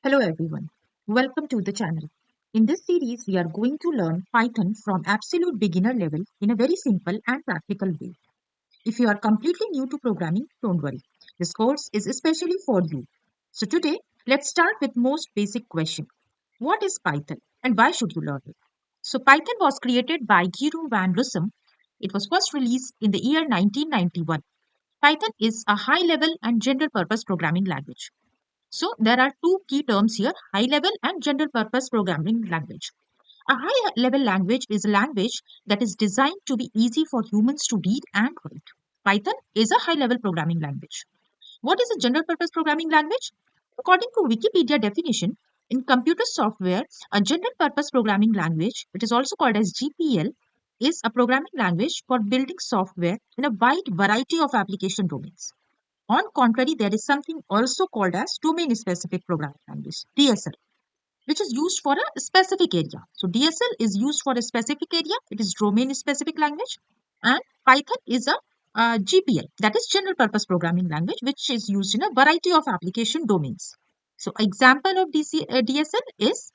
Hello everyone, welcome to the channel. In this series, we are going to learn Python from absolute beginner level in a very simple and practical way. If you are completely new to programming, don't worry. This course is especially for you. So today, let's start with most basic question. What is Python and why should you learn it? So Python was created by Gero van Rossum. It was first released in the year 1991. Python is a high-level and general-purpose programming language. So there are two key terms here, high level and general purpose programming language. A high level language is a language that is designed to be easy for humans to read and write. Python is a high level programming language. What is a general purpose programming language? According to Wikipedia definition, in computer software, a general purpose programming language, it is also called as GPL, is a programming language for building software in a wide variety of application domains. On contrary, there is something also called as domain-specific programming language, DSL, which is used for a specific area. So DSL is used for a specific area. It is domain-specific language, and Python is a GPL, that is general purpose programming language, which is used in a variety of application domains. So example of DSL is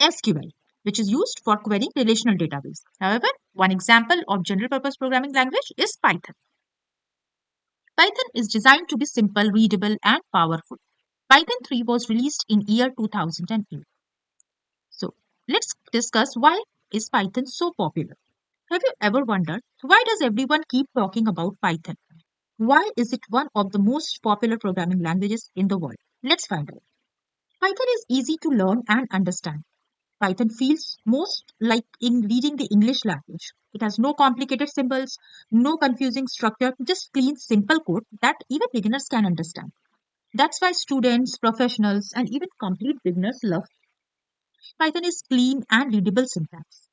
SQL, which is used for querying relational database. However, one example of general purpose programming language is Python. Python is designed to be simple, readable, and powerful. Python 3 was released in year 2008. So let's discuss why is Python so popular. Have you ever wondered why does everyone keep talking about Python? Why is it one of the most popular programming languages in the world? Let's find out. Python is easy to learn and understand. Python feels most like in reading the English language. It has no complicated symbols, no confusing structure, just clean, simple code that even beginners can understand. That's why students, professionals, and even complete beginners love Python is clean and readable syntax.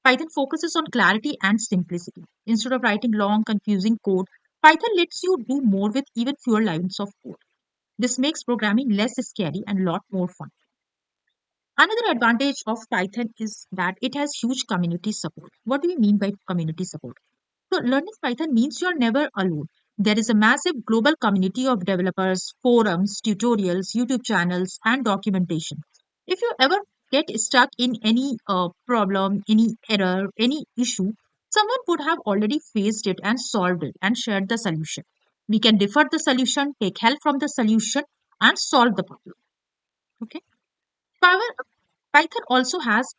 Python focuses on clarity and simplicity. Instead of writing long, confusing code, Python lets you do more with even fewer lines of code. This makes programming less scary and a lot more fun. Another advantage of Python is that it has huge community support. What do we mean by community support? So, learning Python means you are never alone. There is a massive global community of developers, forums, tutorials, YouTube channels, and documentation. If you ever get stuck in any problem, any error, any issue, someone would have already faced it and solved it and shared the solution. We can defer the solution, take help from the solution, and solve the problem. Okay. Power Python also has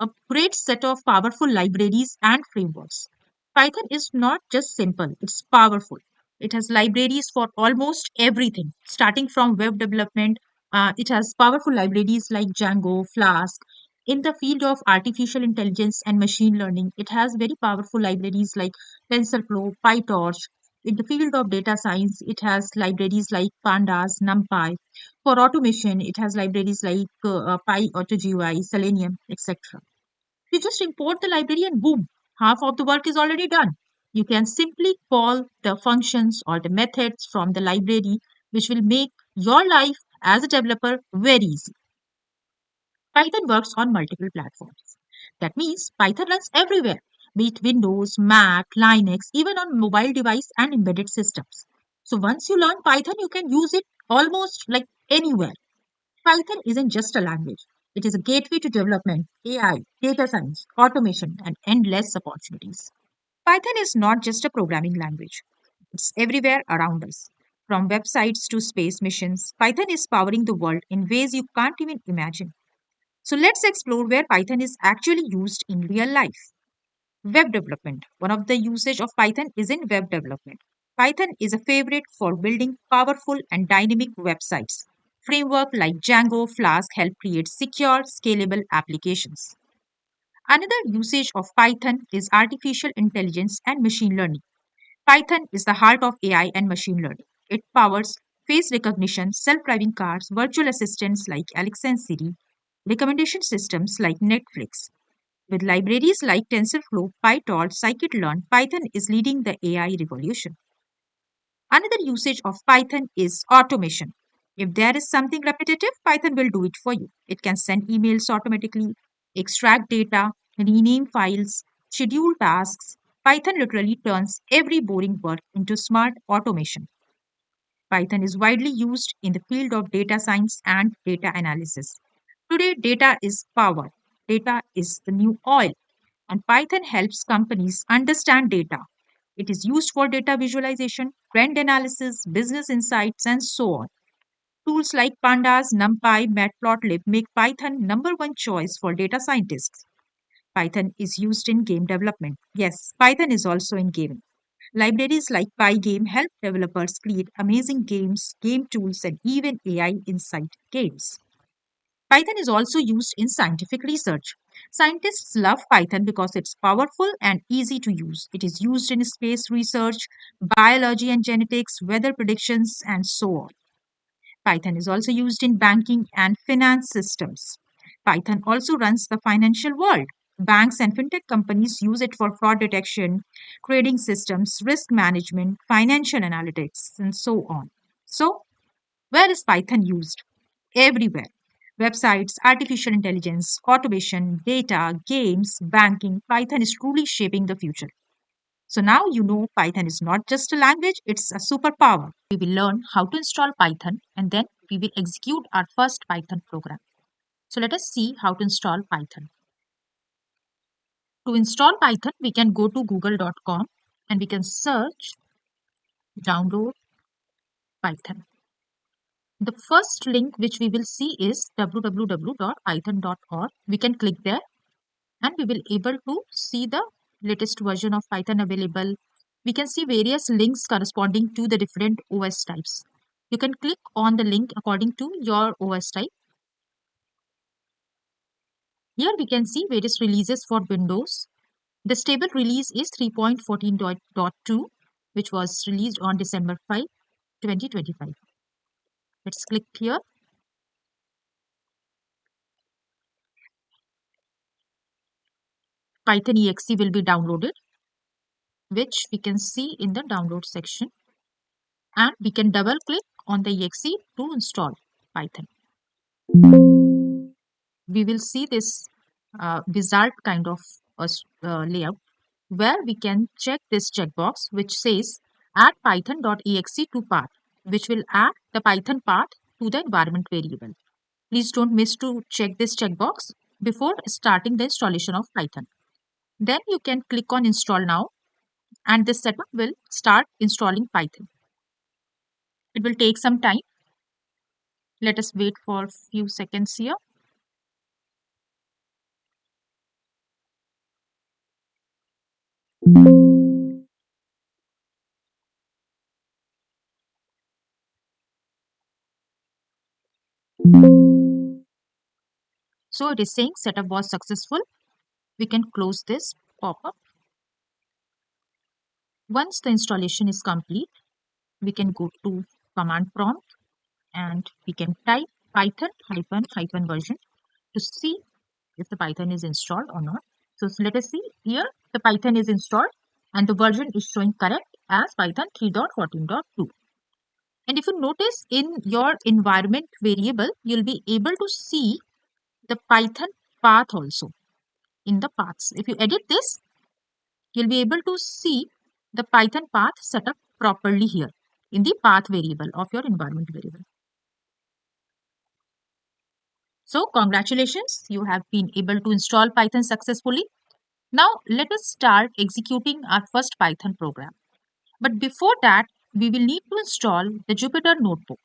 a great set of powerful libraries and frameworks. Python is not just simple, it's powerful. It has libraries for almost everything, starting from web development. It has powerful libraries like Django, Flask. In the field of artificial intelligence and machine learning, it has very powerful libraries like TensorFlow, PyTorch. In the field of data science, it has libraries like Pandas, NumPy. For automation, it has libraries like PyAutoGUI, Selenium, etc. You just import the library and boom, half of the work is already done. You can simply call the functions or the methods from the library, which will make your life as a developer very easy. Python works on multiple platforms. That means Python runs everywhere, be it Windows, Mac, Linux, even on mobile device and embedded systems. So once you learn Python, you can use it almost like anywhere. Python isn't just a language. It is a gateway to development, AI, data science, automation, and endless opportunities. Python is not just a programming language. It's everywhere around us. From websites to space missions, Python is powering the world in ways you can't even imagine. So let's explore where Python is actually used in real life. Web development. One of the usage of Python is in web development. Python is a favorite for building powerful and dynamic websites. Framework like Django, Flask help create secure, scalable applications. Another usage of Python is artificial intelligence and machine learning. Python is the heart of AI and machine learning. It powers face recognition, self-driving cars, virtual assistants like Alexa and Siri, recommendation systems like Netflix. With libraries like TensorFlow, PyTorch, Scikit-learn, Python is leading the AI revolution. Another usage of Python is automation. If there is something repetitive, Python will do it for you. It can send emails automatically, extract data, rename files, schedule tasks. Python literally turns every boring work into smart automation. Python is widely used in the field of data science and data analysis. Today, data is power. Data is the new oil, and Python helps companies understand data. It is used for data visualization, trend analysis, business insights, and so on. Tools like Pandas, NumPy, Matplotlib make Python number one choice for data scientists. Python is used in game development. Yes, Python is also in gaming. Libraries like Pygame help developers create amazing games, game tools, and even AI inside games. Python is also used in scientific research. Scientists love Python because it's powerful and easy to use. It is used in space research, biology and genetics, weather predictions, and so on. Python is also used in banking and finance systems. Python also runs the financial world. Banks and fintech companies use it for fraud detection, trading systems, risk management, financial analytics, and so on. So, where is Python used? Everywhere. Websites, artificial intelligence, automation, data, games, banking. Python is truly shaping the future. So now you know Python is not just a language, it's a superpower. We will learn how to install Python and then we will execute our first Python program. So let us see how to install Python. To install Python, we can go to google.com and we can search download Python. The first link which we will see is www.python.org. We can click there and we will able to see the latest version of Python available. We can see various links corresponding to the different OS types. You can click on the link according to your OS type. Here we can see various releases for Windows. The stable release is 3.14.2, which was released on December 5, 2025. Let's click here. Python exe will be downloaded, which we can see in the download section. And we can double click on the exe to install Python. We will see this wizard kind of layout where we can check this checkbox which says add python.exe to path, which will add the Python path to the environment variable. Please don't miss to check this checkbox before starting the installation of Python. Then you can click on install now and this setup will start installing Python. It will take some time. Let us wait for a few seconds here. So it is saying setup was successful. We can close this pop-up. Once the installation is complete, we can go to command prompt and we can type python hyphen version to see if the Python is installed or not. So let us see here the Python is installed and the version is showing correct as Python 3.14.2. And if you notice in your environment variable, you'll be able to see the Python path also in the paths. If you edit this, you'll be able to see the Python path set up properly here in the path variable of your environment variable. So congratulations, you have been able to install Python successfully. Now let us start executing our first Python program. But before that, we will need to install the Jupyter Notebook.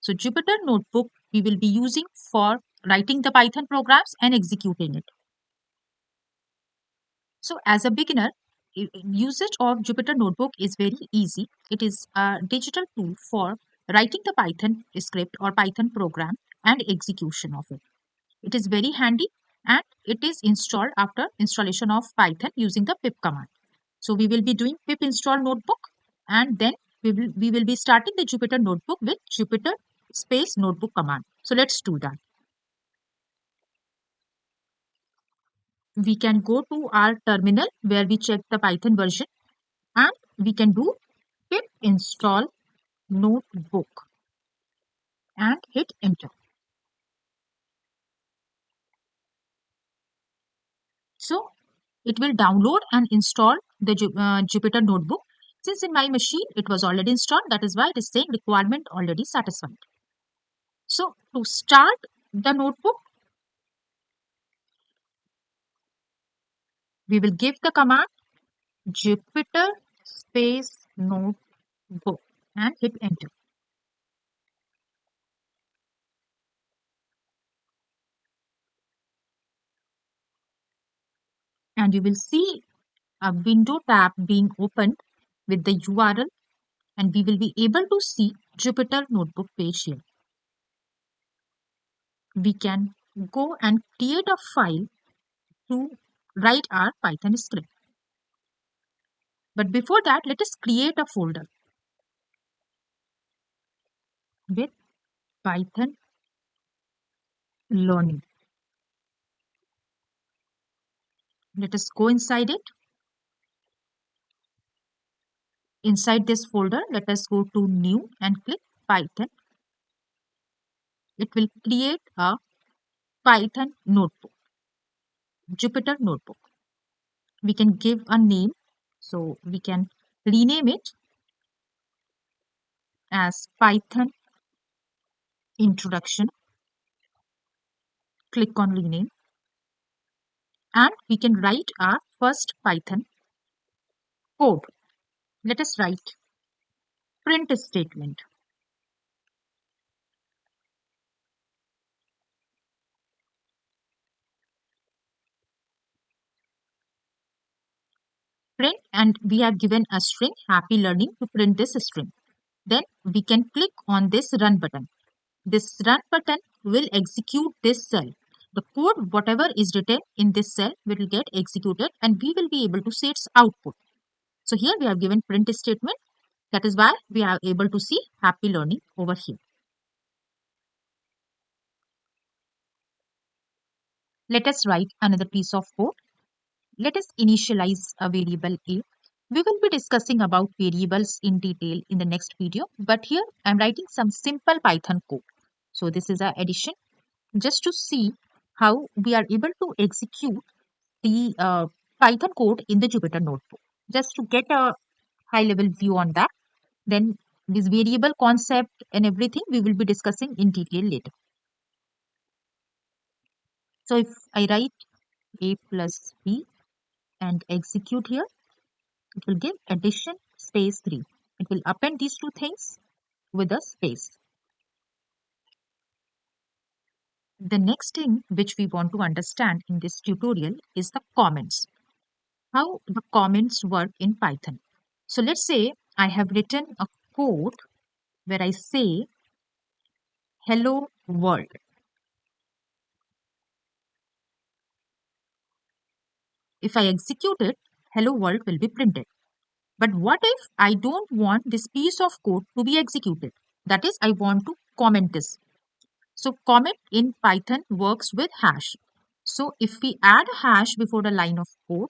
So Jupyter Notebook we will be using for writing the Python programs and executing it. So as a beginner, usage of Jupyter Notebook is very easy. It is a digital tool for writing the Python script or Python program and execution of it. It is very handy and it is installed after installation of Python using the pip command. So we will be doing pip install notebook and then we will be starting the Jupyter Notebook with Jupyter space notebook command. So let's do that. We can go to our terminal where we check the Python version and we can do pip install notebook and hit enter. So it will download and install the Jupyter Notebook. Since in my machine it was already installed, that is why it is saying requirement already satisfied. So to start the notebook, we will give the command Jupyter space notebook and hit enter. And you will see a window tab being opened with the URL, and we will be able to see Jupyter notebook page here. We can go and create a file to write our Python script. But before that, let us create a folder with Python learning. Let us go inside it. Inside this folder, let us go to new and click Python. It will create a Python notebook, Jupyter notebook. We can give a name, so we can rename it as Python introduction. Click on rename, and we can write our first Python code. Let us write print statement. Print, and we have given a string happy learning to print this string. Then we can click on this run button. This run button will execute this cell. The code, whatever is written in this cell, will get executed and we will be able to see its output. So here we have given print statement. That is why we are able to see happy learning over here. Let us write another piece of code. Let us initialize a variable a. We will be discussing about variables in detail in the next video, but here I am writing some simple Python code. So this is our addition, just to see how we are able to execute the Python code in the Jupyter Notebook, just to get a high level view on that. Then this variable concept and everything we will be discussing in detail later. So if I write a plus b and execute here, it will give addition space 3. It will append these two things with a space. The next thing which we want to understand in this tutorial is the comments. How the comments work in Python. So let's say I have written a code where I say hello world. If I execute it, hello world will be printed. But what if I don't want this piece of code to be executed? That is, I want to comment this. So comment in Python works with hash. So if we add a hash before the line of code,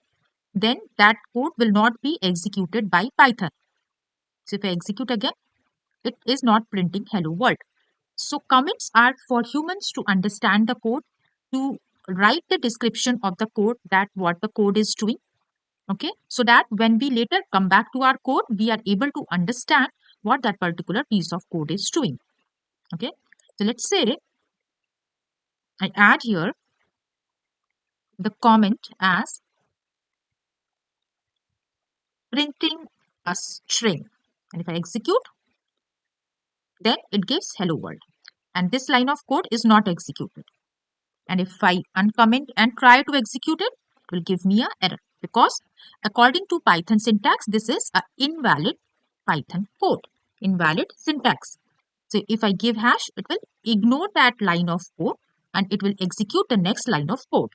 then that code will not be executed by Python. So if I execute again, it is not printing hello world. So comments are for humans to understand the code, to write the description of the code, that what the code is doing. Okay, so that when we later come back to our code, we are able to understand what that particular piece of code is doing. Okay, so let's say I add here the comment as printing a string, and if I execute, then it gives hello world, and this line of code is not executed. And if I uncomment and try to execute it, it will give me an error, because according to Python syntax, this is an invalid Python code, invalid syntax. So if I give hash, it will ignore that line of code and it will execute the next line of code.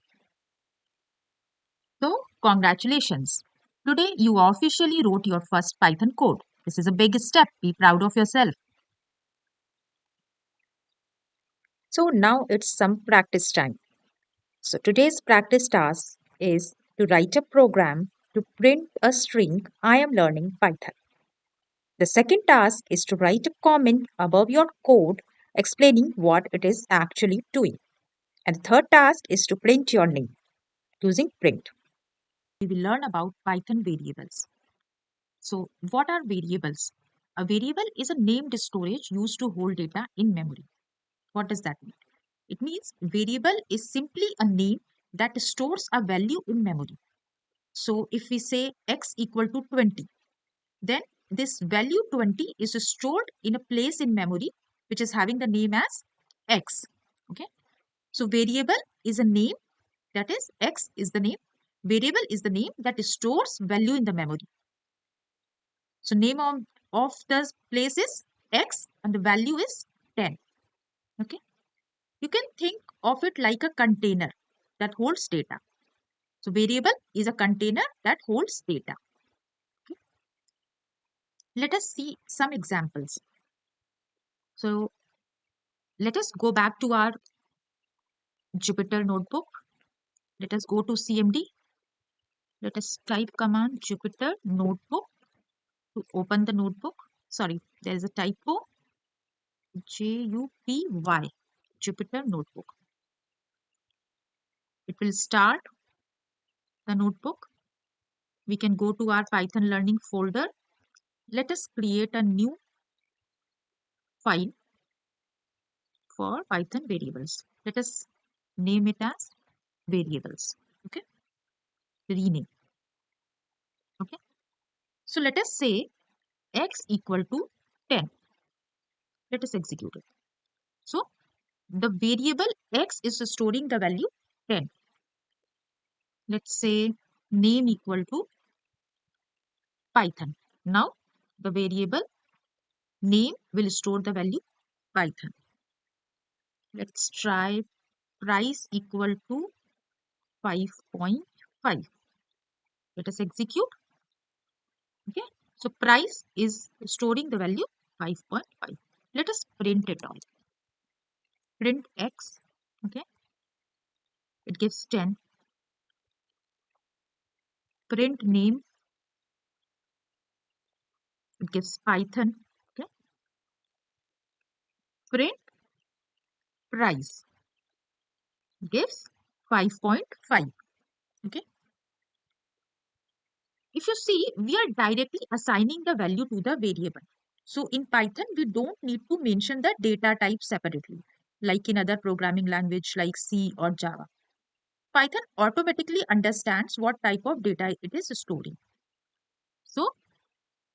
So congratulations. Today you officially wrote your first Python code. This is a big step. Be proud of yourself. So now it's some practice time. So today's practice task is to write a program to print a string I am learning Python. The second task is to write a comment above your code explaining what it is actually doing. And the third task is to print your name using print. We will learn about Python variables. So what are variables? A variable is a named storage used to hold data in memory. What does that mean? It means variable is simply a name that stores a value in memory. So if we say x equal to 20, then this value 20 is stored in a place in memory which is having the name as x. Okay. So variable is a name, that is x is the name. Variable is the name that stores value in the memory. So name of the place is x and the value is 10. Okay. You can think of it like a container that holds data. So variable is a container that holds data. Okay. Let us see some examples. So let us go back to our Jupyter notebook. Let us go to CMD. Let us type command Jupyter notebook to open the notebook. Sorry, there is a typo. JUPY, Jupyter notebook. It will start the notebook. We can go to our Python learning folder. Let us create a new file for Python variables. Let us name it as variables. Okay, rename. Okay, so let us say x equal to 10. Let us execute it. So the variable x is storing the value 10. Let's say name equal to Python. Now the variable name will store the value Python. Let's try price equal to 5.5. Let us execute. Okay. So price is storing the value 5.5. Let us print it all. Print x. Okay. It gives 10. Print name. It gives Python. Okay. Print price. Gives 5.5. Okay. If you see, we are directly assigning the value to the variable. So in Python, we don't need to mention the data type separately, like in other programming language like C or Java. Python automatically understands what type of data it is storing. So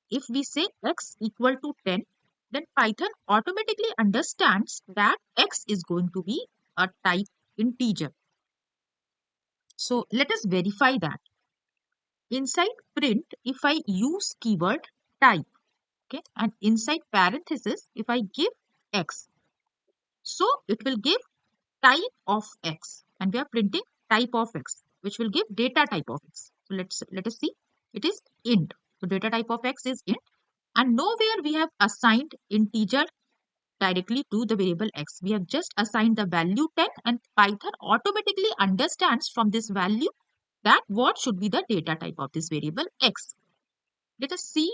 if we say x equal to 10, then Python automatically understands that x is going to be a type integer. So let us verify that. Inside print, if I use keyword type, okay, and inside parenthesis, if I give x, so it will give type of x, and we are printing type of x, which will give data type of x. So let us see, it is int. So data type of x is int, and nowhere we have assigned integer directly to the variable x. We have just assigned the value 10, and Python automatically understands from this value that what should be the data type of this variable x. Let us see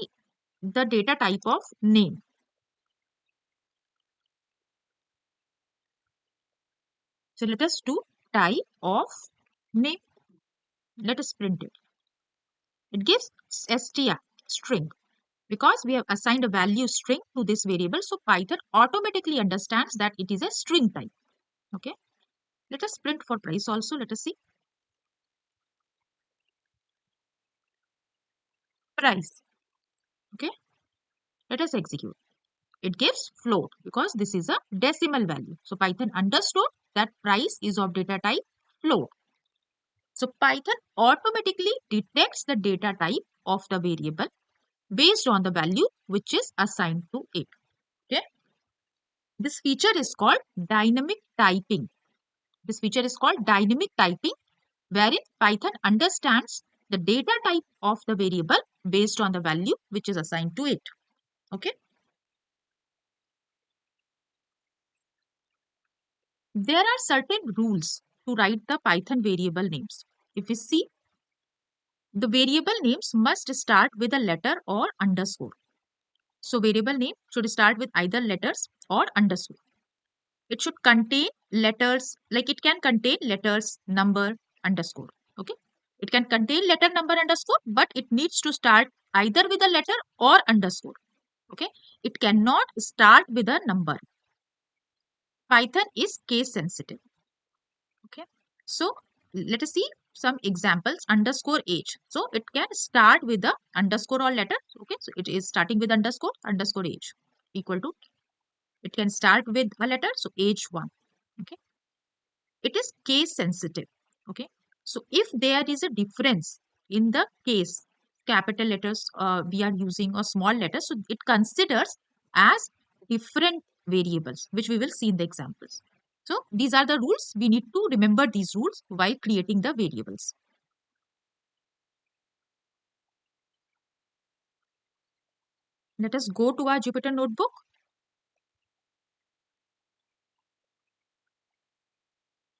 the data type of name. So let us do type of name. Let us print it. It gives str, string, because we have assigned a value string to this variable. So Python automatically understands that it is a string type. Okay. Let us print for price also. Let us see. Price. Okay. Let us execute. It gives float because this is a decimal value. So Python understood that price is of data type float. So Python automatically detects the data type of the variable based on the value which is assigned to it. Okay. This feature is called dynamic typing. This feature is called dynamic typing, wherein Python understands the data type of the variable based on the value which is assigned to it. Okay. There are certain rules to write the Python variable names. If you see, the variable names must start with a letter or underscore. So variable name should start with either letters or underscore. It should contain letters, like it can contain letters, number, underscore. Okay. It can contain letter, number, underscore, but it needs to start either with a letter or underscore. Okay, it cannot start with a number. Python is case sensitive. Okay, so let us see some examples. Underscore age, so it can start with the underscore or letter. Okay, so it is starting with underscore age equal to, it can start with a letter, so age 1. Okay, it is case sensitive. Okay, so if there is a difference in the case, capital letters we are using or small letters, so it considers as different variables, which we will see in the examples. So these are the rules. We need to remember these rules while creating the variables. Let us go to our Jupyter notebook.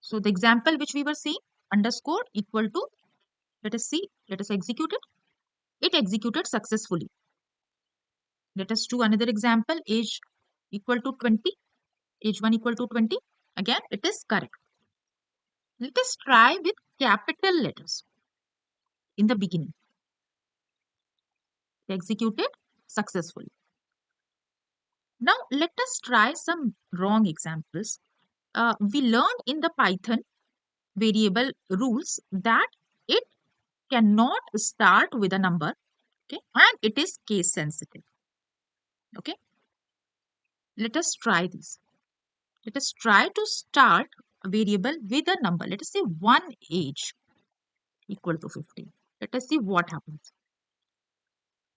So the example which we were seeing, underscore equal to, let us see, let us execute it. It executed successfully. Let us do another example, age equal to 20, age 1 equal to 20. Again, it is correct. Let us try with capital letters in the beginning. Executed successfully. Now, let us try some wrong examples. We learned in the Python variable rules that it cannot start with a number, okay, and it is case sensitive. Okay, let us try this. Let us try to start a variable with a number. Let us say one age equal to 15. Let us see what happens.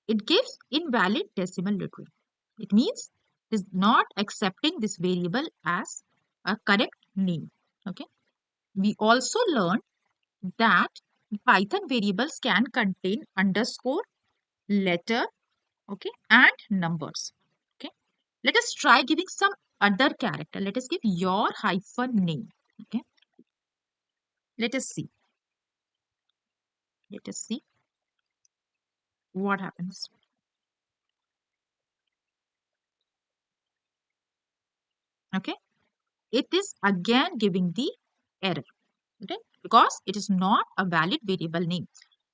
It gives invalid decimal literally. It means it is not accepting this variable as a correct name. Okay. We also learned that Python variables can contain underscore, letter, okay, and numbers. Okay. Let us try giving some other character. Let us give your hyphen name. Okay. Let us see. Let us see what happens. Okay. It is again giving the error. Okay. Because it is not a valid variable name.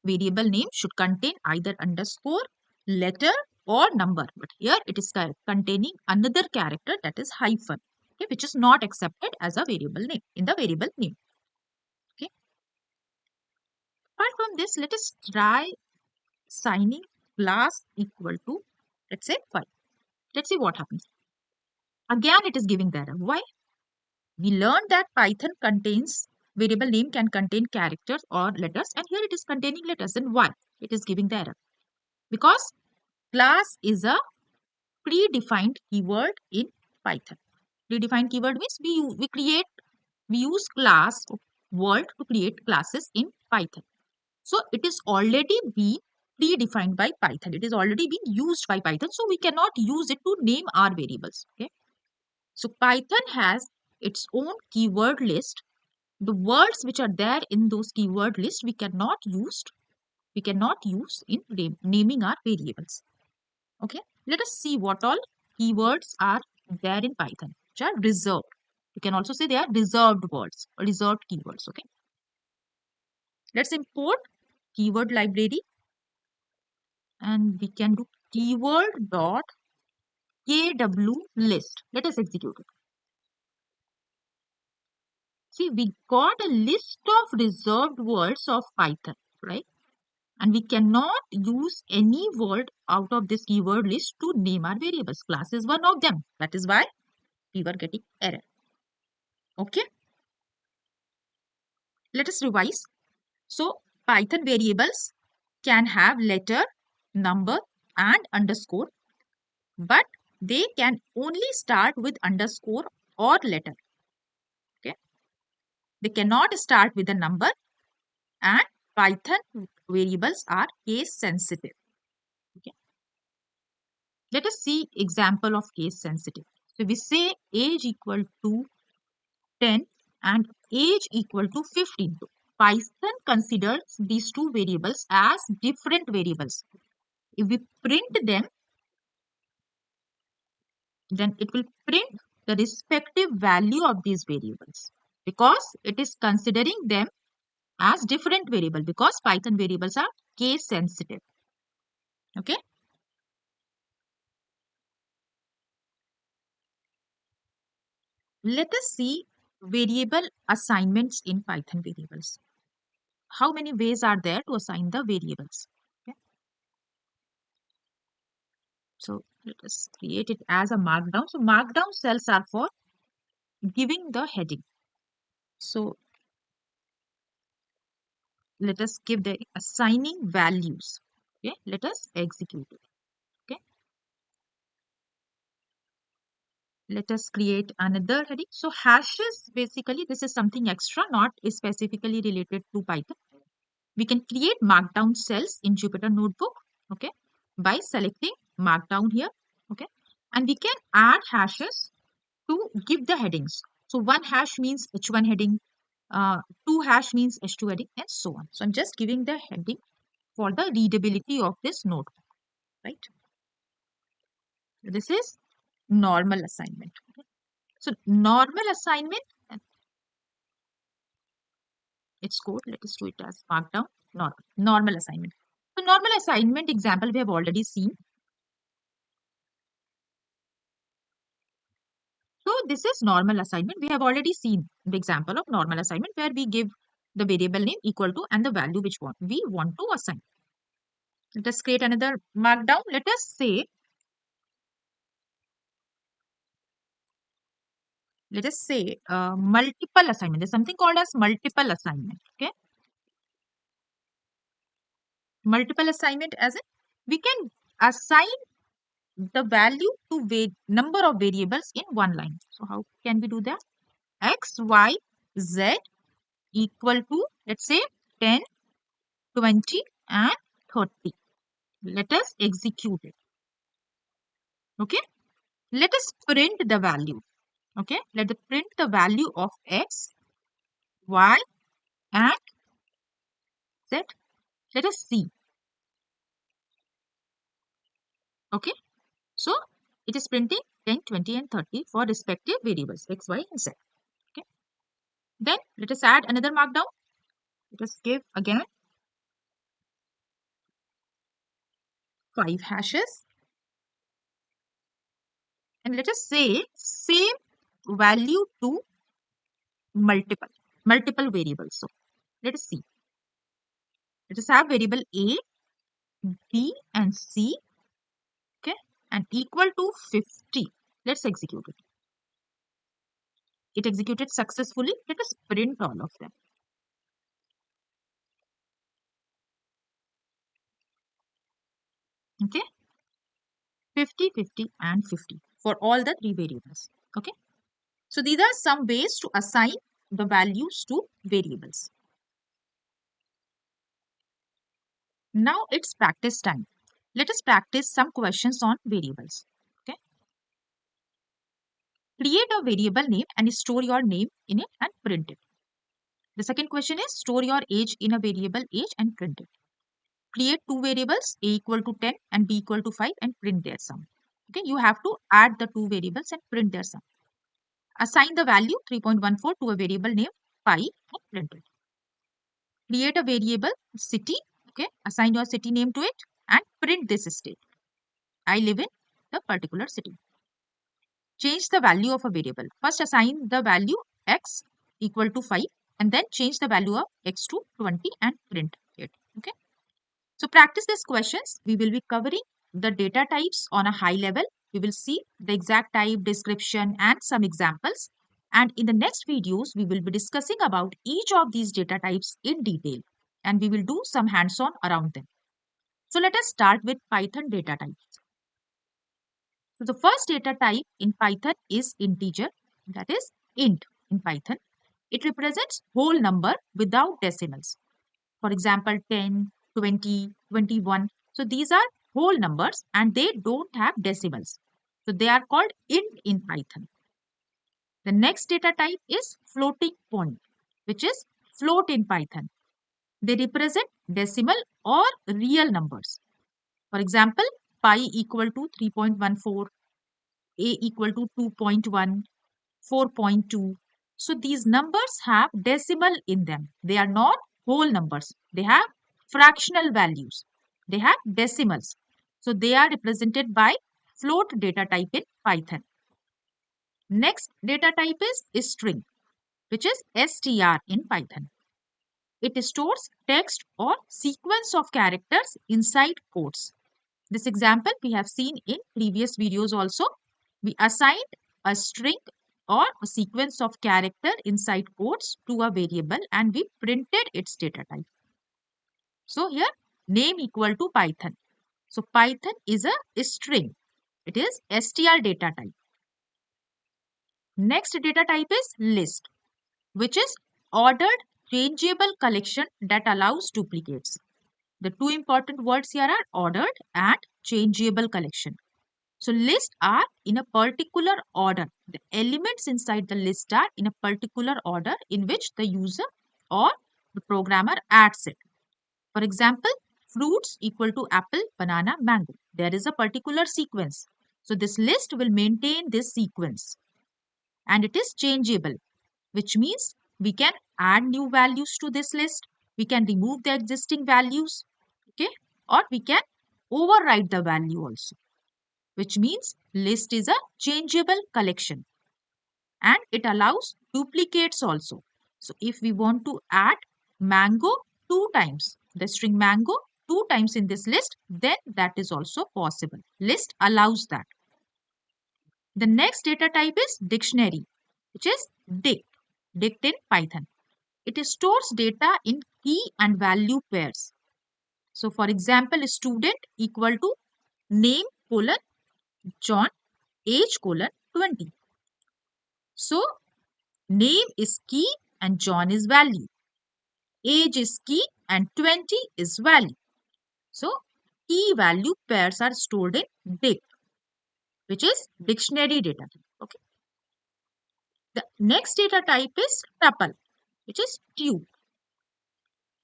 Variable name should contain either underscore, letter, or number. But here it is containing another character, that is hyphen, okay, which is not accepted as a variable name in the variable name. Okay. Apart from this, let us try signing class equal to, let's say 5. Let's see what happens. Again, it is giving the error. Why? We learned that Python contains, variable name can contain characters or letters, and here it is containing letters. Then why it is giving the error? Because class is a predefined keyword in Python. Predefined keyword means we use class word to create classes in Python. So it is already been predefined by Python. It is already been used by Python. So we cannot use it to name our variables. Okay. So Python has its own keyword list. The words which are there in those keyword list we cannot use in naming our variables. Okay, let us see what all keywords are there in Python, which are reserved. You can also say they are reserved words or reserved keywords. Okay, let's import keyword library and we can do keyword dot kw list. Let us execute it. See, we got a list of reserved words of Python, right? And we cannot use any word out of this keyword list to name our variables. Class is one of them. That is why we were getting error. Okay. Let us revise. So Python variables can have letter, number, and underscore, but they can only start with underscore or letter. Okay. They cannot start with a number, and Python variables are case sensitive. Okay. Let us see example of case sensitive. So we say age equal to 10 and age equal to 15. Python considers these two variables as different variables. If we print them, then it will print the respective value of these variables because it is considering them as different variable, because Python variables are case sensitive. Okay. Let us see variable assignments in Python variables. How many ways are there to assign the variables? Okay. So let us create it as a markdown. So markdown cells are for giving the heading. So let us give the assigning values. Okay, let us execute it. Okay, let us create another heading. So hashes, basically this is something extra, not specifically related to Python. We can create markdown cells in Jupyter Notebook, okay, by selecting markdown here, okay, and we can add hashes to give the headings. So one hash means H1 heading, two hash means H2 heading, and so on. So I'm just giving the heading for the readability of this notebook, right? This is normal assignment. Okay. So normal assignment, it's code. Let us do it as markdown. Normal assignment. So normal assignment example we have already seen. So this is normal assignment. We have already seen the example of normal assignment where we give the variable name equal to and the value which we want to assign. Let us create another markdown. Let us say, multiple assignment. There's something called as multiple assignment. Okay, multiple assignment as in we can assign the value to number of variables in one line. So how can we do that? X, Y, Z equal to, let's say, 10, 20 and 30. Let us execute it. Okay. Let us print the value. Okay. Let us print the value of X, Y and Z. Let us see. Okay. So it is printing 10, 20 and 30 for respective variables X, Y and Z. Okay. Then let us add another markdown. Let us give again 5 hashes. And let us say same value to multiple variables. So let us see. Let us have variable A, B and C, okay, and equal to 50. Let's execute it. It executed successfully. Let us print all of them. Okay, 50, 50 and 50 for all the 3 variables. Okay, so these are some ways to assign the values to variables. Now it's practice time. Let us practice some questions on variables. Okay, create a variable name and store your name in it and print it. The second question is store your age in a variable age and print it. Create two variables a equal to 10 and b equal to 5 and print their sum. Okay, you have to add the two variables and print their sum. Assign the value 3.14 to a variable name pi and print it. Create a variable city. Okay, assign your city name to it and print this state. I live in the particular city. Change the value of a variable. First assign the value x equal to 5 and then change the value of x to 20 and print it. Okay. So practice these questions. We will be covering the data types on a high level. We will see the exact type, description and some examples. And in the next videos, we will be discussing about each of these data types in detail. And we will do some hands-on around them. So let us start with Python data types. So the first data type in Python is integer, that is int in Python. It represents whole number without decimals. For example, 10, 20, 21. So these are whole numbers and they don't have decimals. So they are called int in Python. The next data type is floating point, which is float in Python. They represent decimal or real numbers. For example, pi equal to 3.14, a equal to 2.1, 4.2. So these numbers have decimal in them. They are not whole numbers. They have fractional values. They have decimals. So they are represented by float data type in Python. Next data type is string, which is str in Python. It stores text or sequence of characters inside quotes. This example we have seen in previous videos also. We assigned a string or a sequence of character inside quotes to a variable and we printed its data type. So here name equal to Python. So Python is a string. It is str data type. Next data type is list, which is ordered changeable collection that allows duplicates. The two important words here are ordered and changeable collection. So lists are in a particular order. The elements inside the list are in a particular order in which the user or the programmer adds it. For example, fruits equal to apple, banana, mango. There is a particular sequence. So this list will maintain this sequence and it is changeable, which means we can add new values to this list. We can remove the existing values, okay, or we can override the value also, which means list is a changeable collection and it allows duplicates also. So if we want to add mango two times, the string mango two times in this list, then that is also possible. List allows that. The next data type is dictionary, which is dict in Python. It stores data in key and value pairs. So for example, student equal to name colon John, age colon 20. So name is key and John is value. Age is key and 20 is value. So key value pairs are stored in dict, which is dictionary data type. Okay. The next data type is tuple, which is tube.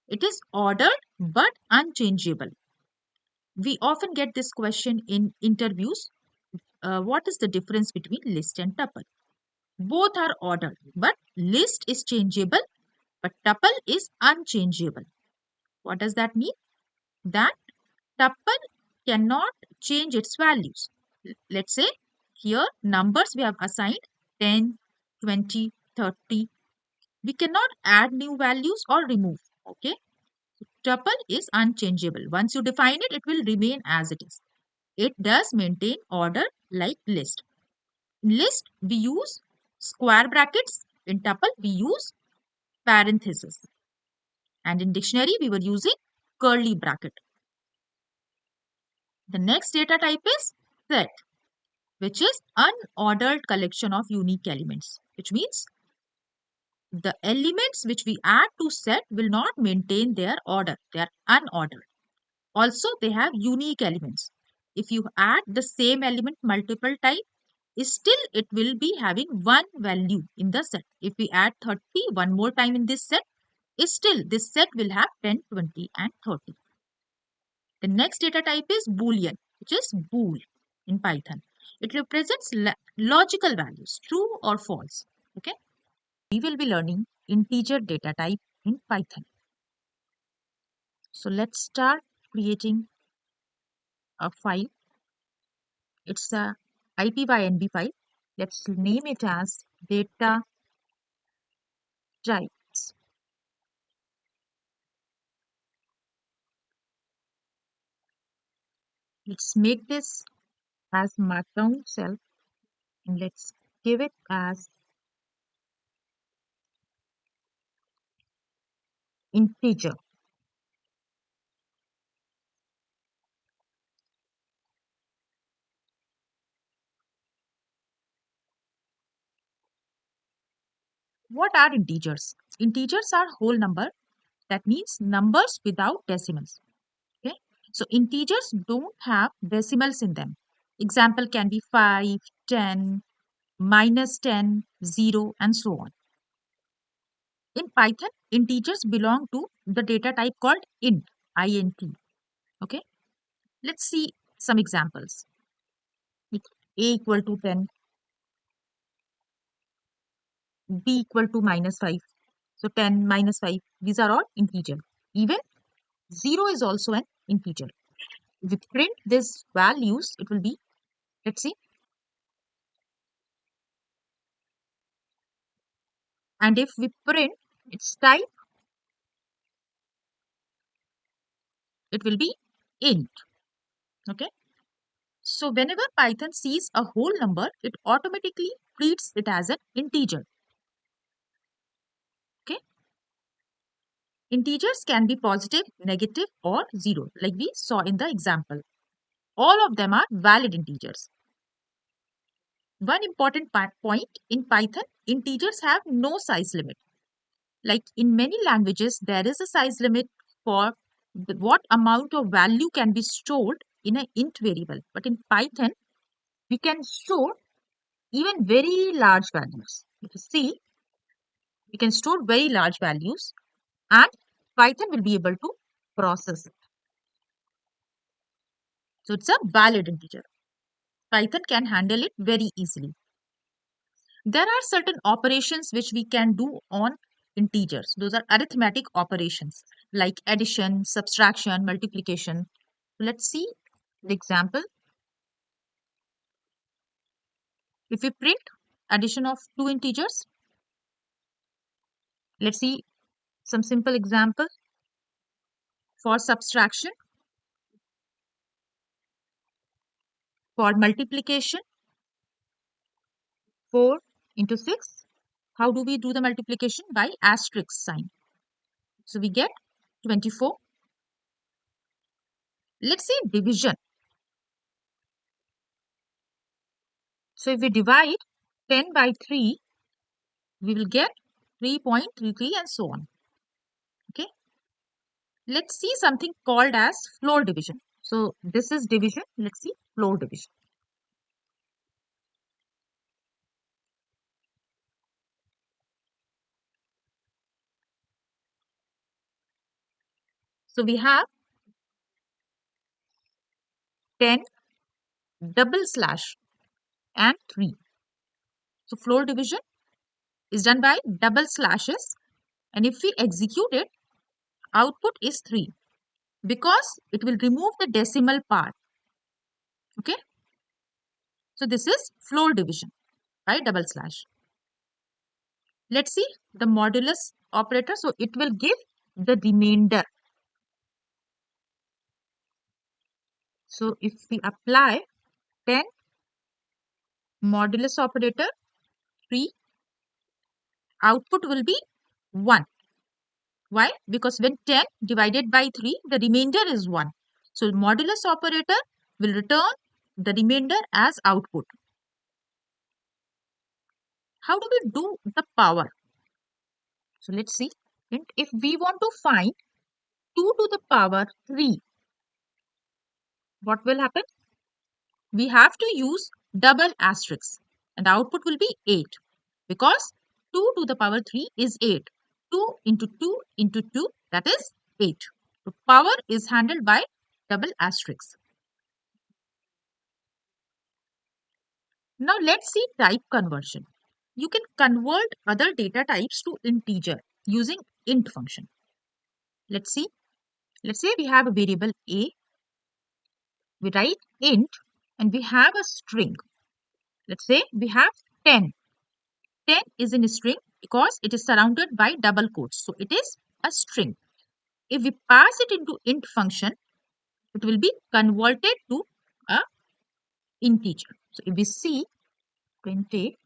It is ordered but unchangeable. We often get this question in interviews. What is the difference between list and tuple? Both are ordered, but list is changeable, but tuple is unchangeable. What does that mean? That tuple cannot change its values. Let's say here numbers we have assigned 10, 20, 30. We cannot add new values or remove. Okay. Tuple is unchangeable. Once you define it, it will remain as it is. It does maintain order like list. In list, we use square brackets. In tuple, we use parentheses. And in dictionary, we were using curly bracket. The next data type is set, which is unordered collection of unique elements, which means the elements which we add to set will not maintain their order. They are unordered. Also, they have unique elements. If you add the same element multiple times, still it will be having one value in the set. If we add 30 one more time in this set, still this set will have 10, 20 and 30. The next data type is Boolean, which is bool in Python. It represents logical values, true or false. Okay. We will be learning integer data type in Python. So let's start creating a file. It's a IPYNB file. Let's name it as data types. Let's make this as markdown cell and let's give it as integer. What are integers? Integers are whole number. That means numbers without decimals. Okay. So integers don't have decimals in them. Example can be 5, 10, -10, 0 and so on. In Python, integers belong to the data type called int, int. Okay. Let's see some examples. A equal to 10, b equal to -5. So 10 minus 5, these are all integer. Even 0 is also an integer. If we print these values, it will be, let's see, and if we print its type, it will be int. Okay. So whenever Python sees a whole number, it automatically treats it as an integer. Okay. Integers can be positive, negative, or zero, like we saw in the example. All of them are valid integers. One important point in Python, integers have no size limit. Like in many languages, there is a size limit for what amount of value can be stored in an int variable. But in Python, we can store even very large values. If you see, we can store very large values and Python will be able to process it. So it's a valid integer. Python can handle it very easily. There are certain operations which we can do on integers. Those are arithmetic operations like addition, subtraction, multiplication. Let's see the example. If we print addition of two integers, let's see some simple example for subtraction, for multiplication, 4 into 6. How do we do the multiplication? By asterisk sign. So we get 24. Let's see division. So if we divide 10 by 3, we will get 3.33 and so on. Okay. Let's see something called as floor division. So this is division. Let's see floor division. So we have 10 double slash and 3. So floor division is done by double slashes, and if we execute it, output is 3 because it will remove the decimal part. Okay. So this is floor division by double slash. Let's see the modulus operator. So it will give the remainder. So if we apply 10 modulus operator 3, output will be 1. Why? Because when 10 divided by 3, the remainder is 1. So modulus operator will return the remainder as output. How do we do the power? So let's see. And if we want to find 2 to the power 3, what will happen? We have to use double asterisk and the output will be 8 because 2 to the power 3 is 8. 2 into 2 into 2, that is 8. So power is handled by double asterisk. Now let's see type conversion. You can convert other data types to integer using int function. Let's see. Let's say we have a variable a. We write int and we have a string. Let's say we have 10. 10 is in a string because it is surrounded by double quotes. So it is a string. If we pass it into int function, it will be converted to a integer. So if we see 20,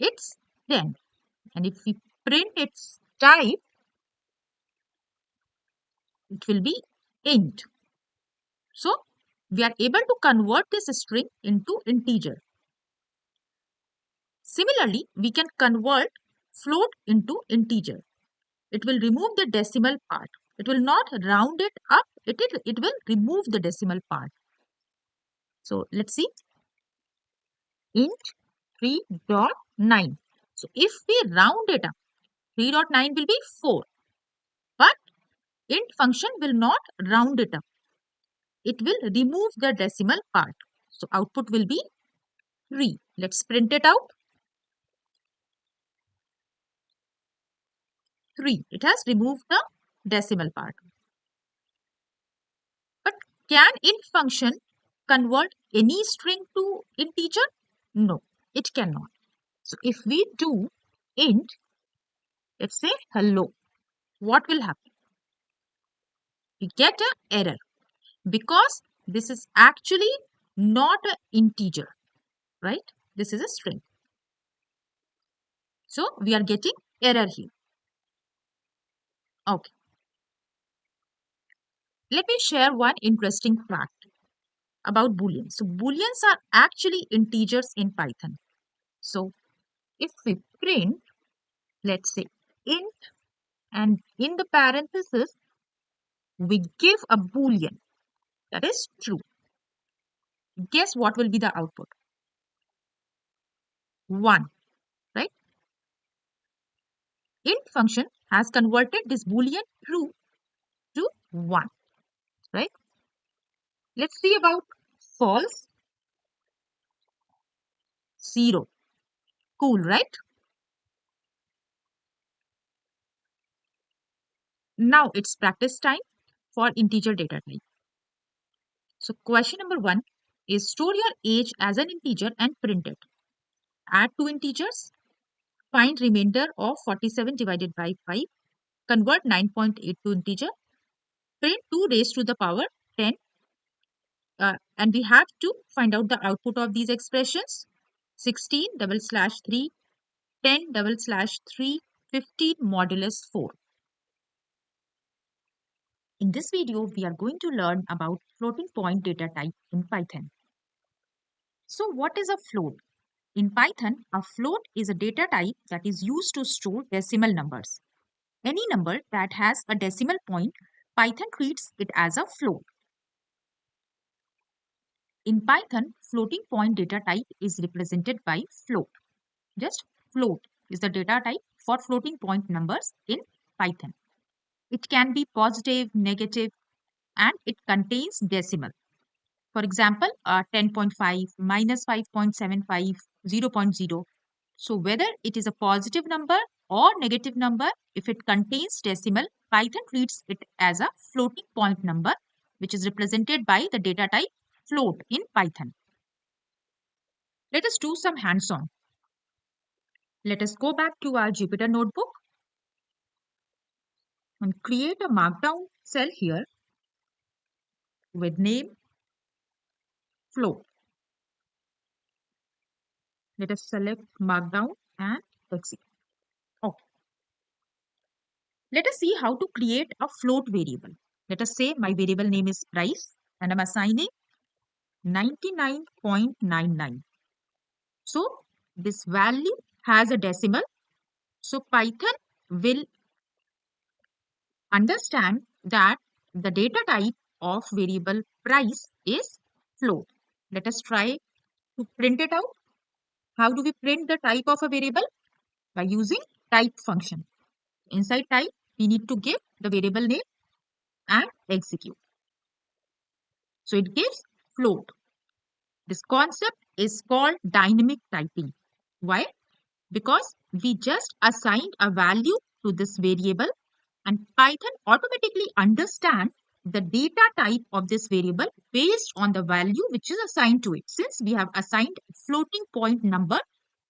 it's 10. And if we print its type, it will be int. So we are able to convert this string into integer. Similarly, we can convert float into integer. It will remove the decimal part. It will not round it up. It will remove the decimal part. So let's see int 3.9. So if we round it up, 3.9 will be 4. But int function will not round it up. It will remove the decimal part. So output will be 3. Let's print it out. 3. It has removed the decimal part. Can int function convert any string to integer? No, it cannot. So if we do int, let's say hello, what will happen? We get an error because this is actually not an integer, right? This is a string. So we are getting error here. Okay. Let me share one interesting fact about booleans. So booleans are actually integers in Python. So if we print, let's say int, and in the parenthesis we give a boolean that is true. Guess what will be the output? 1, right? Int function has converted this boolean true to 1, right? Let's see about false, 0. Cool, right? Now it's practice time for integer data type. So question number 1 is store your age as an integer and print it. Add two integers, find remainder of 47 divided by 5, convert 9.8 to integer, print 2 raised to the power 10, and we have to find out the output of these expressions. 16 double slash 3, 10 double slash 3, 15 modulus 4. In this video, we are going to learn about floating point data type in Python. So what is a float? In Python, a float is a data type that is used to store decimal numbers. Any number that has a decimal point, Python treats it as a float. In Python, floating point data type is represented by float. Just float is the data type for floating point numbers in Python. It can be positive, negative, and it contains decimal. For example, 10.5, minus 5.75, 0.0. So whether it is a positive number or negative number, if it contains decimal, Python treats it as a floating point number, which is represented by the data type float in Python. Let us do some hands-on. Let us go back to our Jupyter notebook and create a markdown cell here with name float. Let us select markdown and execute. Okay. Let us see how to create a float variable. Let us say my variable name is price and I'm assigning 99.99. So this value has a decimal. So Python will understand that the data type of variable price is float. Let us try to print it out. How do we print the type of a variable? By using type function. Inside type, we need to give the variable name and execute. So it gives float. This concept is called dynamic typing. Why? Because we just assigned a value to this variable and Python automatically understands the data type of this variable based on the value which is assigned to it. Since we have assigned floating point number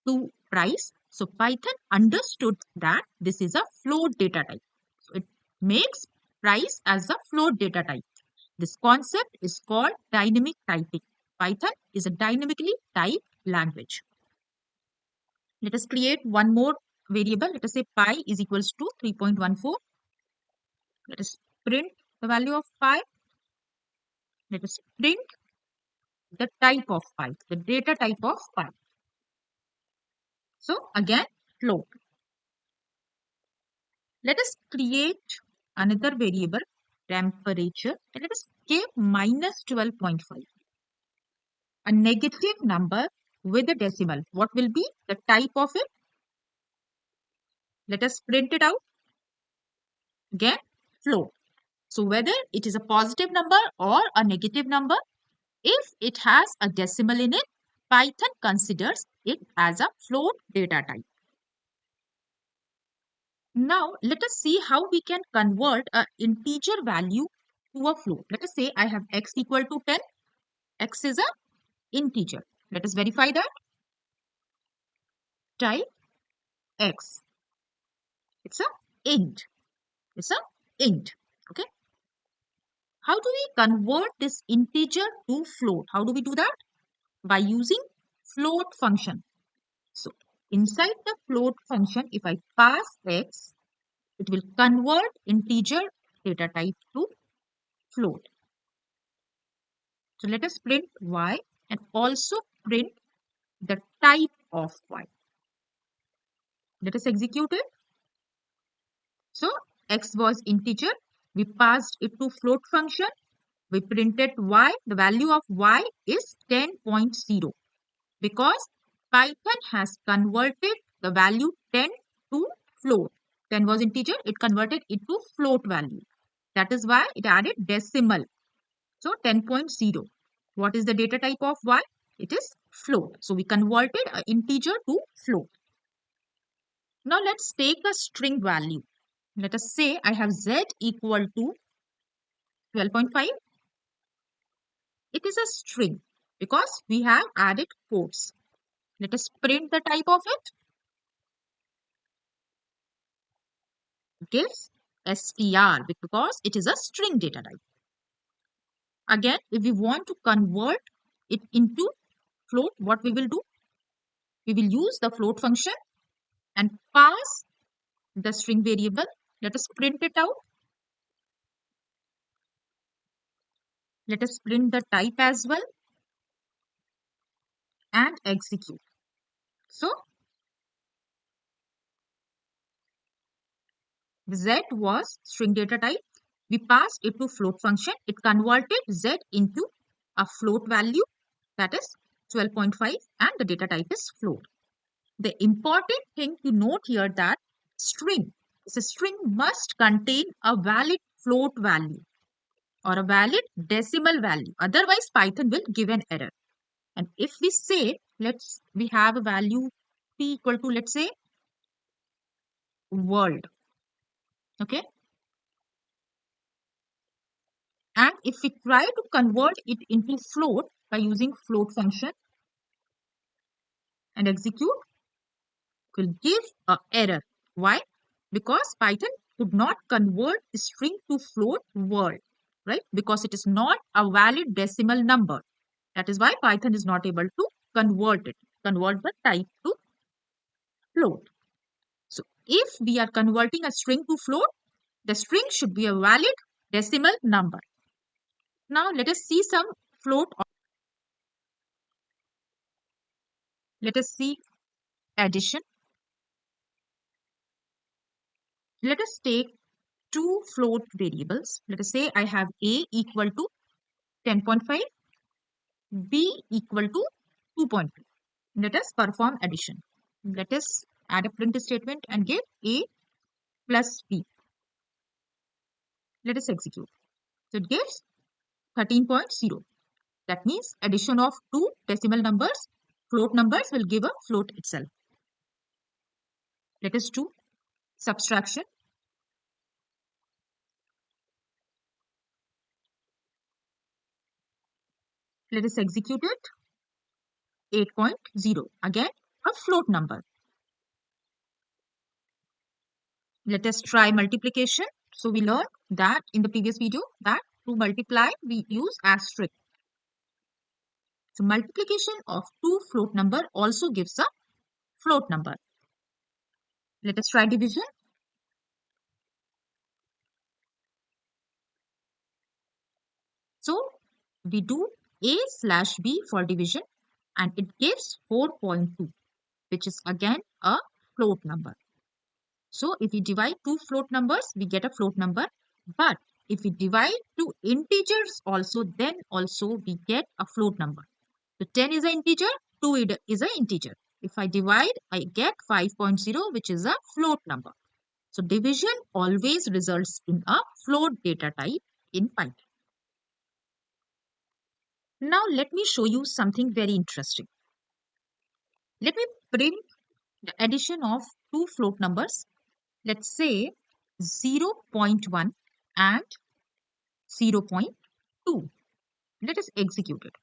to price, so Python understood that this is a float data type. So it makes price as a float data type. This concept is called dynamic typing. Python is a dynamically typed language. Let us create one more variable. Let us say pi is equals to 3.14. Let us print the value of pi. Let us print the type of pi, the data type of pi. So again, float. Let us create another variable, temperature, and let us give minus 12.5. A negative number with a decimal. What will be the type of it? Let us print it out. Again, float. So whether it is a positive number or a negative number, if it has a decimal in it, Python considers it as a float data type. Now let us see how we can convert an integer value to a float. Let us say I have x equal to 10. X is a integer. Let us verify that. Type x. It's a int. It's a int. Okay. How do we convert this integer to float? How do we do that? By using float function. So inside the float function, if I pass x, it will convert integer data type to float. So let us print y and also print the type of y. Let us execute it. So x was integer. We passed it to float function. We printed y. The value of y is 10.0 because Python has converted the value 10 to float. 10 was integer. It converted it to float value. That is why it added decimal. So 10.0. What is the data type of y? It is float. So we converted an integer to float. Now let's take a string value. Let us say I have z equal to 12.5. It is a string because we have added quotes. Let us print the type of it. It gives str because it is a string data type. Again, if we want to convert it into float, what we will do? We will use the float function and pass the string variable. Let us print it out. Let us print the type as well and execute. So z was string data type. We passed it to float function. It converted z into a float value, that is 12.5, and the data type is float. The important thing to note here that string must contain a valid float value or a valid decimal value. Otherwise, Python will give an error. And if we say, we have a value p equal to, let's say, world. Okay. And if we try to convert it into float by using float function and execute, it will give an error. Why? Because Python could not convert the string to float world, right? Because it is not a valid decimal number. That is why Python is not able to convert the type to float. So if we are converting a string to float, the string should be a valid decimal number. Now let us see some float. Let us see addition. Let us take two float variables. Let us say I have a equal to 10.5, b equal to 2.2. Let us perform addition. Let us add a print statement and give a plus b. Let us execute. So it gives 13.0. That means addition of two decimal numbers, float numbers, will give a float itself. Let us do subtraction. Let us execute it. 8.0. Again, a float number. Let us try multiplication. So we learned that in the previous video that to multiply we use asterisk. So multiplication of two float number also gives a float number. Let us try division. So we do a/b for division and it gives 4.2, which is again a float number. So if we divide two float numbers, we get a float number. But if we divide two integers also, then also we get a float number. So 10 is an integer, 2 is an integer. If I divide, I get 5.0, which is a float number. So division always results in a float data type in Python. Now let me show you something very interesting. Let me print the addition of two float numbers. Let's say 0.1 and 0.2. Let us execute it.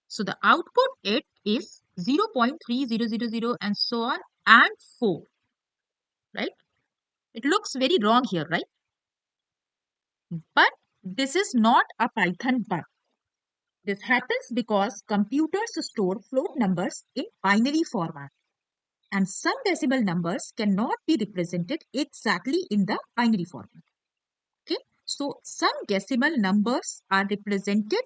So the output it is 0.3000 and so on and 4, right? It looks very wrong here, right? But this is not a Python bug. This happens because computers store float numbers in binary format, and some decimal numbers cannot be represented exactly in the binary format. Okay, so some decimal numbers are represented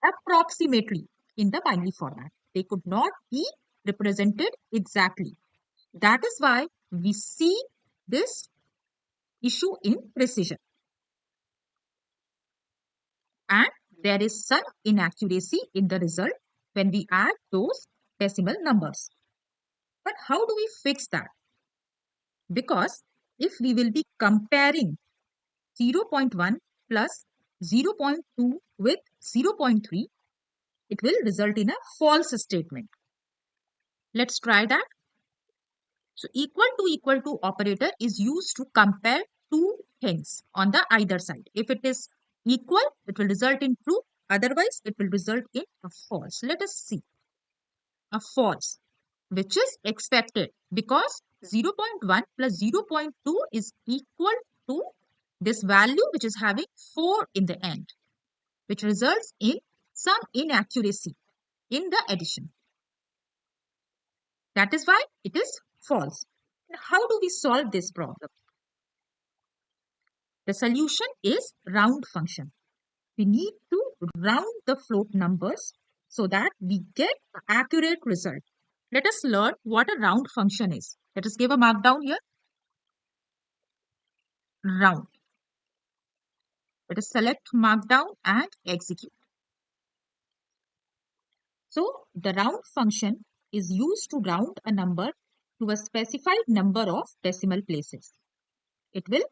approximately in the binary format. They could not be represented exactly. That is why we see this issue in precision. And there is some inaccuracy in the result when we add those decimal numbers. But how do we fix that? Because if we will be comparing 0.1 plus 0.2 with 0.3, it will result in a false statement. Let's try that. So equal to operator is used to compare two things on the either side. If it is equal, it will result in true. Otherwise, it will result in a false. Let us see. A false, which is expected because 0.1 plus 0.2 is equal to this value which is having 4 in the end, which results in some inaccuracy in the addition. That is why it is false. How do we solve this problem? The solution is round function. We need to round the float numbers so that we get an accurate result. Let us learn what a round function is. Let us give a markdown here. Round. Let us select markdown and execute. So the round function is used to round a number to a specified number of decimal places. It will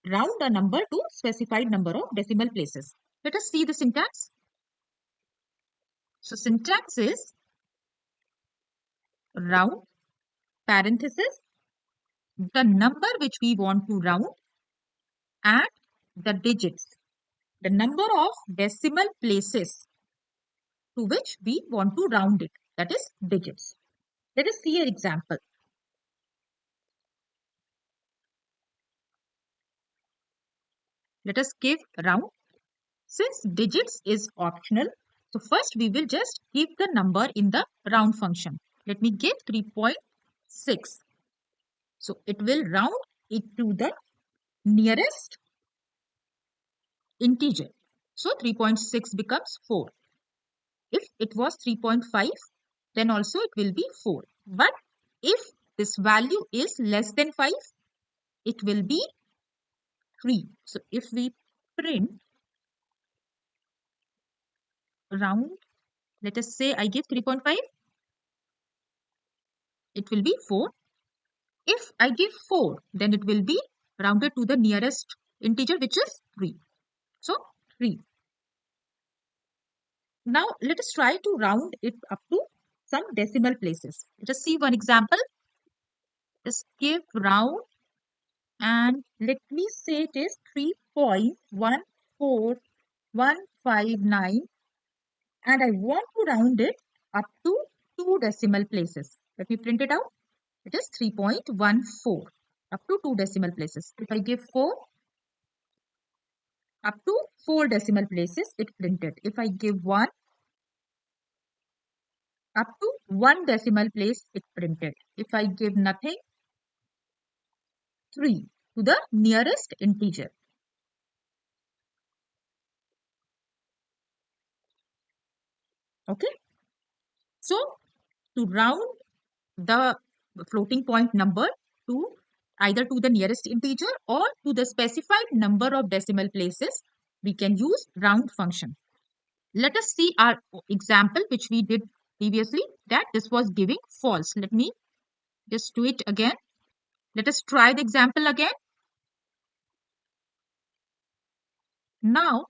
round a number to specified number of decimal places. Let us see the syntax. So syntax is round parenthesis the number which we want to round and the digits, the number of decimal places to which we want to round it, that is digits. Let us see an example. Let us give round. Since digits is optional, so first we will just give the number in the round function. Let me give 3.6. So it will round it to the nearest integer. So 3.6 becomes 4. If it was 3.5, then also it will be 4. But if this value is less than 5, it will be 3. So if we print round, let us say I give 3.5, it will be 4. If I give 4, then it will be rounded to the nearest integer, which is 3. So 3. Now let us try to round it up to some decimal places. Let us see one example. Just give round and let me say it is 3.14159 and I want to round it up to 2 decimal places. Let me print it out. It is 3.14 up to 2 decimal places. If I give 4, up to 4 decimal places, it printed. If I give 1, up to 1 decimal place, it printed. If I give nothing, 3 to the nearest integer. Okay. So to round the floating point number to either to the nearest integer or to the specified number of decimal places, we can use round function. Let us see our example which we did previously, that this was giving false. Let me just do it again. Let us try the example again. Now,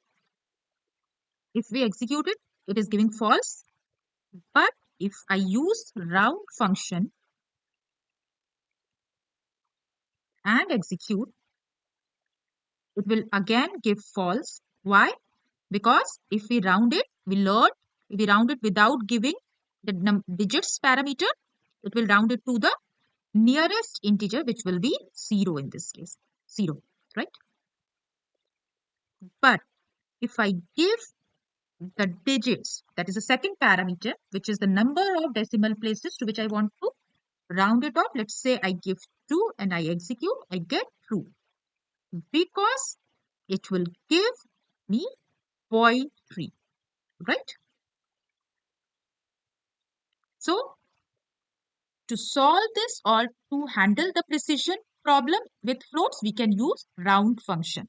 if we execute it, it is giving false. But if I use round function and execute, it will again give false. Why? Because if we round it, if we round it without giving the digits parameter, it will round it to the nearest integer, which will be 0 in this case. 0, right? But if I give the digits, that is the second parameter, which is the number of decimal places to which I want to round it off. Let's say I give 2 and I execute, I get true because it will give me 0.3, right? So to solve this or to handle the precision problem with floats, we can use round function.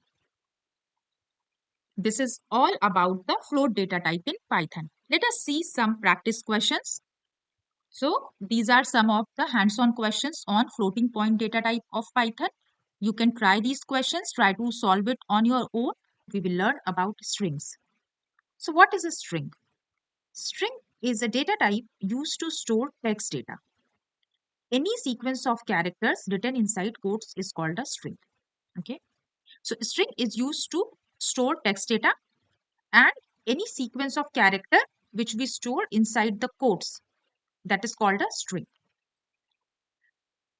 This is all about the float data type in Python. Let us see some practice questions. So these are some of the hands-on questions on floating point data type of Python. You can try these questions, try to solve it on your own. We will learn about strings. So what is a string? String is a data type used to store text data. Any sequence of characters written inside quotes is called a string. Okay. So string is used to store text data, and any sequence of character which we store inside the quotes, that is called a string.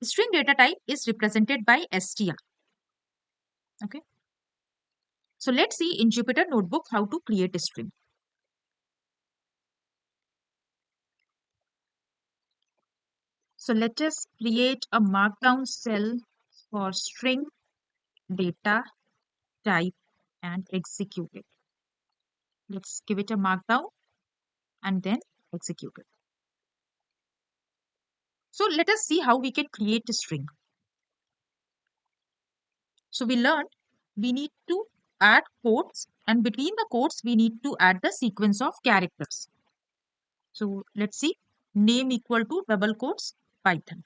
String data type is represented by str. Okay. So let's see in Jupyter Notebook how to create a string. So let us create a markdown cell for string data type and execute it. Let's give it a markdown and then execute it. So let us see how we can create a string. So we learned we need to add quotes, and between the quotes we need to add the sequence of characters. So let's see, name equal to double quotes Python.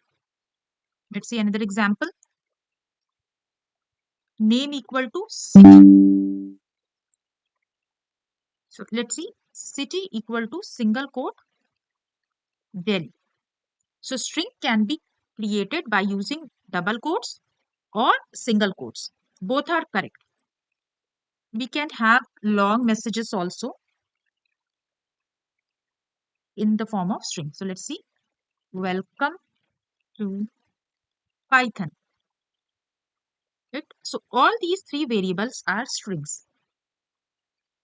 Let's see another example. Name equal to city. So let's see, city equal to single quote Delhi. So string can be created by using double quotes or single quotes. Both are correct. We can have long messages also in the form of string. So let's see, welcome to Python. Right? So all these three variables are strings.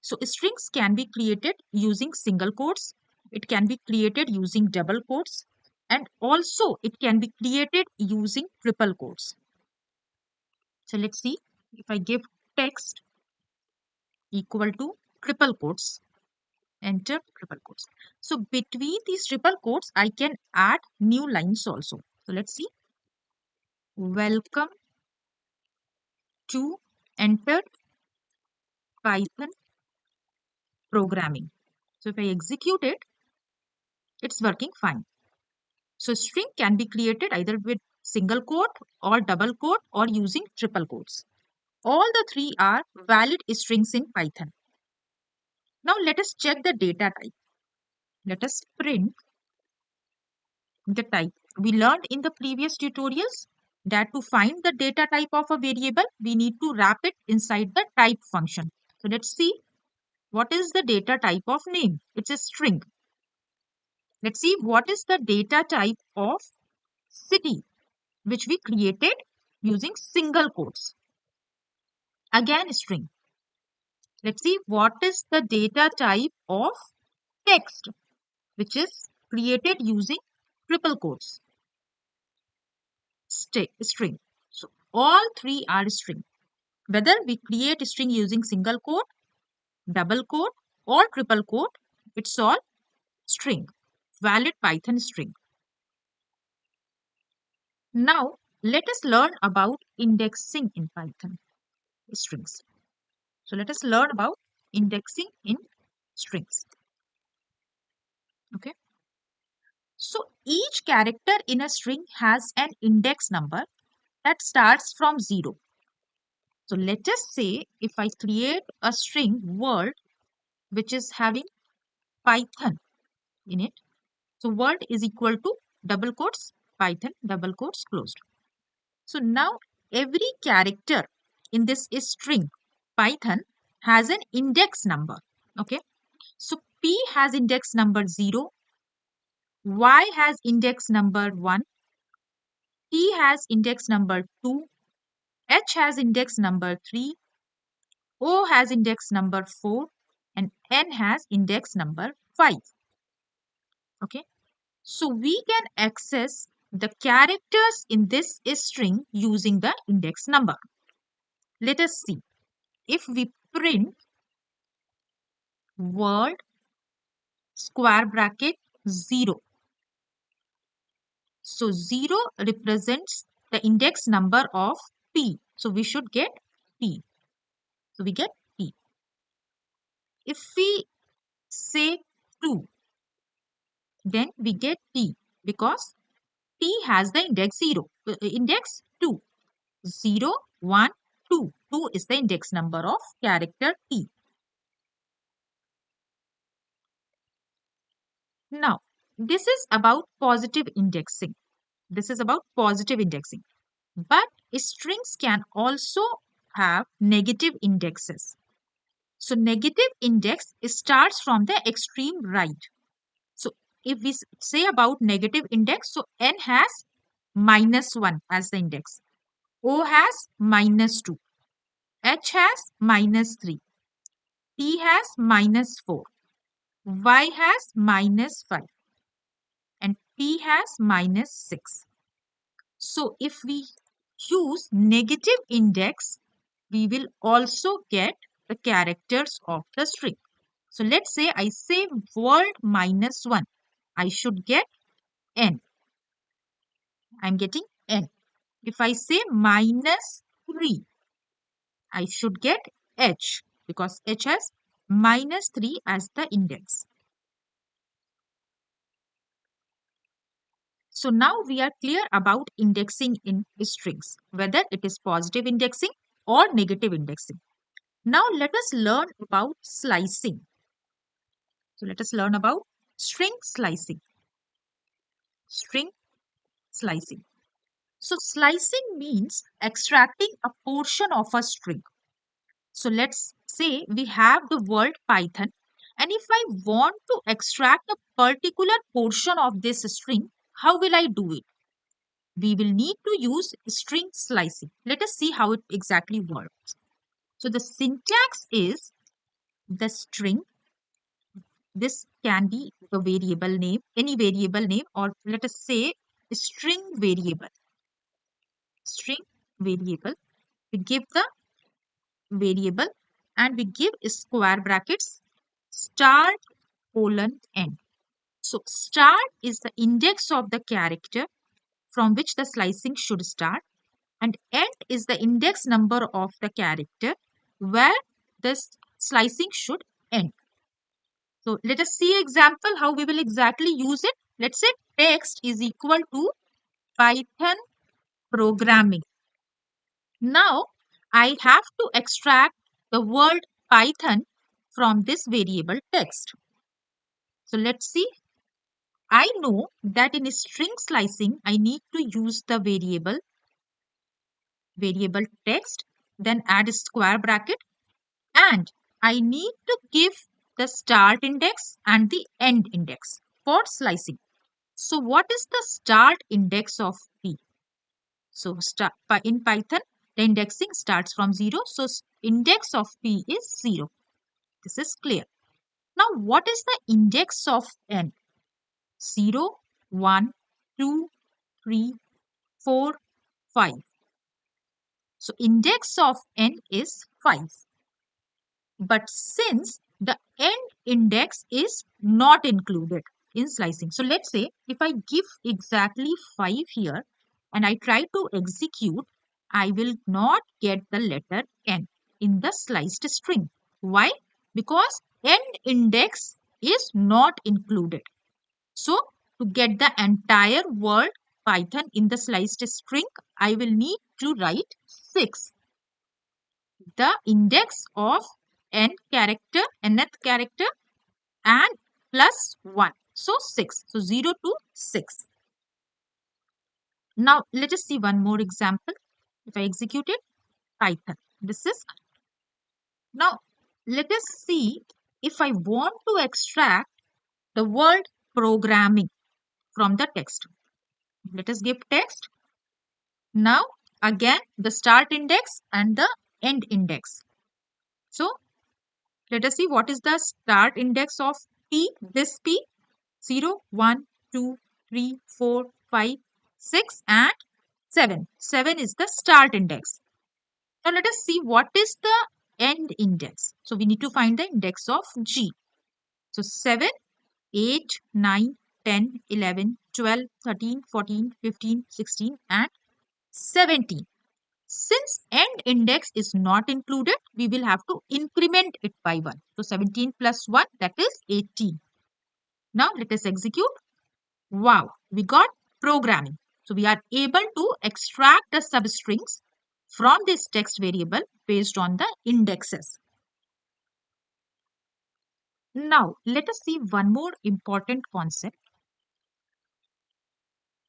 So strings can be created using single quotes. It can be created using double quotes, and also it can be created using triple quotes. So let's see, if I give text equal to triple quotes, enter triple quotes. So between these triple quotes, I can add new lines also. So let's see, welcome to enter Python programming. So if I execute it, it's working fine. So string can be created either with single quote or double quote or using triple quotes. All the three are valid strings in Python. Now let us check the data type. Let us print the type. We learned in the previous tutorials that to find the data type of a variable, we need to wrap it inside the type function. So let's see what is the data type of name. It's a string. Let's see what is the data type of city, which we created using single quotes. Again, string. Let's see what is the data type of text, which is created using triple quotes. String. So all three are string. Whether we create a string using single quote, double quote, or triple quote, it's all string. Valid Python string. Now let us learn about indexing in Python strings. So let us learn about indexing in strings. Okay. So each character in a string has an index number that starts from 0. So let us say if I create a string world which is having Python in it. So world is equal to double quotes Python double quotes closed. So now every character in this string Python has an index number. Okay, so P has index number 0, Y has index number 1, T has index number 2, H has index number 3, O has index number 4, and N has index number 5. Okay, so we can access the characters in this string using the index number. Let us see. If we print word square bracket 0, so 0 represents the index number of P. So we should get P. So we get P. If we say 2, then we get T because T has the index 0, index 2. 0, 1, 2. 2 is the index number of character T. Now, this is about positive indexing. This is about positive indexing. But strings can also have negative indexes. So negative index starts from the extreme right. So if we say about negative index, so N has -1 as the index. O has -2. H has -3. T has -4. Y has -5. And P has -6. So if we use negative index, we will also get the characters of the string. So let's say I say word -1. I should get N. I'm getting N. If I say -3, I should get H because H has -3 as the index. So now we are clear about indexing in strings, whether it is positive indexing or negative indexing. Now let us learn about slicing. So let us learn about string slicing. String slicing. So slicing means extracting a portion of a string. So let's say we have the word Python, and if I want to extract a particular portion of this string, how will I do it? We will need to use string slicing. Let us see how it exactly works. So the syntax is the string. This can be the variable name, any variable name, or let us say string variable. String variable. We give the variable and we give square brackets start colon end. So start is the index of the character from which the slicing should start, and end is the index number of the character where the slicing should end. So let us see example how we will exactly use it. Let's say text is equal to Python programming. Now I have to extract the word Python from this variable text. So let's see. I know that in string slicing, I need to use the variable text, then add a square bracket, and I need to give the start index and the end index for slicing. So what is the start index of P? So in Python, the indexing starts from 0. So index of P is 0. This is clear. Now what is the index of N? 0, 1, 2, 3, 4, 5. So index of N is 5. But since the end index is not included in slicing. So let's say if I give exactly 5 here and I try to execute, I will not get the letter N in the sliced string. Why? Because end index is not included. So to get the entire word Python in the sliced string, I will need to write 6. The index of nth character and plus 1. So 6. So 0 to 6. Now let us see one more example. If I execute it, Python. This is now. Let us see if I want to extract the word programming from the text. Let us give text. Now again the start index and the end index. So let us see what is the start index of P. This P 0, 1, 2, 3, 4, 5, 6 and 7. 7 is the start index. Now let us see what is the end index. So we need to find the index of G. So 7, 8, 9, 10, 11, 12, 13, 14, 15, 16 and 17. Since end index is not included, we will have to increment it by 1. So 17 plus 1, that is 18. Now let us execute. Wow, we got programming. So we are able to extract the substrings from this text variable based on the indexes. Now let us see one more important concept.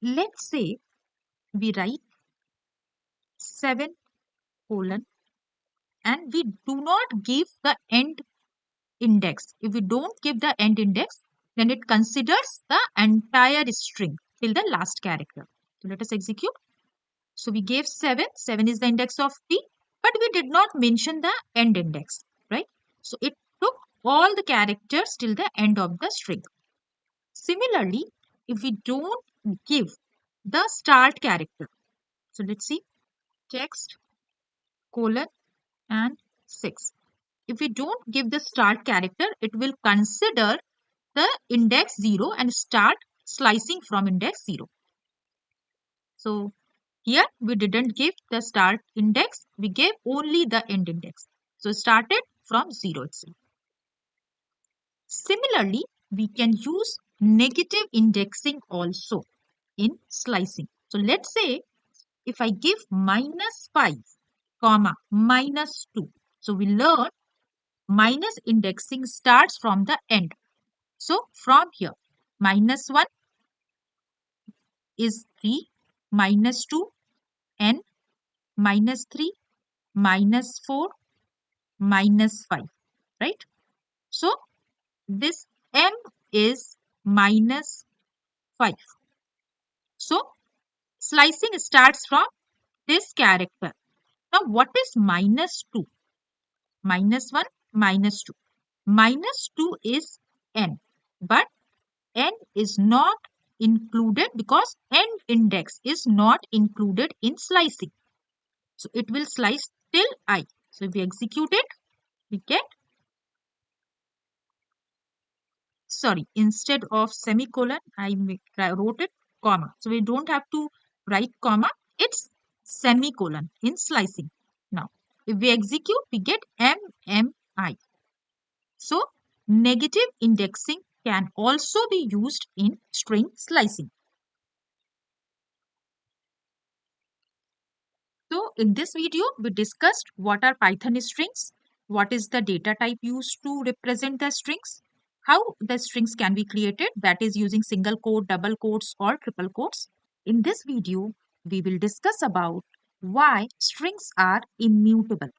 Let's say we write 7 colon and we do not give the end index. If we don't give the end index, then it considers the entire string till the last character. So let us execute. So we gave 7. 7 is the index of P, but we did not mention the end index, right? So it took all the characters till the end of the string. Similarly, if we don't give the start character, so let's see, text colon and 6. If we don't give the start character, it will consider the index 0 and start slicing from index 0. So here we didn't give the start index, we gave only the end index. So started from 0 itself. Similarly, we can use negative indexing also in slicing. So let's say if I give -5, comma, -2. So we learn minus indexing starts from the end. So from here, -1 is 3, -2, n, -3, -4, -5, right? So this m is -5. So slicing starts from this character. Now what is -2? -1, -2. -2 is n, but n is not included because end index is not included in slicing. So it will slice till I. So if we execute it, we get, sorry, instead of semicolon, I wrote it comma. So we don't have to write comma, it's semicolon in slicing. Now, if we execute, we get MMI. So negative indexing can also be used in string slicing. So in this video, we discussed what are Python strings, what is the data type used to represent the strings, how the strings can be created, that is using single quote, double quotes or triple quotes. In this video, we will discuss about why strings are immutable.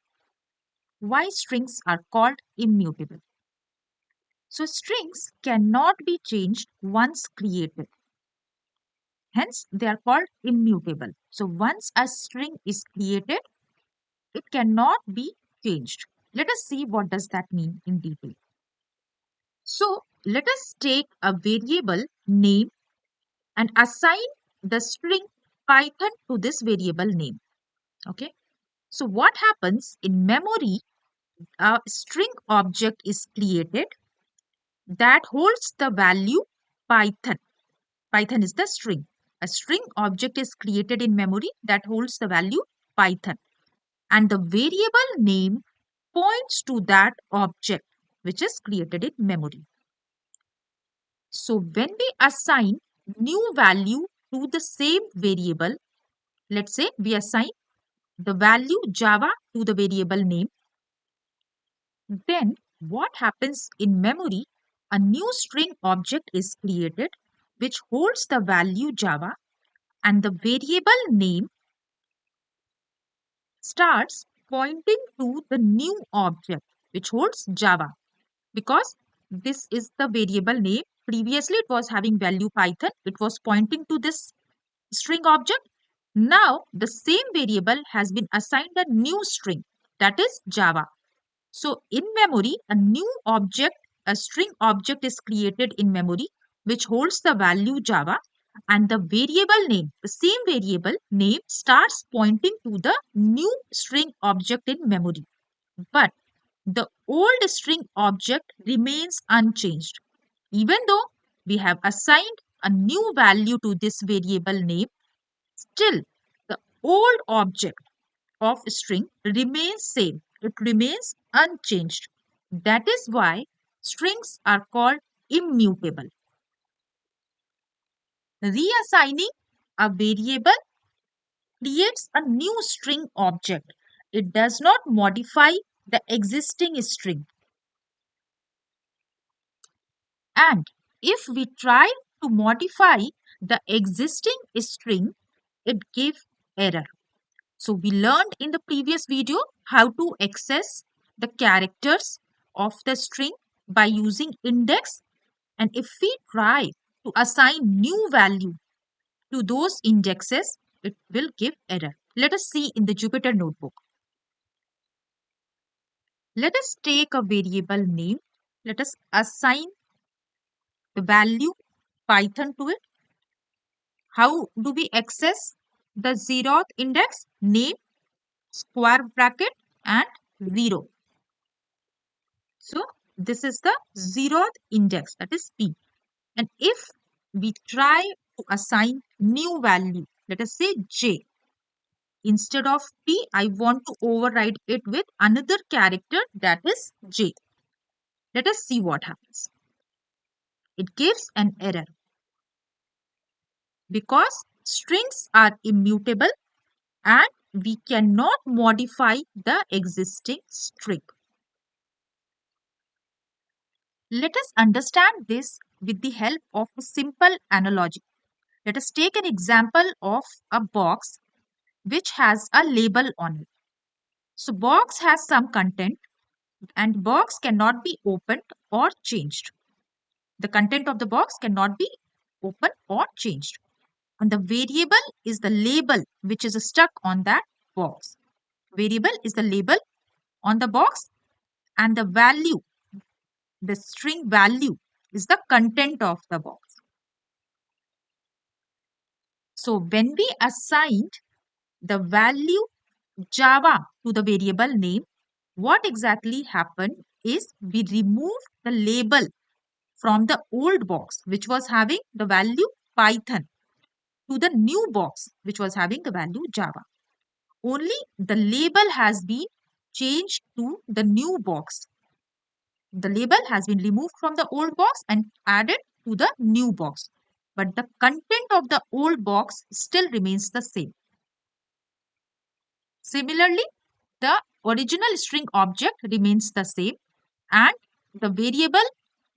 Why strings are called immutable. So strings cannot be changed once created. Hence, they are called immutable. So once a string is created, it cannot be changed. Let us see what does that mean in detail. So let us take a variable name and assign the string Python to this variable name. Okay. So what happens in memory, a string object is created that holds the value Python. Python is the string. A string object is created in memory that holds the value Python. And the variable name points to that object which is created in memory. So when we assign new value to the same variable, let's say we assign the value Java to the variable name, then what happens in memory? A new string object is created which holds the value Java and the variable name starts pointing to the new object which holds Java, because this is the variable name. Previously it was having value Python. It was pointing to this string object. Now the same variable has been assigned a new string, that is Java. So in memory, a new object, a string object is created in memory which holds the value Java, and the variable name, the same variable name starts pointing to the new string object in memory. But the old string object remains unchanged. Even though we have assigned a new value to this variable name, still the old object of string remains same. It remains unchanged. That is why strings are called immutable. Reassigning a variable creates a new string object. It does not modify the existing string. And if we try to modify the existing string, it gives error. So we learned in the previous video how to access the characters of the string by using index. And if we try to assign new value to those indexes, it will give error. Let us see in the Jupyter Notebook. Let us take a variable name. Let us assign the value Python to it. How do we access the zeroth index? Name, square bracket, and 0. So this is the zeroth index, that is P. And if we try to assign new value, let us say J. Instead of P, I want to override it with another character, that is J. Let us see what happens. It gives an error because strings are immutable and we cannot modify the existing string. Let us understand this with the help of a simple analogy. Let us take an example of a box which has a label on it. So box has some content and box cannot be opened or changed. The content of the box cannot be opened or changed. And the variable is the label which is stuck on that box. Variable is the label on the box, and the value, the string value, is the content of the box. So when we assigned the value Java to the variable name, what exactly happened is we removed the label from the old box which was having the value Python to the new box which was having the value Java. Only the label has been changed to the new box. The label has been removed from the old box and added to the new box. But the content of the old box still remains the same. Similarly, the original string object remains the same and the variable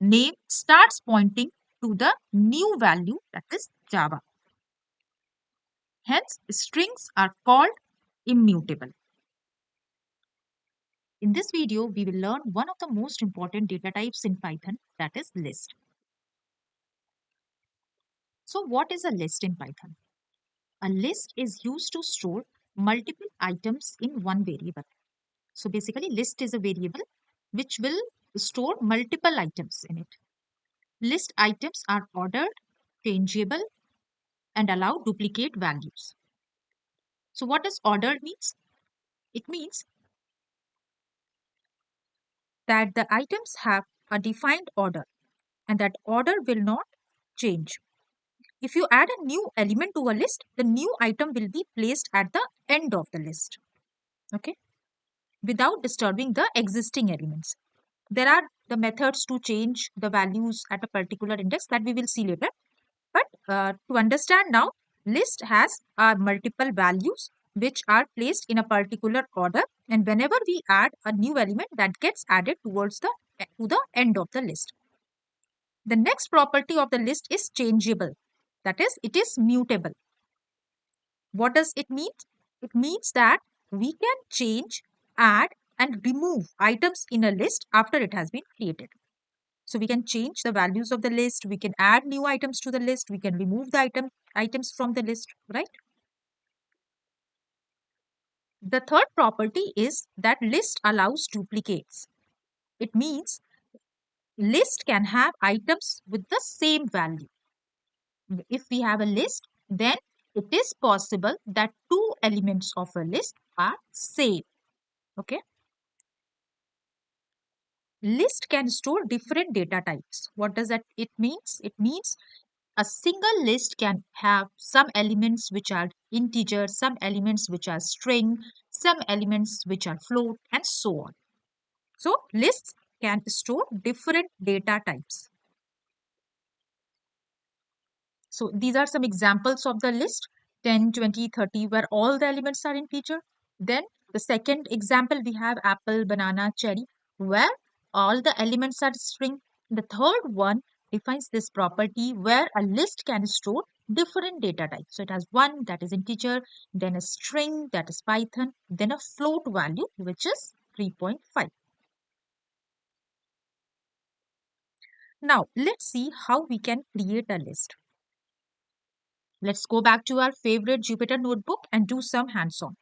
name starts pointing to the new value, that is Java. Hence, strings are called immutable. In this video, we will learn one of the most important data types in Python, that is list. So what is a list in Python? A list is used to store multiple items in one variable. So basically, list is a variable which will store multiple items in it. List items are ordered, changeable, and allow duplicate values. So what does ordered means? It means that the items have a defined order and that order will not change. If you add a new element to a list, the new item will be placed at the end of the list, okay, without disturbing the existing elements. There are the methods to change the values at a particular index that we will see later. But to understand now, list has multiple values which are placed in a particular order, and whenever we add a new element, that gets added towards the to the end of the list. The next property of the list is changeable. That is, it is mutable. What does it mean? It means that we can change add and remove items in a list after it has been created. So we can change the values of the list, we can add new items to the list, we can remove the items from the list, right? The third property is that list allows duplicates. It means list can have items with the same value. If we have a list, then it is possible that two elements of a list are same. Okay. List can store different data types. What does that it means? It means a single list can have some elements which are integer, some elements which are string, some elements which are float, and so on. So lists can store different data types. So these are some examples of the list: 10, 20, 30, where all the elements are integer. Then the second example, we have apple, banana, cherry, where all the elements are string. The third one defines this property where a list can store different data types. So it has one that is integer, then a string that is Python, then a float value which is 3.5. Now let's see how we can create a list. Let's go back to our favorite Jupyter notebook and do some hands-on.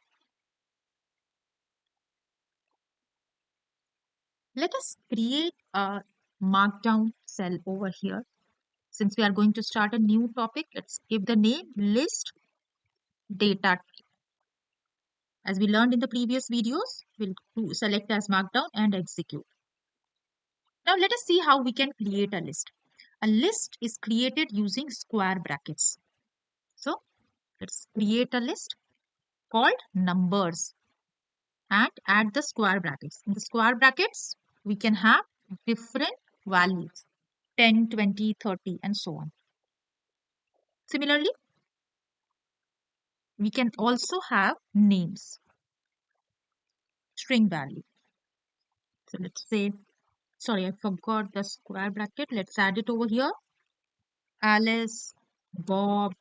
Let us create a markdown cell over here. Since we are going to start a new topic, let's give the name list data. As we learned in the previous videos, we'll select as markdown and execute. Now let us see how we can create a list. A list is created using square brackets. So let's create a list called numbers and add the square brackets. In the square brackets, we can have different values: 10, 20, 30, and so on. Similarly, we can also have names, string value. So let's say, sorry, I forgot the square bracket. Let's add it over here. Alice, Bob,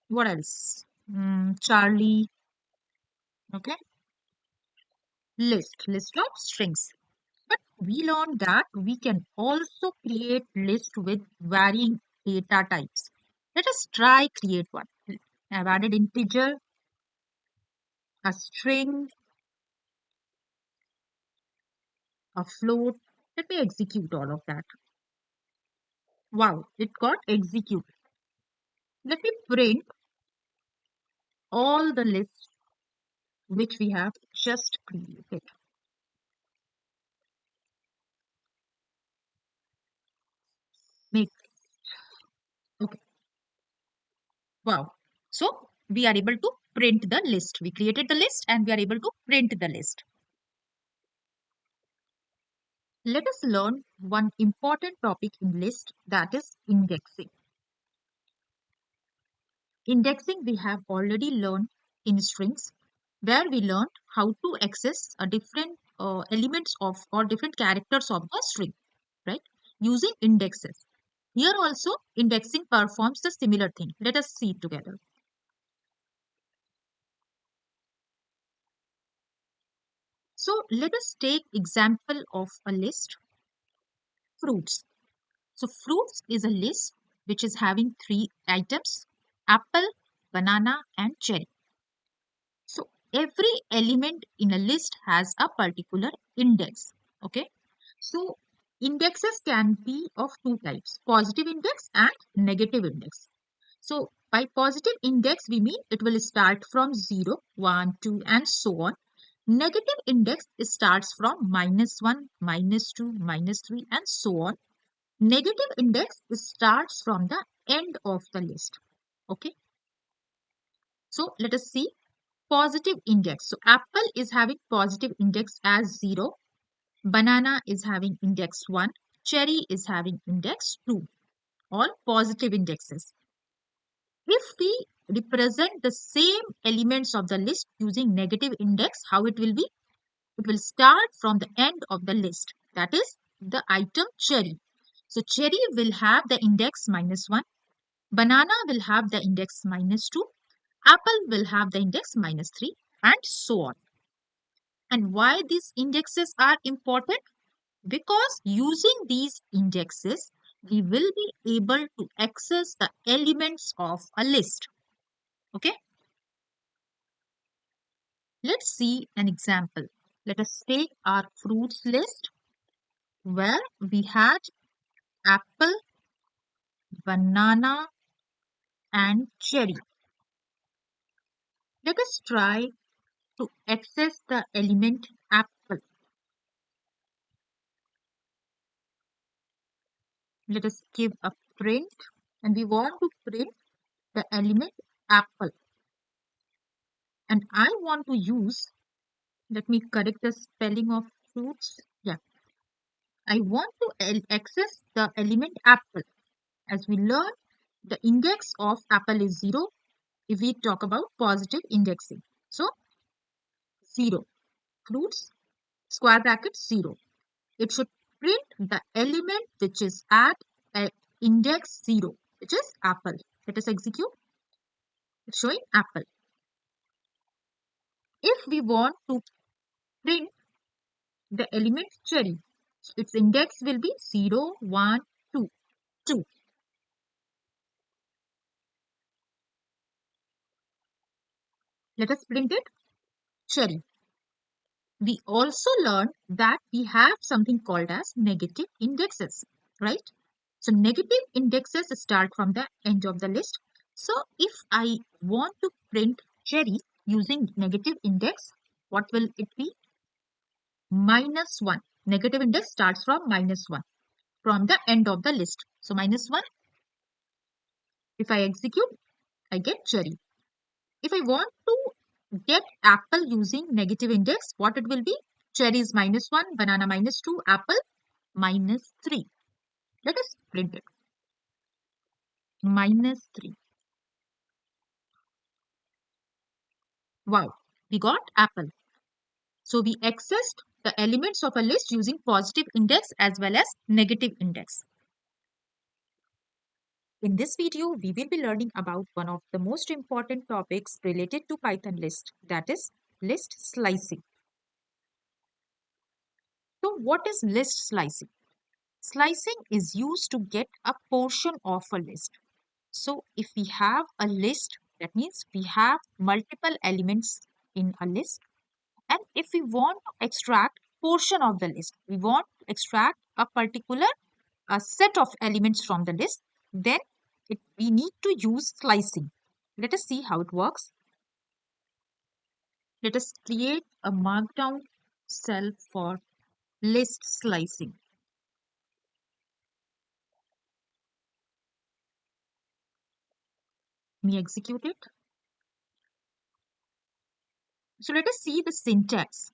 what else? Charlie, okay? List of strings. But we learned that we can also create list with varying data types. Let us try create one. I've added integer, a string, a float. Let me execute all of that. Wow, it got executed. Let me print all the lists which we have just created. Make okay. Wow. So we are able to print the list. We created the list and we are able to print the list. Let us learn one important topic in list, that is indexing. Indexing we have already learned in strings, where we learned how to access a different elements of or different characters of the string, right? Using indexes. Here also indexing performs the similar thing. Let us see it together. So let us take example of a list, fruits. So fruits is a list which is having three items: apple, banana, and cherry. So every element in a list has a particular index. Okay. So indexes can be of two types: positive index and negative index. So by positive index, we mean it will start from 0, 1, 2, and so on. Negative index starts from -1, -2, -3, and so on. Negative index starts from the end of the list. Okay. So let us see positive index. So apple is having positive index as 0. Banana is having index 1. Cherry is having index 2. All positive indexes. If we represent the same elements of the list using negative index, how it will be? It will start from the end of the list. That is the item cherry. So cherry will have the index -1. Banana will have the index -2. Apple will have the index -3, and so on. And why these indexes are important? Because using these indexes, we will be able to access the elements of a list. Okay, let's see an example. Let us take our fruits list where we had apple, banana, and cherry. Let us try to access the element apple. Let us give a print, and we want to print the element apple. And I want to use, let me correct the spelling of fruits. Yeah, I want to access the element apple. As we learn, the index of apple is 0 if we talk about positive indexing. So 0, fruits, square bracket 0. It should print the element which is at index 0, which is apple. Let us execute. It's showing apple. If we want to print the element cherry, its index will be 0, 1, 2, 2. Let us print it cherry. We also learned that we have something called as negative indexes, right? So negative indexes start from the end of the list. So if I want to print cherry using negative index, what will it be? -1. Negative index starts from -1 from the end of the list. So -1, if I execute, I get cherry. If I want to get apple using negative index, what it will be? Cherry is -1, banana -2, apple -3. Let us print it. -3. Wow, we got apple. So we accessed the elements of a list using positive index as well as negative index. In this video, we will be learning about one of the most important topics related to Python list, that is list slicing. So what is list slicing? Slicing is used to get a portion of a list. So if we have a list, that means we have multiple elements in a list. And if we want to extract portion of the list, we want to extract a particular set of elements from the list, then we need to use slicing. Let us see how it works. Let us create a markdown cell for list slicing. Let me execute it. So let us see the syntax.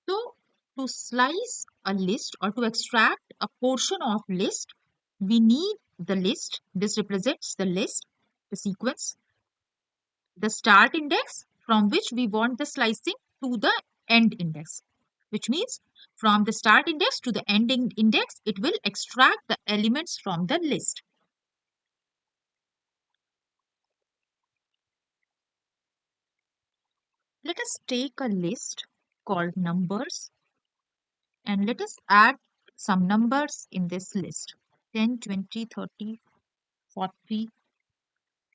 So to slice a list or to extract a portion of list, we need the list. This represents the list, the sequence, the start index from which we want the slicing to the end index, which means from the start index to the ending index, it will extract the elements from the list. Let us take a list called numbers and let us add some numbers in this list: 10, 20, 30, 40,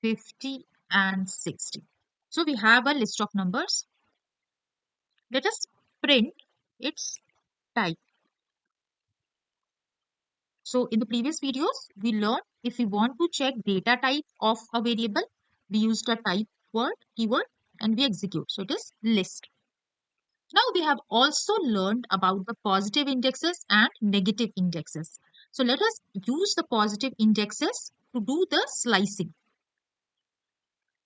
50, and 60. So we have a list of numbers. Let us print its type. So in the previous videos, we learned if we want to check data type of a variable, we use the type keyword, and we execute. So it is list. Now we have also learned about the positive indexes and negative indexes. So let us use the positive indexes to do the slicing.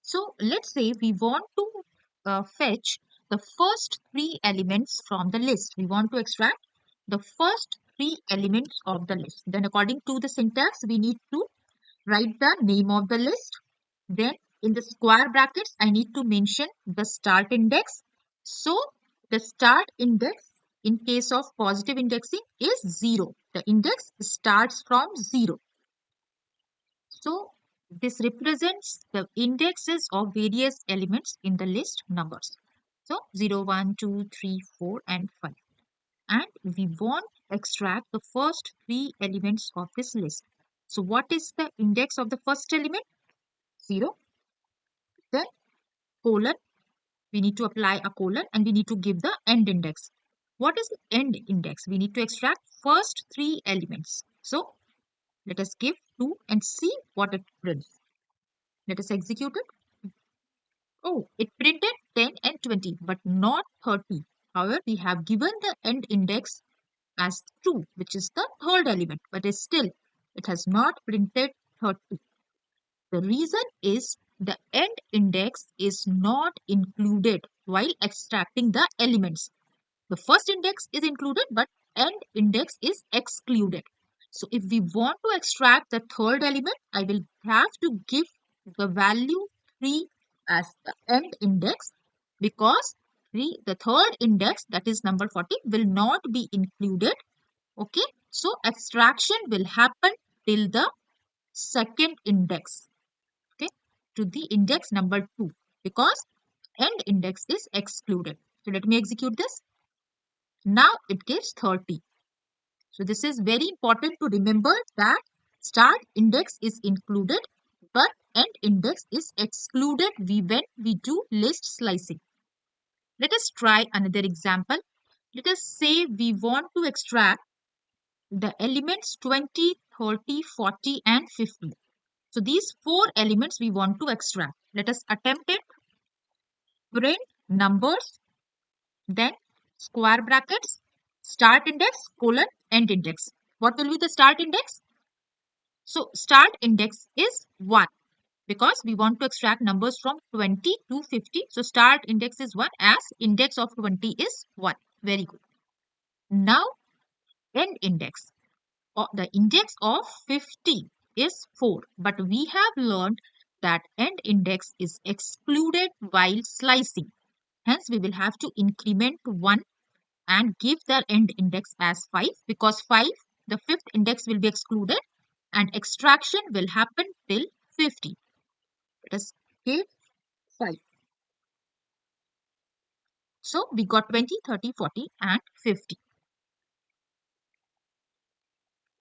So let's say we want to fetch the first 3 elements from the list. We want to extract the first 3 elements of the list. Then according to the syntax, we need to write the name of the list. Then in the square brackets, I need to mention the start index. So the start index in case of positive indexing is 0. The index starts from 0. So this represents the indexes of various elements in the list numbers. So 0, 1, 2, 3, 4 and 5. And we want to extract the first 3 elements of this list. So what is the index of the first element? 0. Then colon. We need to apply a colon and we need to give the end index. What is the end index? We need to extract first 3 elements. So let us give 2 and see what it prints. Let us execute it. Oh, it printed 10 and 20, but not 30. However, we have given the end index as true, which is the third element, but still it has not printed 30. The reason is the end index is not included while extracting the elements. The first index is included, but end index is excluded. So if we want to extract the third element, I will have to give the value 3 as the end index, because the third index, that is number 40, will not be included. Okay, so extraction will happen till the second index, okay, to the index number 2, because end index is excluded. So let me execute this. Now it gives 30. So this is very important to remember that start index is included, but end index is excluded when we do list slicing. Let us try another example. Let us say we want to extract the elements 20, 30, 40 and 50. So these 4 elements we want to extract. Let us attempt it. Print numbers, then square brackets, start index, colon, end index. What will be the start index? So start index is 1, because we want to extract numbers from 20 to 50. So start index is 1, as index of 20 is 1. Very good. Now end index, or the index of 50 is 4, but we have learned that end index is excluded while slicing. Hence we will have to increment 1 and give the end index as 5, because 5, the fifth index, will be excluded and extraction will happen till 50. Let us give 5. So we got 20, 30, 40 and 50.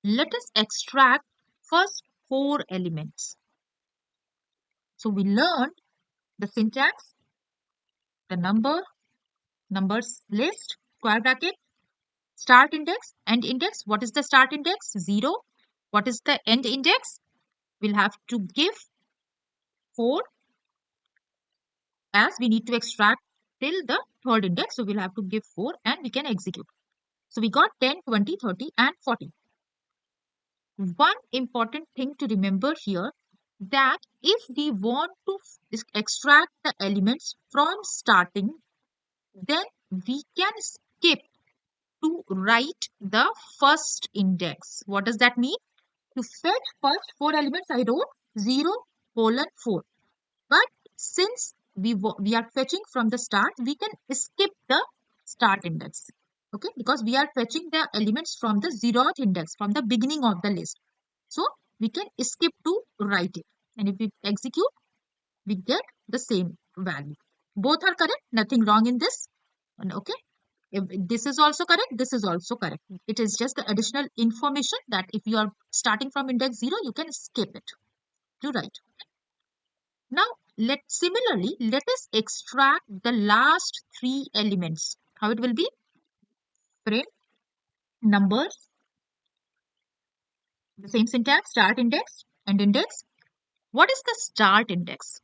Let us extract first 4 elements. So we learned the syntax, the numbers list, square bracket, start index, end index. What is the start index? 0. What is the end index? We'll have to give 4, as we need to extract till the third index. So we'll have to give 4 and we can execute. So we got 10, 20, 30 and 40. One important thing to remember here, that if we want to extract the elements from starting, then we can skip to write the first index. What does that mean? To fetch first 4 elements, I wrote 0, colon 4. But since we are fetching from the start, we can skip the start index. Okay, because we are fetching the elements from the 0th index, from the beginning of the list. So we can skip to write it. And if we execute, we get the same value. Both are correct, nothing wrong in this. Okay. If this is also correct, this is also correct. It is just the additional information that if you are starting from index 0, you can skip it to write. Now, similarly, let us extract the last 3 elements. How it will be? Print numbers, the same syntax, start index, end index. What is the start index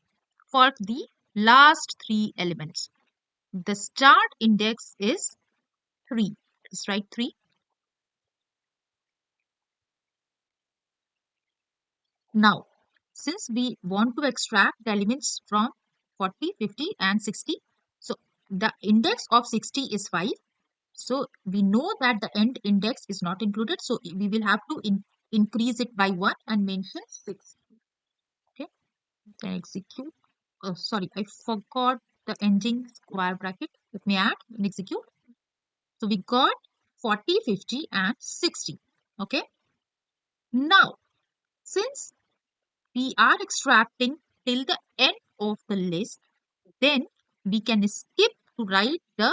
for the last 3 elements? The start index is 3. Let's write 3. Now, since we want to extract the elements from 40, 50 and 60, so the index of 60 is 5. So we know that the end index is not included. So we will have to increase it by 1 and mention 6. Okay, then execute. Oh, sorry, I forgot the ending square bracket. Let me add and execute. So we got 40, 50 and 60. Okay. Now, since we are extracting till the end of the list, then we can skip to write the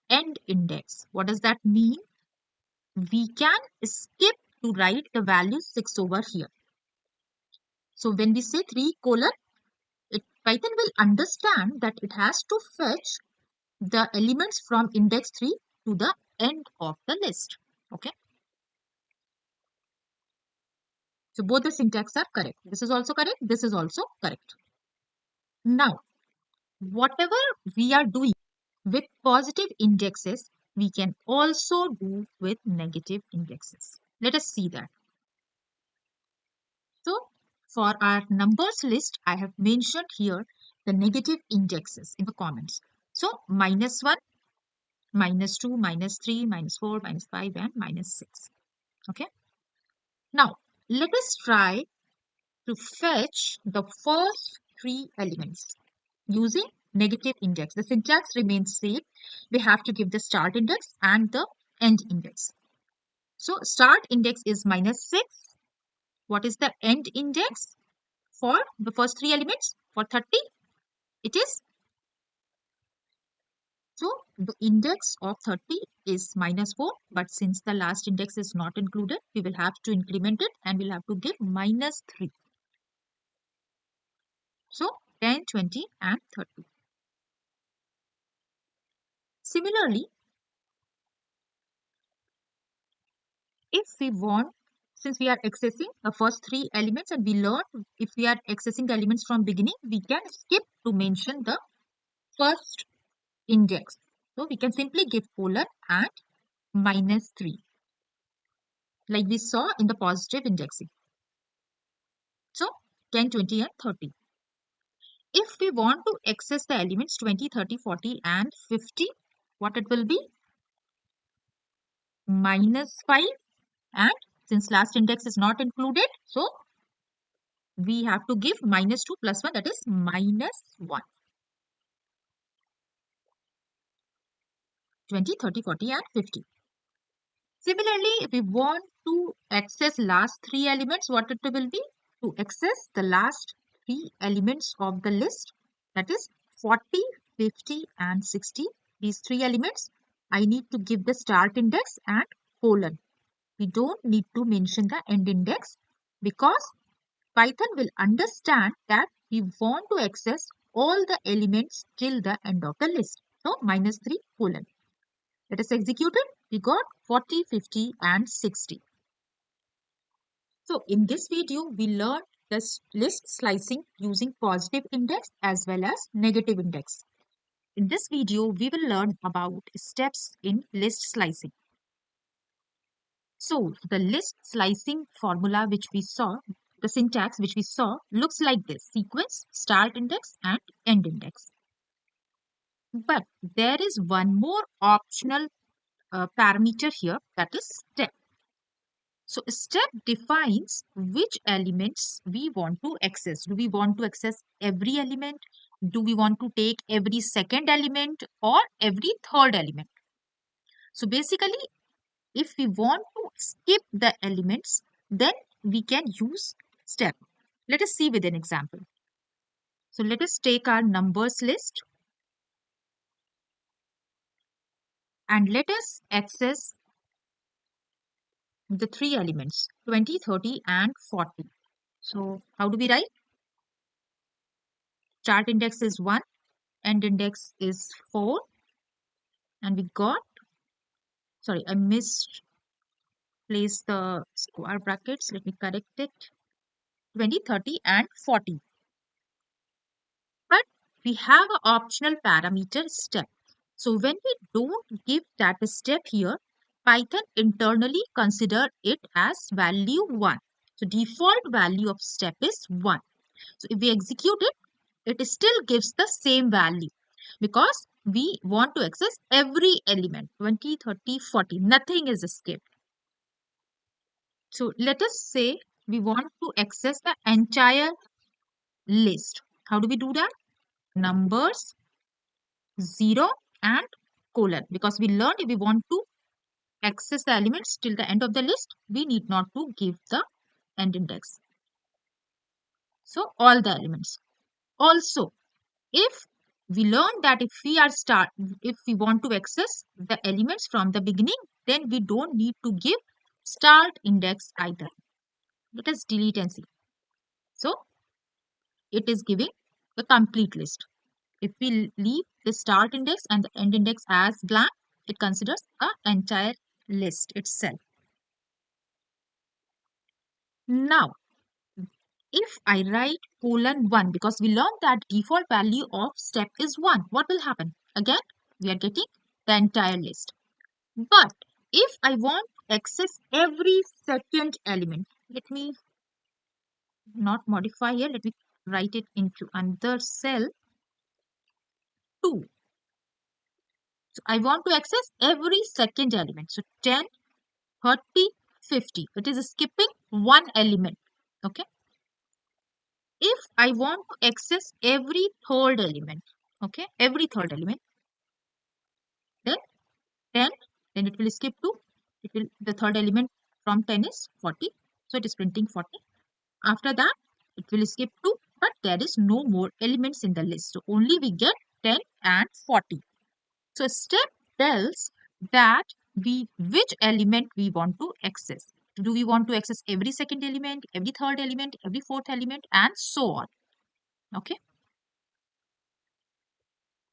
end index. What does that mean? We can skip to write the value 6 over here. So when we say 3 colon, Python will understand that it has to fetch the elements from index 3 to the end of the list. Okay. So both the syntax are correct. This is also correct. This is also correct. Now, whatever we are doing with positive indexes, we can also do with negative indexes. Let us see that. So, for our numbers list, I have mentioned here the negative indexes in the comments. So, -1, -2, -3, -4, -5, and -6. Okay. Now, let us try to fetch the first 3 elements using negative index. The syntax remains same. We have to give the start index and the end index. So start index is -6. What is the end index for the first 3 elements? For 30, it is. So the index of 30 is -4, but since the last index is not included, we will have to increment it and we'll have to give -3. So 10, 20, and 30. Similarly, if we want, since we are accessing the first 3 elements and we learned if we are accessing the elements from beginning, we can skip to mention the first index. So we can simply give colon and -3 like we saw in the positive indexing. So 10, 20, and 30. If we want to access the elements 20, 30, 40, and 50, what it will be? -5, and since last index is not included, so we have to give -2 plus 1, that is -1. 20, 30, 40, and 50. Similarly, if we want to access last 3 elements, what it will be? To access the last 3 elements of the list, that is 40, 50, and 60. These 3 elements, I need to give the start index and colon. We don't need to mention the end index because Python will understand that we want to access all the elements till the end of the list. So -3 colon. Let us execute it. We got 40, 50, and 60. So in this video, we learned the list slicing using positive index as well as negative index. In this video, we will learn about steps in list slicing. So the list slicing formula which we saw, the syntax which we saw looks like this: sequence, start index, and end index. But there is one more optional parameter here, that is step. So step defines which elements we want to access. Do we want to access every element? Do we want to take every second element or every third element? So basically, if we want to skip the elements, then we can use step. Let us see with an example. So let us take our numbers list and let us access the 3 elements 20, 30, and 40. So how do we write? Start index is 1, end index is 4, and we got, sorry, I misplaced the square brackets. Let me correct it. 20, 30, and 40. But we have an optional parameter step. So when we don't give that step here, Python internally consider it as value 1. So default value of step is 1. So if we execute it, it still gives the same value because we want to access every element 20, 30, 40. Nothing is skipped. So let us say we want to access the entire list. How do we do that? Numbers, 0, and colon, because we learned if we want to access the elements till the end of the list, we need not to give the end index. So all the elements. Also, if we learned that if we want to access the elements from the beginning, then we don't need to give start index either. Let us delete and see. So it is giving the complete list. If we leave the start index and the end index as blank, it considers an entire list itself. Now, if I write :1, because we learned that default value of step is 1, what will happen? Again, we are getting the entire list. But if I want to access every second element, let me not modify here, let me write it into another cell 2. So I want to access every second element. So 10, 30, 50. It is skipping one element. Okay. If I want to access every third element, okay, every third element, then 10, then it will skip to, the third element from 10 is 40. So it is printing 40. After that, it will skip to, but there is no more elements in the list. So only we get 10 and 40. So step tells that which element we want to access. Do we want to access every second element, every third element, every fourth element, and so on. Okay.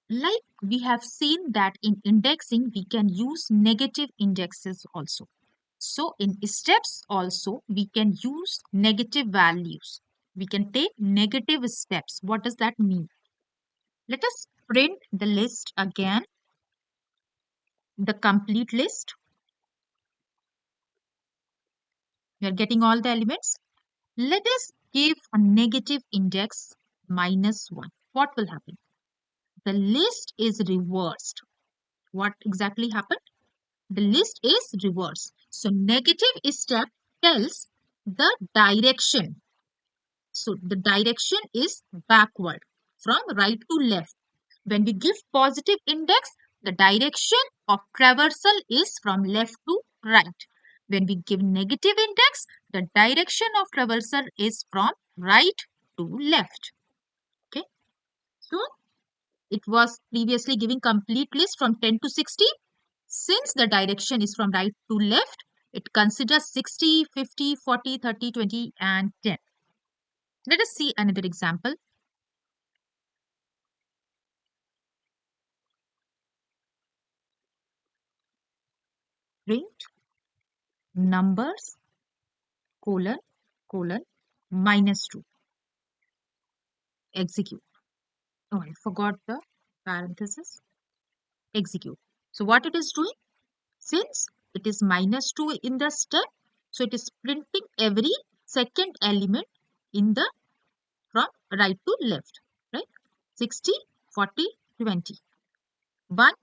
Like we have seen that in indexing, we can use negative indexes also. So in steps also, we can use negative values. We can take negative steps. What does that mean? Let us print the list again, the complete list. We are getting all the elements. Let us give a negative index -1. What will happen? The list is reversed. What exactly happened? The list is reversed. So negative step tells the direction. So the direction is backward from right to left. When we give positive index, the direction of traversal is from left to right. When we give negative index, the direction of traversal is from right to left. Okay. So it was previously giving complete list from 10 to 60. Since the direction is from right to left, it considers 60, 50, 40, 30, 20, and 10. Let us see another example. Print numbers colon -2. Execute. Oh, I forgot the parenthesis. Execute. So what it is doing? Since it is -2 in the step, so it is printing every second element in the from right to left, right? 60, 40, 20. One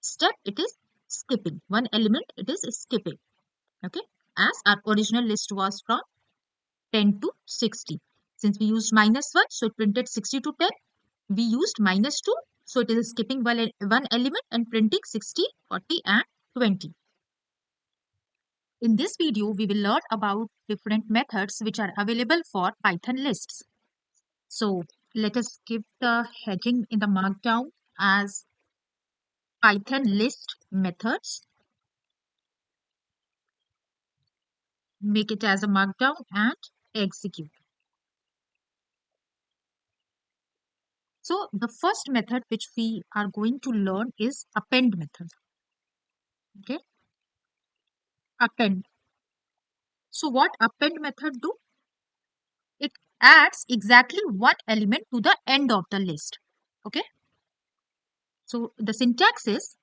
step it is skipping. One element it is skipping. Okay. As our original list was from 10 to 60. Since we used -1, so it printed 60 to 10. We used -2, so it is skipping one element and printing 60, 40, and 20. In this video, we will learn about different methods which are available for Python lists. So let us give the heading in the markdown as Python list methods. Make it as a markdown and execute. So the first method which we are going to learn is append method. Okay, append. So what append method do? It adds exactly one element to the end of the list. Okay. So the syntax is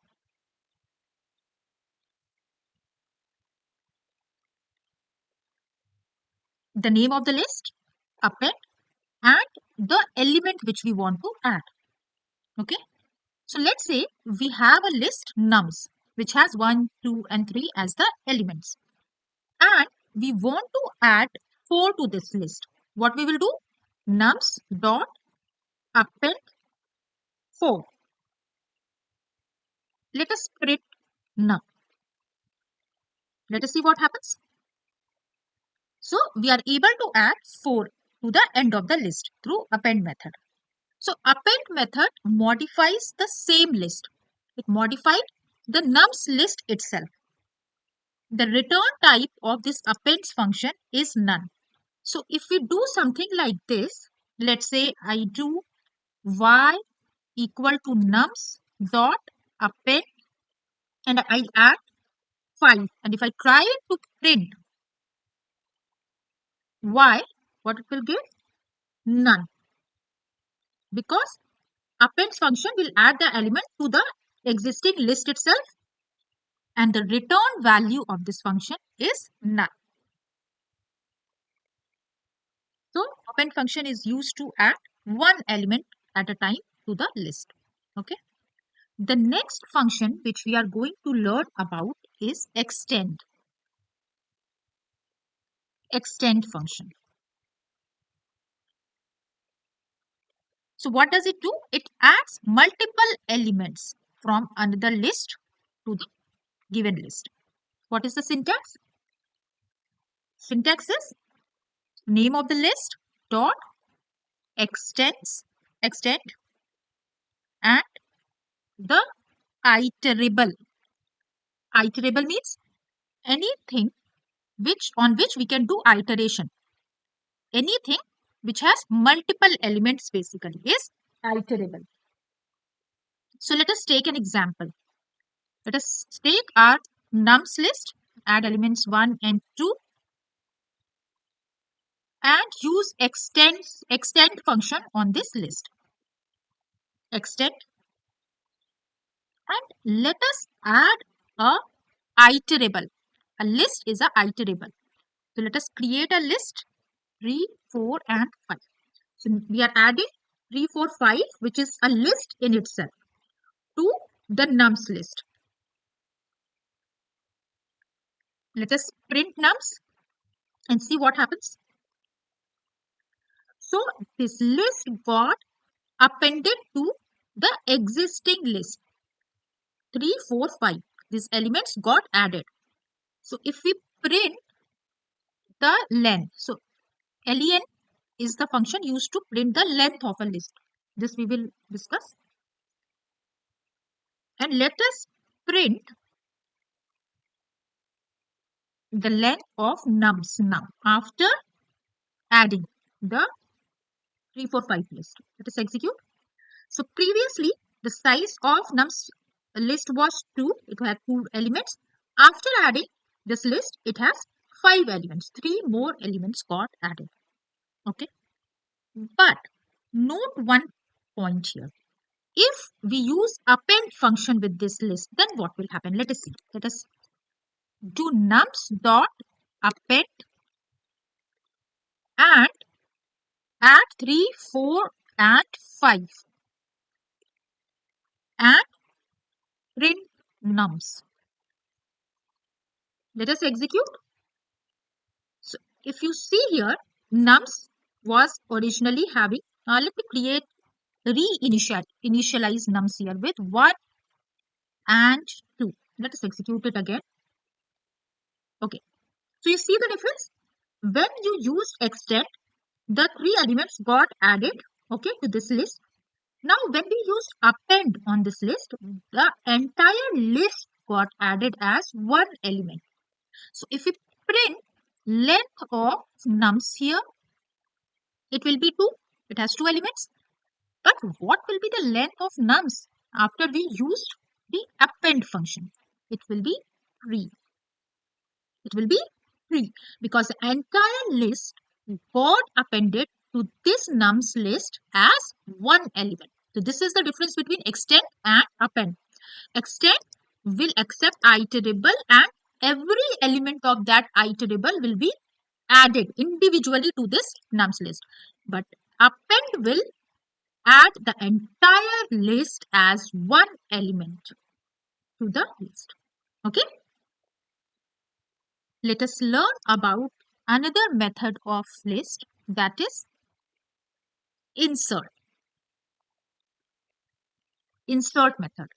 the name of the list, append, and the element which we want to add. Okay. So let's say we have a list nums which has 1, 2, and 3 as the elements. And we want to add 4 to this list. What we will do? Nums dot append 4. Let us print num. Let us see what happens. So we are able to add 4 to the end of the list through append method. So append method modifies the same list. It modified the nums list itself. The return type of this append function is none. So if we do something like this, let's say I do y equal to nums dot append and I add 5, and if I try to print y, what it will give? None, because append function will add the element to the existing list itself, and the return value of this function is none. So append function is used to add one element at a time to the list. Okay. The next function which we are going to learn about is extend. Extend function. So what does it do? It adds multiple elements from another list to the given list. What is the syntax? Syntax is name of the list dot extend and the iterable. Iterable means anything on which we can do iteration. Anything which has multiple elements basically is iterable. So let us take an example. Let us take our nums list, add elements 1 and 2, and use extend function on this list. Extend, and let us add a iterable. A list is a iterable. So let us create a list 3, 4 and 5. So we are adding 3, 4, 5, which is a list in itself, to the nums list. Let us print nums and see what happens. So this list got appended to the existing list 3, 4, 5. These elements got added. So if we print the length, so len is the function used to print the length of a list. This we will discuss. And let us print the length of nums now after adding the 3, 4, 5 list. Let us execute. So previously the size of nums list was 2. It had 2 elements. After adding this list, it has 5 elements. 3 more elements got added. Okay. But note one point here. If we use append function with this list, then what will happen? Let us see. Let us do nums dot append and add 3, 4 and 5 and print nums. Let us execute. So if you see here, nums was originally having, let me create initialize nums here with 1 and 2. Let us execute it again. Okay. So you see the difference? When you used extend, the 3 elements got added, okay, to this list. Now when we used append on this list, the entire list got added as 1 element. So if we print length of nums here, it will be 2. It has 2 elements. But what will be the length of nums after we used the append function? It will be 3. It will be 3 because the entire list got appended to this nums list as 1 element. So this is the difference between extend and append. Extend will accept iterable and every element of that iterable will be added individually to this nums list. But append will add the entire list as 1 element to the list. Okay. Let us learn about another method of list, that is insert. Insert method.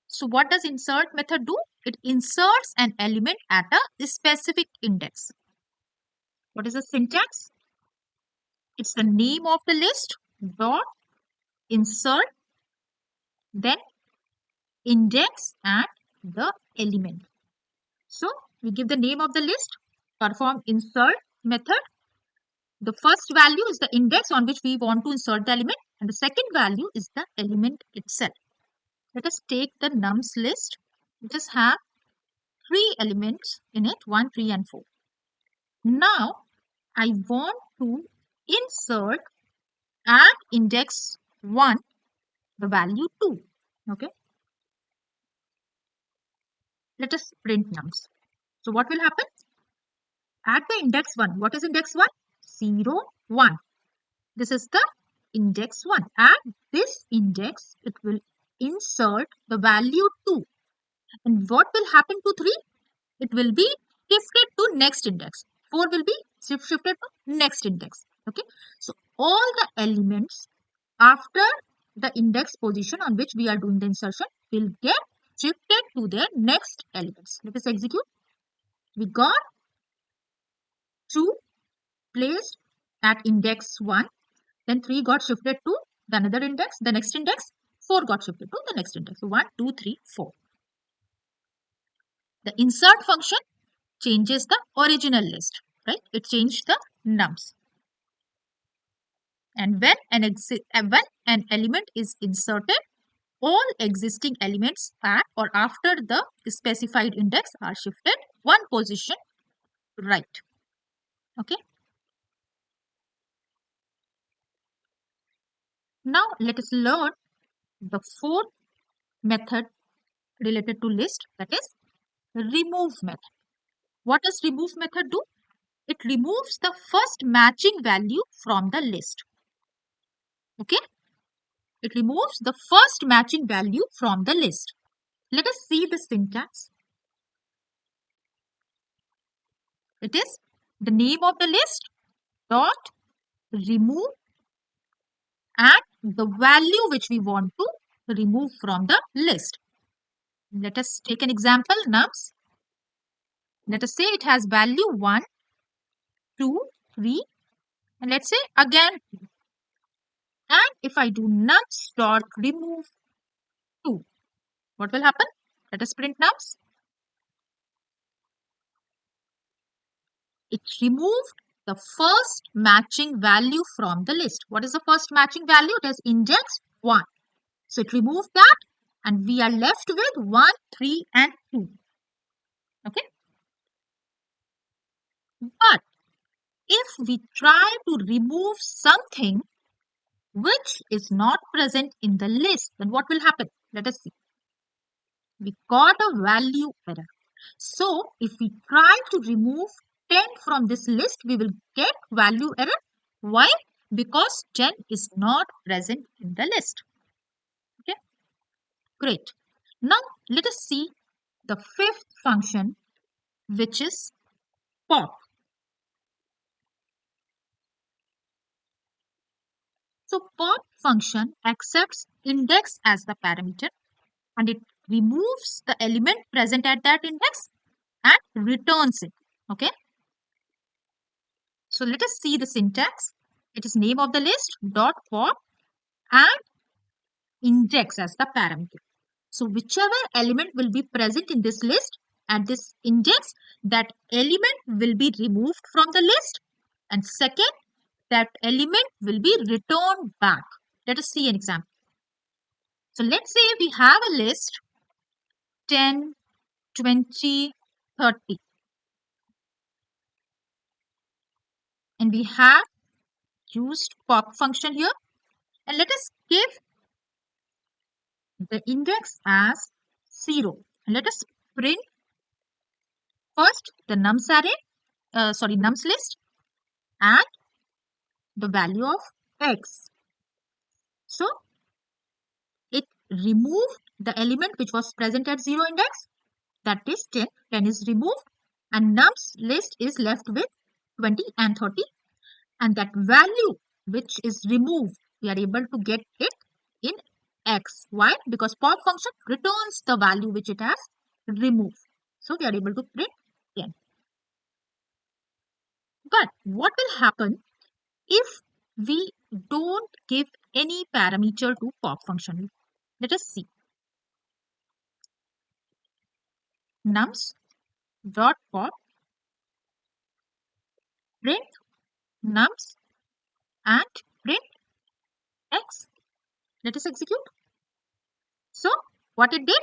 So what does insert method do? It inserts an element at a specific index. What is the syntax? It's the name of the list dot insert, then index and the element. So we give the name of the list, perform insert method. The first value is the index on which we want to insert the element, and the second value is the element itself. Let us take the nums list. It just have 3 elements in it, 1, 3 and 4. Now I want to insert at index 1 the value 2. Okay. Let us print nums. So what will happen? At the index 1, what is index 1? 0, 1. This is the index 1. At this index, it will insert the value 2. And what will happen to 3? It will be shifted to next index. 4 will be shifted to next index. Okay. So all the elements after the index position on which we are doing the insertion will get shifted to their next elements. Let us execute. We got 2 placed at index 1. Then 3 got shifted to the another index, the next index. 4 got shifted to the next index. So 1, 2, 3, 4. The insert function changes the original list, right? It changed the nums. And when an element is inserted, all existing elements at or after the specified index are shifted one position right. Okay. Now let us learn the fourth method related to list, that is remove method. What does remove method do? It removes the first matching value from the list. Okay. It removes the first matching value from the list. Let us see the syntax. It is the name of the list dot remove and the value which we want to remove from the list. Let us take an example, nums. Let us say it has value 1, 2, 3, and let's say again. And if I do nums dot remove 2, what will happen? Let us print nums. It removed the first matching value from the list. What is the first matching value? It is index 1. So it removed that and we are left with 1, 3 and 2. Okay. But if we try to remove something which is not present in the list, then what will happen? Let us see. We got a value error. So if we try to remove 10 from this list, we will get value error. Why? Because 10 is not present in the list. Okay, great. Now let us see the fifth function, which is pop. So pop function accepts index as the parameter and it removes the element present at that index and returns it. Okay. So let us see the syntax. It is name of the list dot pop and index as the parameter. So whichever element will be present in this list at this index, that element will be removed from the list. And second, that element will be returned back. Let us see an example. So let's say we have a list 10, 20, 30. And we have used pop function here. And let us give the index as 0. And let us print first the nums array, nums list and the value of x. So it removed the element which was present at 0 index, that is 10. 10 is removed and nums list is left with 20 and 30. And that value which is removed, we are able to get it in x. Why? Because pop function returns the value which it has removed. So we are able to print 10. But what will happen if we don't give any parameter to pop function. Let us see. Nums dot pop print nums and print x. Let us execute. So what it did,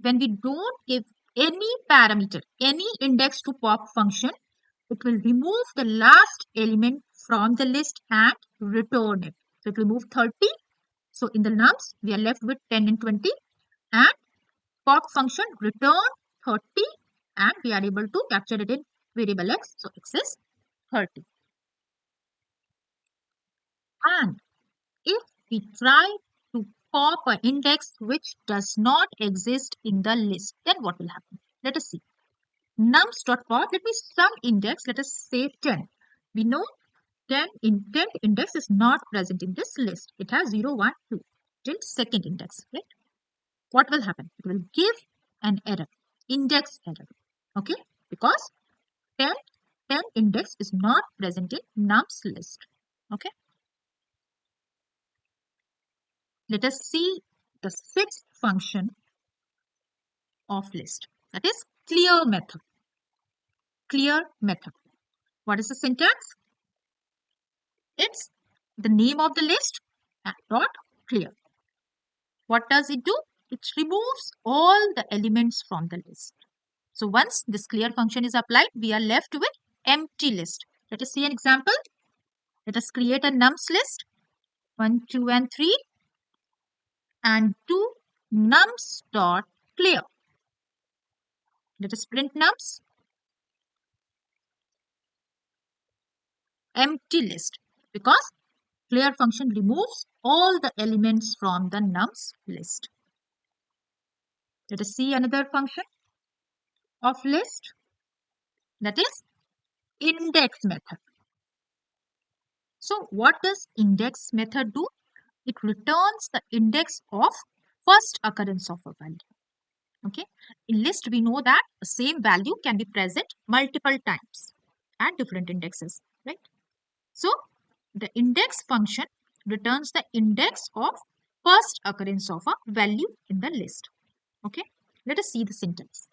when we don't give any parameter, any index to pop function, it will remove the last element from the list and return it. So it will move 30. So in the nums, we are left with 10 and 20, and pop function return 30, and we are able to capture it in variable x. So x is 30. And if we try to pop an index which does not exist in the list, then what will happen? Let us see. Nums.pop, let me some index, let us say 10. We know 10 index is not present in this list. It has 0, 1, 2 till second index, right? What will happen? It will give an error, index error, okay? Because 10 index is not present in nums list, okay? Let us see the sixth function of list, that is clear method. Clear method. What is the syntax? It's the name of the list dot clear. What does it do? It removes all the elements from the list. So once this clear function is applied, we are left with empty list. Let us see an example. Let us create a nums list 1, 2, and 3 and do nums dot clear. Let us print nums. Empty list, because clear function removes all the elements from the nums list. Let us see another function of list, that is index method. So what does index method do? It returns the index of first occurrence of a value. Okay, in list we know that the same value can be present multiple times at different indexes, right? So the index function returns the index of first occurrence of a value in the list. Okay, let us see the syntax.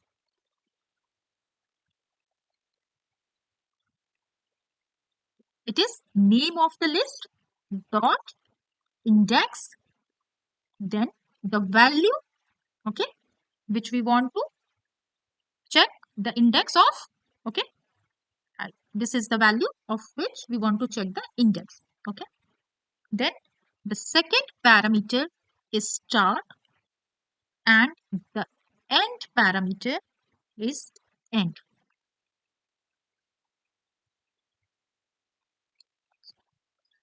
It is name of the list dot index, then the value, okay, which we want to check the index of, okay. This is the value of which we want to check the index, okay. Then the second parameter is start, and the end parameter is end.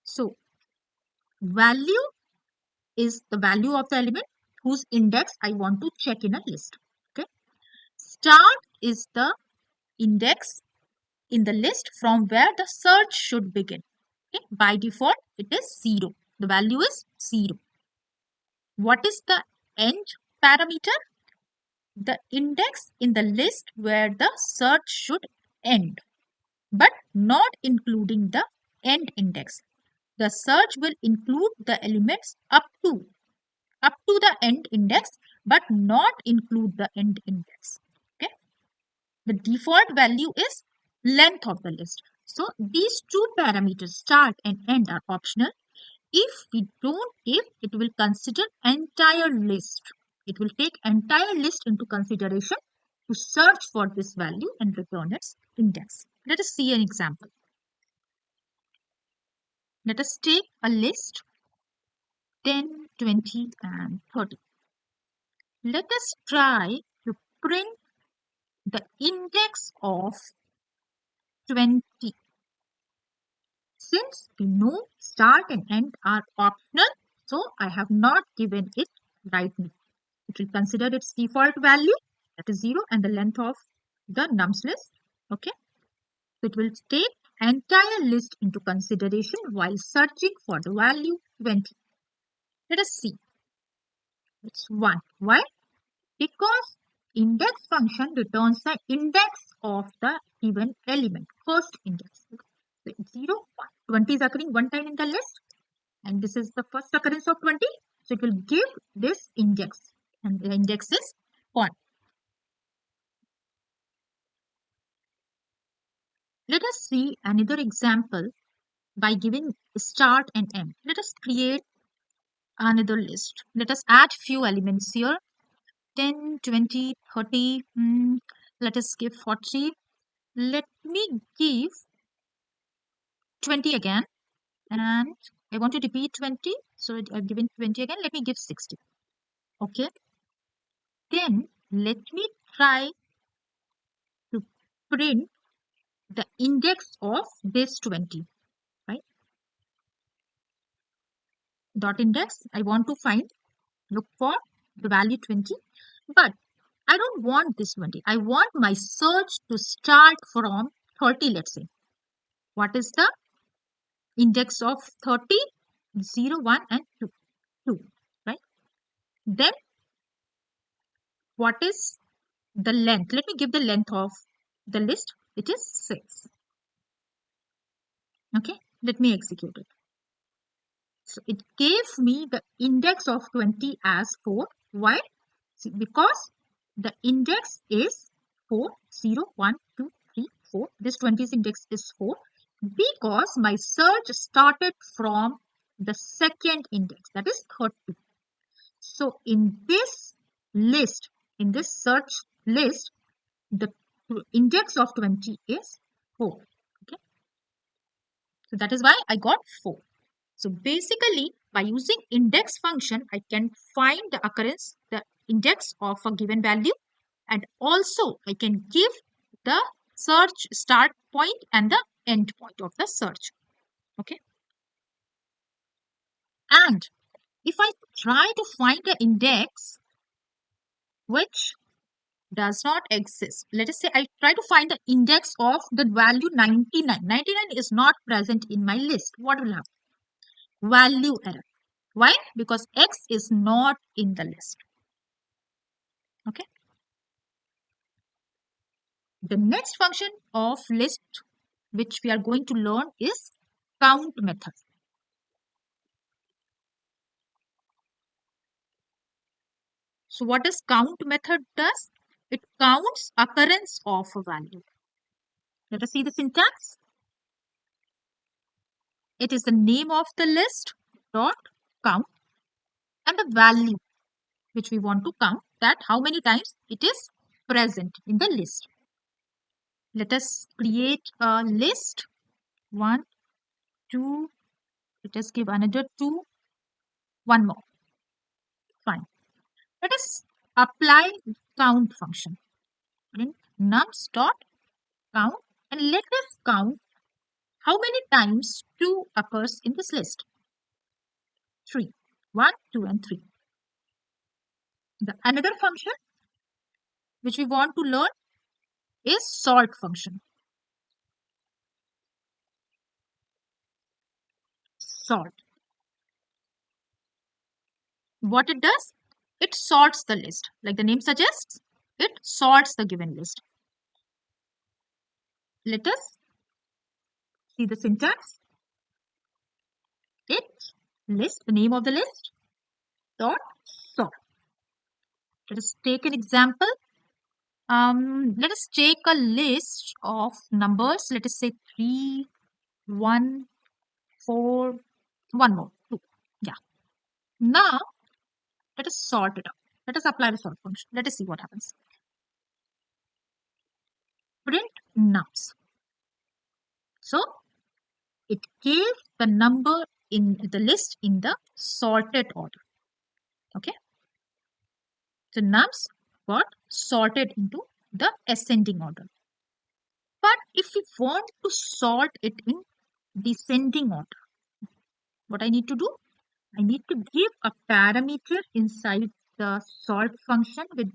So value is the value of the element whose index I want to check in a list, okay. Start is the index in the list from where the search should begin. Okay? By default, it is 0. The value is 0. What is the end parameter? The index in the list where the search should end, but not including the end index. The search will include the elements up to the end index, but not include the end index. Okay. The default value is length of the list. So these two parameters, start and end, are optional. If we don't give, it will consider entire list. It will take entire list into consideration to search for this value and return its index. Let us see an example. Let us take a list 10, 20, and 30. Let us try to print the index of 20. Since we know start and end are optional, so I have not given it right now. It will consider its default value, that is 0, and the length of the nums list. Okay, so it will take entire list into consideration while searching for the value 20. Let us see. It's 1. Why? Because index function returns the index of the given element, first index. So 0, 1. 20 is occurring one time in the list. and this is the first occurrence of 20. So it will give this index, and the index is 1. Let us see another example by giving start and end. Let us create another list. Let us add few elements here. 10, 20, 30. Let us give 40. Let me give 20 again. And I want to repeat 20. So I've given 20 again. Let me give 60. Okay. Then let me try to print the index of this 20. Right. Dot index. I want to look for the value 20. But I don't want this 20. I want my search to start from 30, let's say. What is the index of 30? 0, 1, and 2. 2, right? Then what is the length? Let me give the length of the list. It is 6. Okay, let me execute it. So it gave me the index of 20 as 4. Why? See, because the index is 4, 0, 1, 2, 3, 4. This 20's index is 4 because my search started from the second index, that is 30. So in this list, in this search list, the index of 20 is 4. Okay, so that is why I got 4. So basically, by using index function, I can find the occurrence, the index of a given value, and also I can give the search start point and the end point of the search. Okay, and if I try to find the index which does not exist, let us say I try to find the index of the value 99. 99 is not present in my list. What will happen? Value error. Why? Because X is not in the list. Okay. The next function of list which we are going to learn is count method. So what does count method does? It counts occurrence of a value. Let us see the syntax. It is the name of the list dot count and the value which we want to count, that how many times it is present in the list. Let us create a list. 1, 2. Let us give another 2. One more. Fine. Let us apply count function. Print nums dot count and let us count how many times 2 occurs in this list. 3. 1, 2, and 3. The another function which we want to learn is sort function. Sort. What it does? It sorts the list. Like the name suggests, it sorts the given list. Let us see the syntax. It list, the name of the list, dot sort. Let us take an example. Let us take a list of numbers. Let us say 3, 1, 4, one more, 2. Yeah. Now, let us sort it out. Let us apply the sort function. Let us see what happens. Print nums. So, it gave the number in the list in the sorted order. Okay. So, nums got sorted into the ascending order. But if we want to sort it in descending order, what I need to do? I need to give a parameter inside the sort function with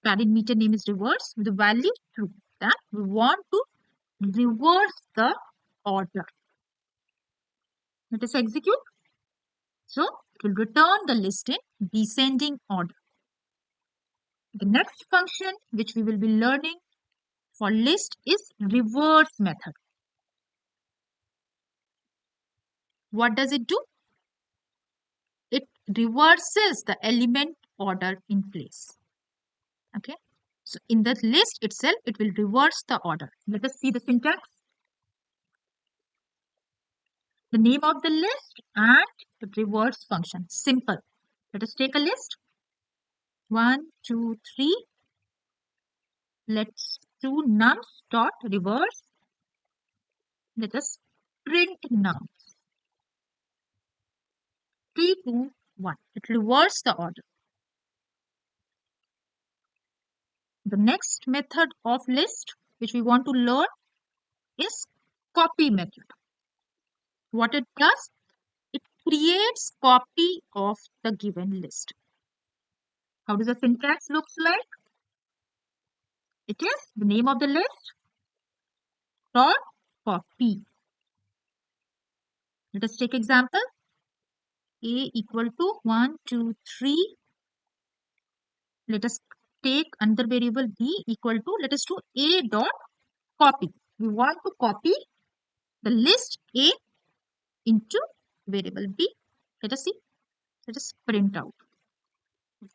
parameter name is reverse with the value true. That we want to reverse the order. Let us execute. So it will return the list in descending order. The next function which we will be learning for list is reverse method. What does it do? It reverses the element order in place. Okay. So in the list itself, it will reverse the order. Let us see the syntax. The name of the list and the reverse function. Simple. Let us take a list. 1, 2, 3. Let's do nums dot reverse. Let us print nums. 3, 2, 1. It reverses the order. The next method of list which we want to learn is copy method. What it does? It creates copy of the given list. How does the syntax looks like? It is the name of the list dot copy. Let us take example. A equal to 1, 2, 3. Let us take another variable b equal to, let us do a dot copy. We want to copy the list A into variable B. Let us see. Let us print out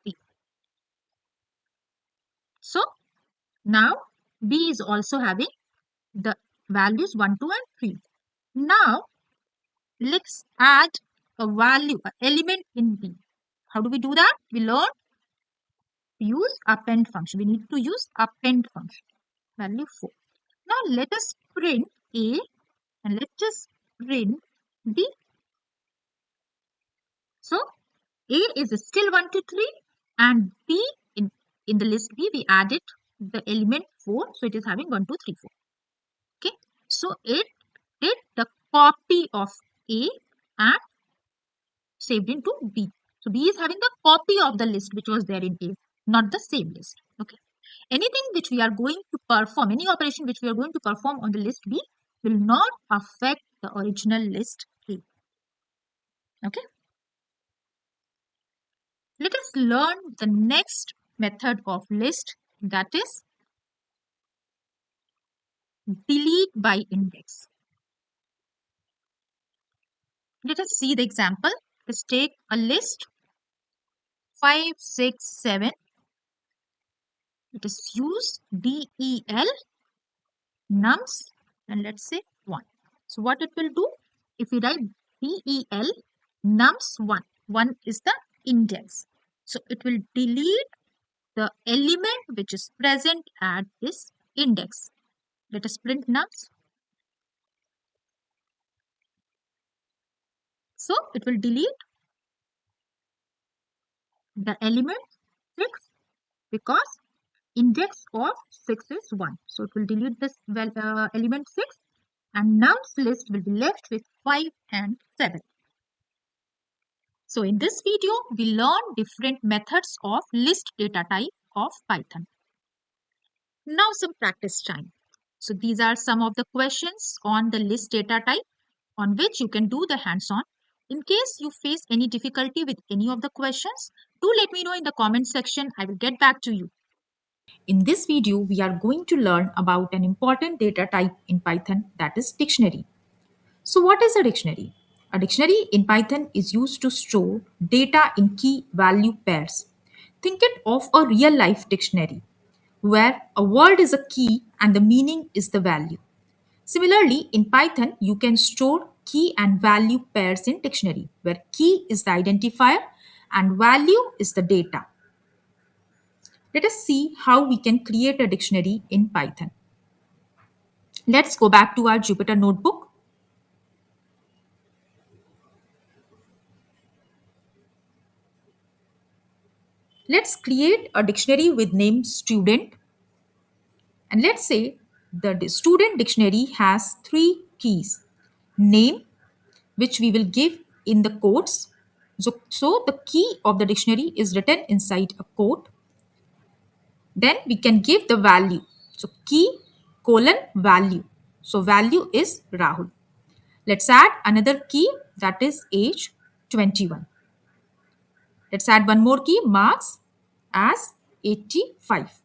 B. So now B is also having the values 1, 2 and 3. Now let's add a value, an element in B. How do we do that? We learn to use append function. We need to use append function. Value 4. Now let us print A and let's just print B. So A is still 1 to 3 and B in the list B we added the element 4. So it is having 1, 2, 3, 4. Okay. So it did the copy of A and saved into B. So B is having the copy of the list which was there in A, not the same list. Okay. Anything which we are going to perform, any operation which we are going to perform on the list B will not affect the original list A. Okay. Let us learn the next method of list, that is delete by index. Let us see the example. Let's take a list 5, 6, 7. Let us use del nums and let's say 1. So what it will do? If we write del nums 1, 1 is the index. So it will delete the element which is present at this index. Let us print nums. So it will delete the element 6 because index of 6 is 1. So it will delete this element 6 and nums list will be left with 5 and 7. So in this video, we learn different methods of list data type of Python. Now some practice time. So these are some of the questions on the list data type on which you can do the hands-on. In case you face any difficulty with any of the questions, do let me know in the comment section. I will get back to you. In this video, we are going to learn about an important data type in Python, that is dictionary. So what is a dictionary? A dictionary in Python is used to store data in key value pairs. Think it of a real life dictionary where a word is a key and the meaning is the value. Similarly, in Python, you can store key and value pairs in dictionary where key is the identifier and value is the data. Let us see how we can create a dictionary in Python. Let's go back to our Jupyter notebook. Let's create a dictionary with name student. And let's say the student dictionary has three keys. Name, which we will give in the quotes. So the key of the dictionary is written inside a quote. Then we can give the value. So key colon value. So value is Rahul. Let's add another key, that is age 21. Let's add one more key, marks as 85.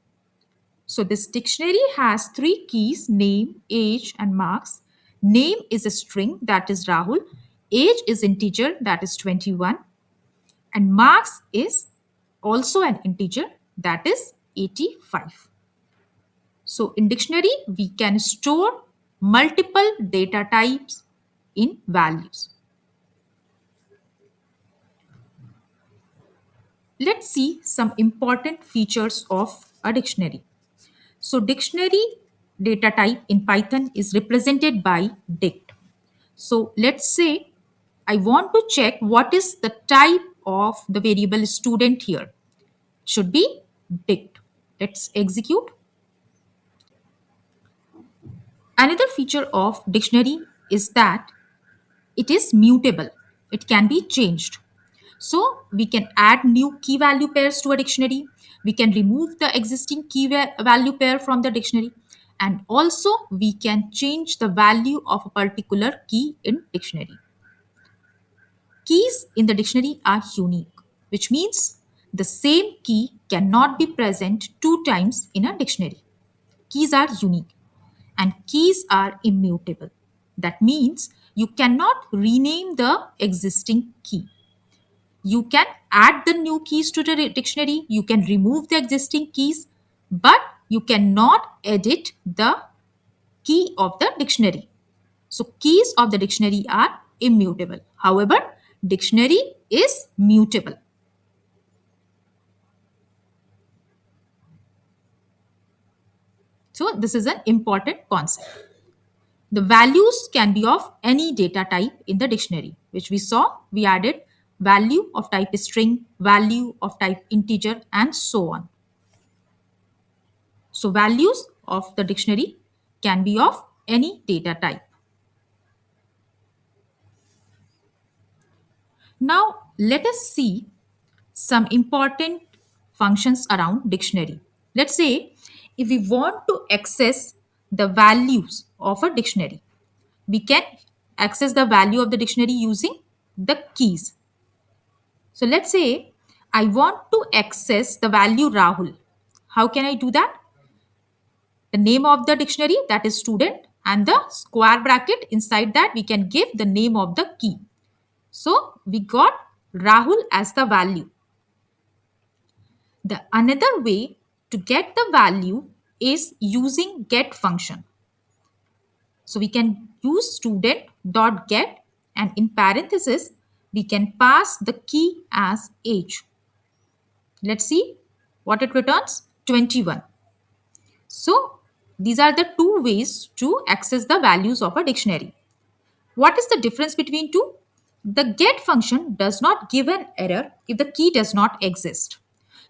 So this dictionary has three keys, name, age and marks. Name is a string, that is Rahul. age is integer, that is 21, and marks is also an integer, that is 85. So in dictionary, we can store multiple data types in values. Let's see some important features of a dictionary. So dictionary data type in Python is represented by dict. So let's say I want to check what is the type of the variable student here. Should be dict. Let's execute. Another feature of dictionary is that it is mutable. It can be changed. So we can add new key value pairs to a dictionary. We can remove the existing key value pair from the dictionary. And also we can change the value of a particular key in dictionary. Keys in the dictionary are unique, which means the same key cannot be present two times in a dictionary. Keys are unique and keys are immutable. That means you cannot rename the existing key. You can add the new keys to the dictionary, you can remove the existing keys, but you cannot edit the key of the dictionary. So keys of the dictionary are immutable. However, dictionary is mutable. So this is an important concept. The values can be of any data type in the dictionary, which we saw. We added value of type string, value of type integer, and so on. So values of the dictionary can be of any data type. Now let us see some important functions around dictionary. Let's say if we want to access the values of a dictionary, we can access the value of the dictionary using the keys. So let's say I want to access the value Rahul. How can I do that? The name of the dictionary, that is student, and the square bracket inside that we can give the name of the key. So we got Rahul as the value. The another way to get the value is using get function. So we can use student dot get, and in parenthesis we can pass the key as age. Let's see what it returns, 21. So these are the two ways to access the values of a dictionary. What is the difference between two? The get function does not give an error if the key does not exist.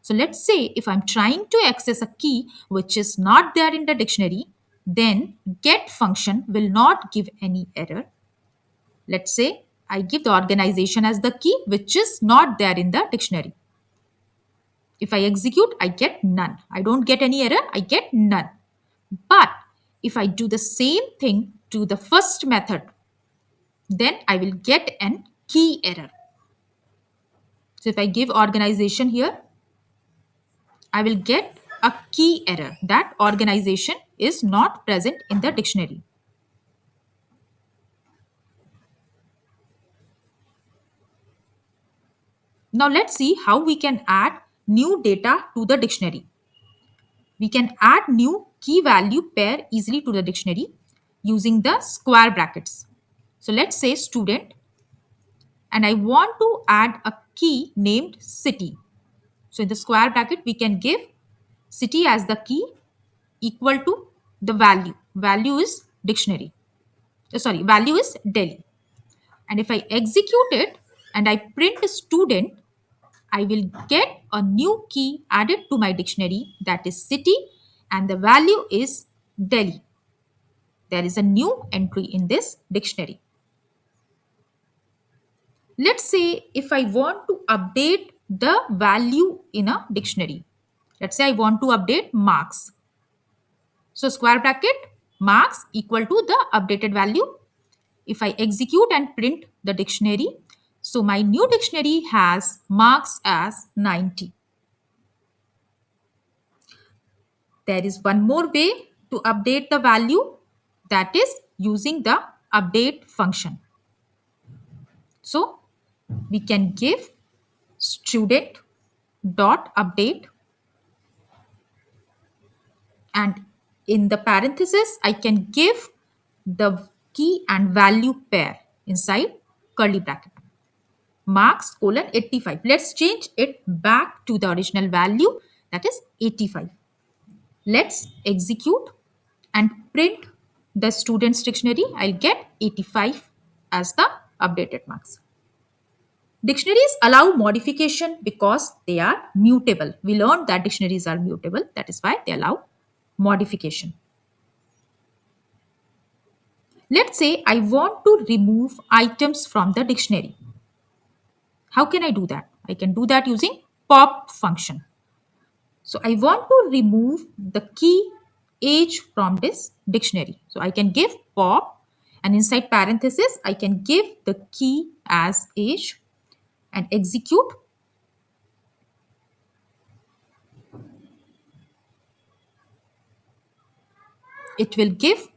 So let's say if I'm trying to access a key which is not there in the dictionary, then get function will not give any error. Let's say I give the organization as the key which is not there in the dictionary. If I execute, I get none. I don't get any error, I get none. But if I do the same thing to the first method, then I will get an key error. So if I give organization here, I will get a key error that organization is not present in the dictionary. Now let's see how we can add new data to the dictionary. We can add new key value pair easily to the dictionary using the square brackets. So let's say student, and I want to add a key named city. So in the square bracket, we can give city as the key equal to the value. Value is dictionary. Value is Delhi. And if I execute it and I print student, I will get a new key added to my dictionary, that is city, and the value is Delhi. There is a new entry in this dictionary. Let's say if I want to update the value in a dictionary. Let's say I want to update marks. So square bracket, marks equal to the updated value. If I execute and print the dictionary, so my new dictionary has marks as 90. There is one more way to update the value, that is using the update function. So we can give student dot update, and in the parenthesis I can give the key and value pair inside curly bracket. Marks colon 85. Let's change it back to the original value, that is 85. Let's execute and print the student's dictionary. I'll get 85 as the updated marks. Dictionaries allow modification because they are mutable. We learned that dictionaries are mutable. That is why they allow modification. Let's say I want to remove items from the dictionary. How can I do that? I can do that using pop function. So I want to remove the key age from this dictionary. So I can give pop, and inside parenthesis I can give the key as age and execute. It will give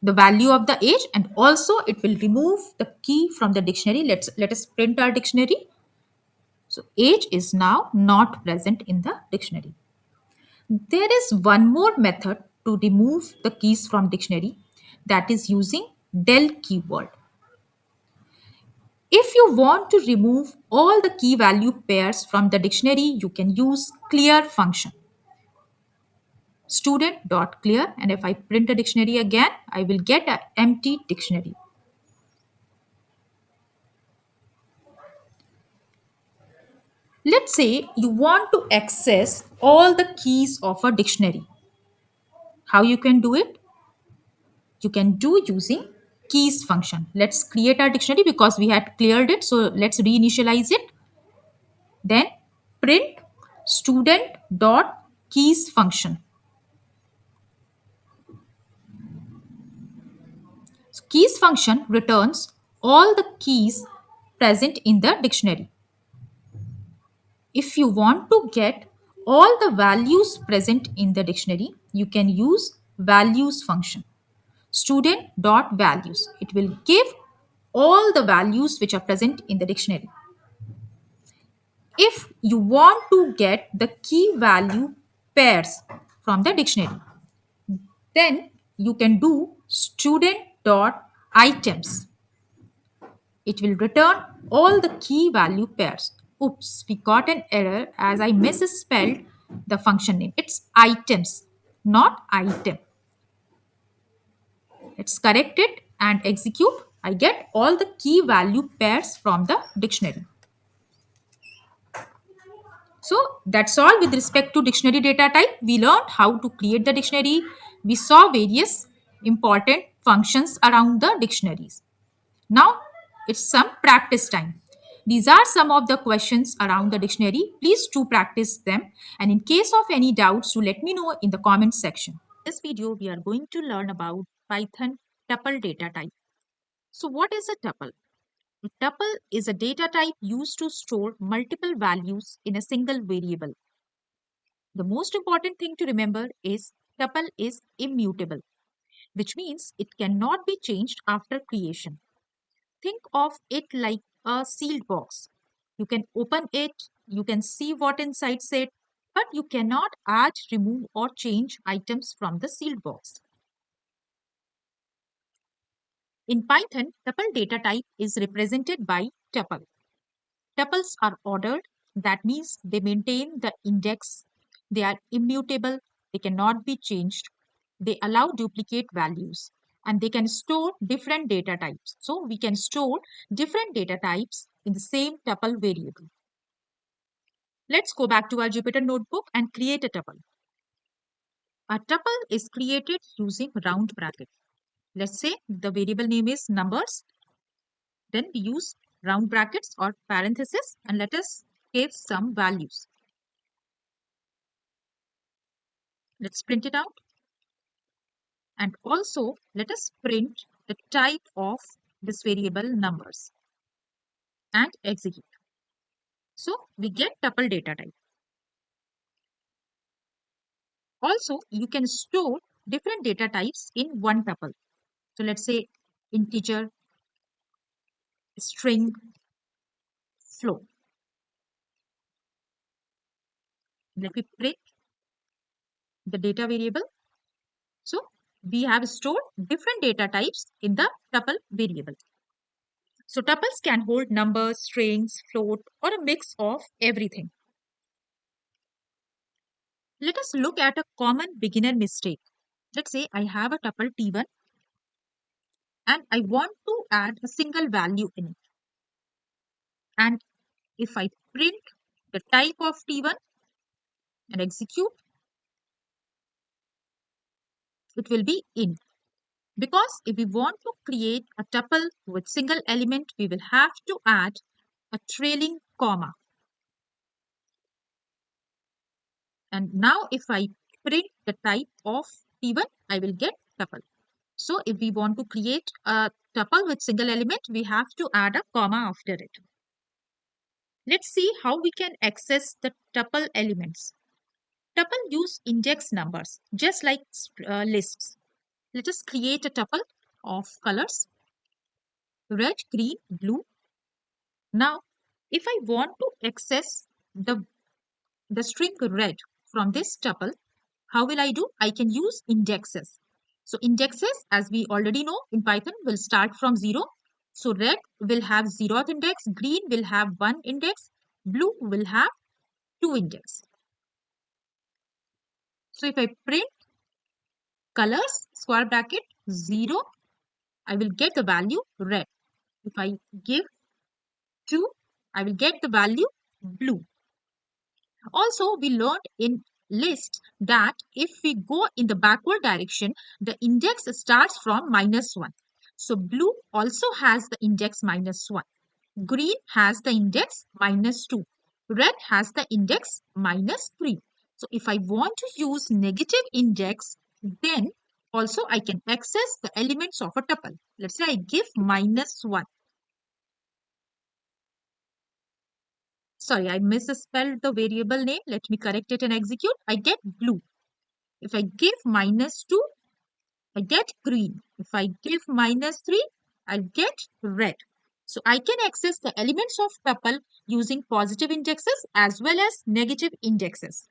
the value of the age, and also it will remove the key from the dictionary. Let us print our dictionary. So age is now not present in the dictionary. There is one more method to remove the keys from dictionary, that is using del keyword. If you want to remove all the key value pairs from the dictionary, you can use clear function. Student.clear, and if I print a dictionary again, I will get an empty dictionary. Let's say you want to access all the keys of a dictionary. How you can do it? You can do using keys function. Let's create our dictionary because we had cleared it. So let's reinitialize it. Then print student dot keys function. So keys function returns all the keys present in the dictionary. If you want to get all the values present in the dictionary, you can use values function. Student dot values. It will give all the values which are present in the dictionary. If you want to get the key value pairs from the dictionary, then you can do student dot items. It will return all the key value pairs. Oops, we got an error as I misspelled the function name. It's items, not item. Let's correct it and execute. I get all the key value pairs from the dictionary. So that's all with respect to dictionary data type. We learned how to create the dictionary. We saw various important functions around the dictionaries. Now it's some practice time. These are some of the questions around the dictionary. Please do practice them. And in case of any doubts, do let me know in the comments section. In this video, we are going to learn about Python tuple data type. So what is a tuple? A tuple is a data type used to store multiple values in a single variable. The most important thing to remember is tuple is immutable, which means it cannot be changed after creation. Think of it like a sealed box. You can open it, you can see what inside it, but you cannot add, remove, or change items from the sealed box. In Python, tuple data type is represented by tuple. Tuples are ordered, that means they maintain the index, they are immutable, they cannot be changed, they allow duplicate values, and they can store different data types. So we can store different data types in the same tuple variable. Let's go back to our Jupyter notebook and create a tuple. A tuple is created using round bracket. Let's say the variable name is numbers. Then we use round brackets or parentheses, and let us give some values. Let's print it out. And also let us print the type of this variable numbers and execute. So we get tuple data type. Also, you can store different data types in one tuple. So let's say integer, string flow. Let me print the data variable. So we have stored different data types in the tuple variable. So tuples can hold numbers, strings, float, or a mix of everything. Let us look at a common beginner mistake. Let's say I have a tuple T1 and I want to add a single value in it. And if I print the type of T1 and execute, it will be int. Because if we want to create a tuple with single element, we will have to add a trailing comma. And now if I print the type of T1, I will get tuple. So if we want to create a tuple with single element, we have to add a comma after it. Let's see how we can access the tuple elements. Tuple use index numbers, just like lists. Let us create a tuple of colors, red, green, blue. Now, if I want to access the string red from this tuple, how will I do? I can use indexes. So indexes, as we already know in Python, will start from 0. So red will have 0th index, green will have 1 index, blue will have 2 index. So if I print colors, square bracket, 0, I will get the value red. If I give 2, I will get the value blue. Also, we learned in list that if we go in the backward direction, the index starts from -1. So blue also has the index -1. Green has the index -2. Red has the index -3. So if I want to use negative index, then also I can access the elements of a tuple. Let's say I give -1. Sorry, I misspelled the variable name. Let me correct it and execute. I get blue. If I give -2, I get green. If I give -3, I get red. So I can access the elements of tuple using positive indexes as well as negative indexes.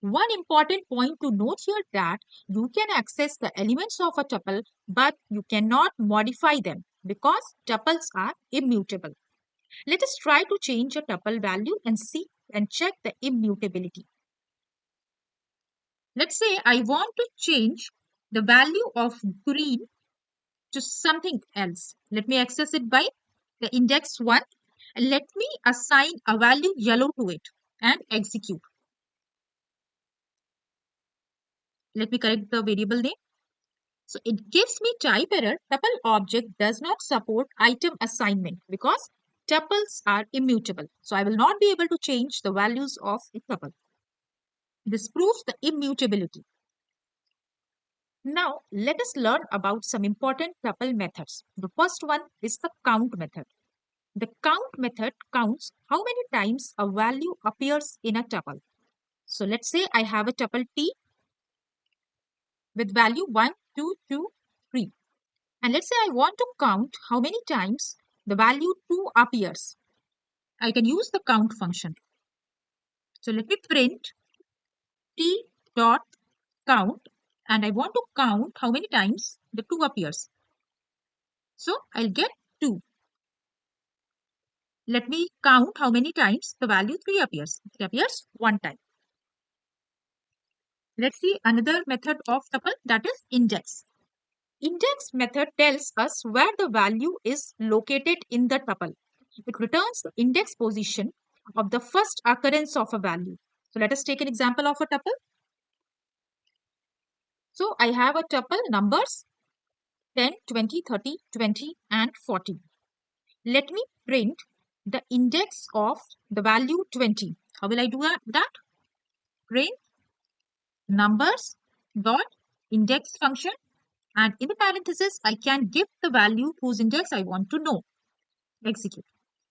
One important point to note here that you can access the elements of a tuple, but you cannot modify them because tuples are immutable. Let us try to change a tuple value and see and check the immutability. Let's say I want to change the value of green to something else. Let me access it by the index 1 and let me assign a value yellow to it and execute. Let me correct the variable name. So it gives me type error. Tuple object does not support item assignment because tuples are immutable. So I will not be able to change the values of a tuple. This proves the immutability. Now, let us learn about some important tuple methods. The first one is the count method. The count method counts how many times a value appears in a tuple. So let's say I have a tuple T with value 1, 2, 2, 3. And let's say I want to count how many times the value 2 appears. I can use the count function. So let me print T dot count and I want to count how many times the 2 appears. So I'll get 2. Let me count how many times the value 3 appears. It appears 1 time. Let's see another method of tuple, that is index. Index method tells us where the value is located in the tuple. It returns the index position of the first occurrence of a value. So let us take an example of a tuple. So I have a tuple numbers 10, 20, 30, 20 and 40. Let me print the index of the value 20. How will I do that? Print numbers dot index function, and in the parenthesis I can give the value whose index I want to know. Execute.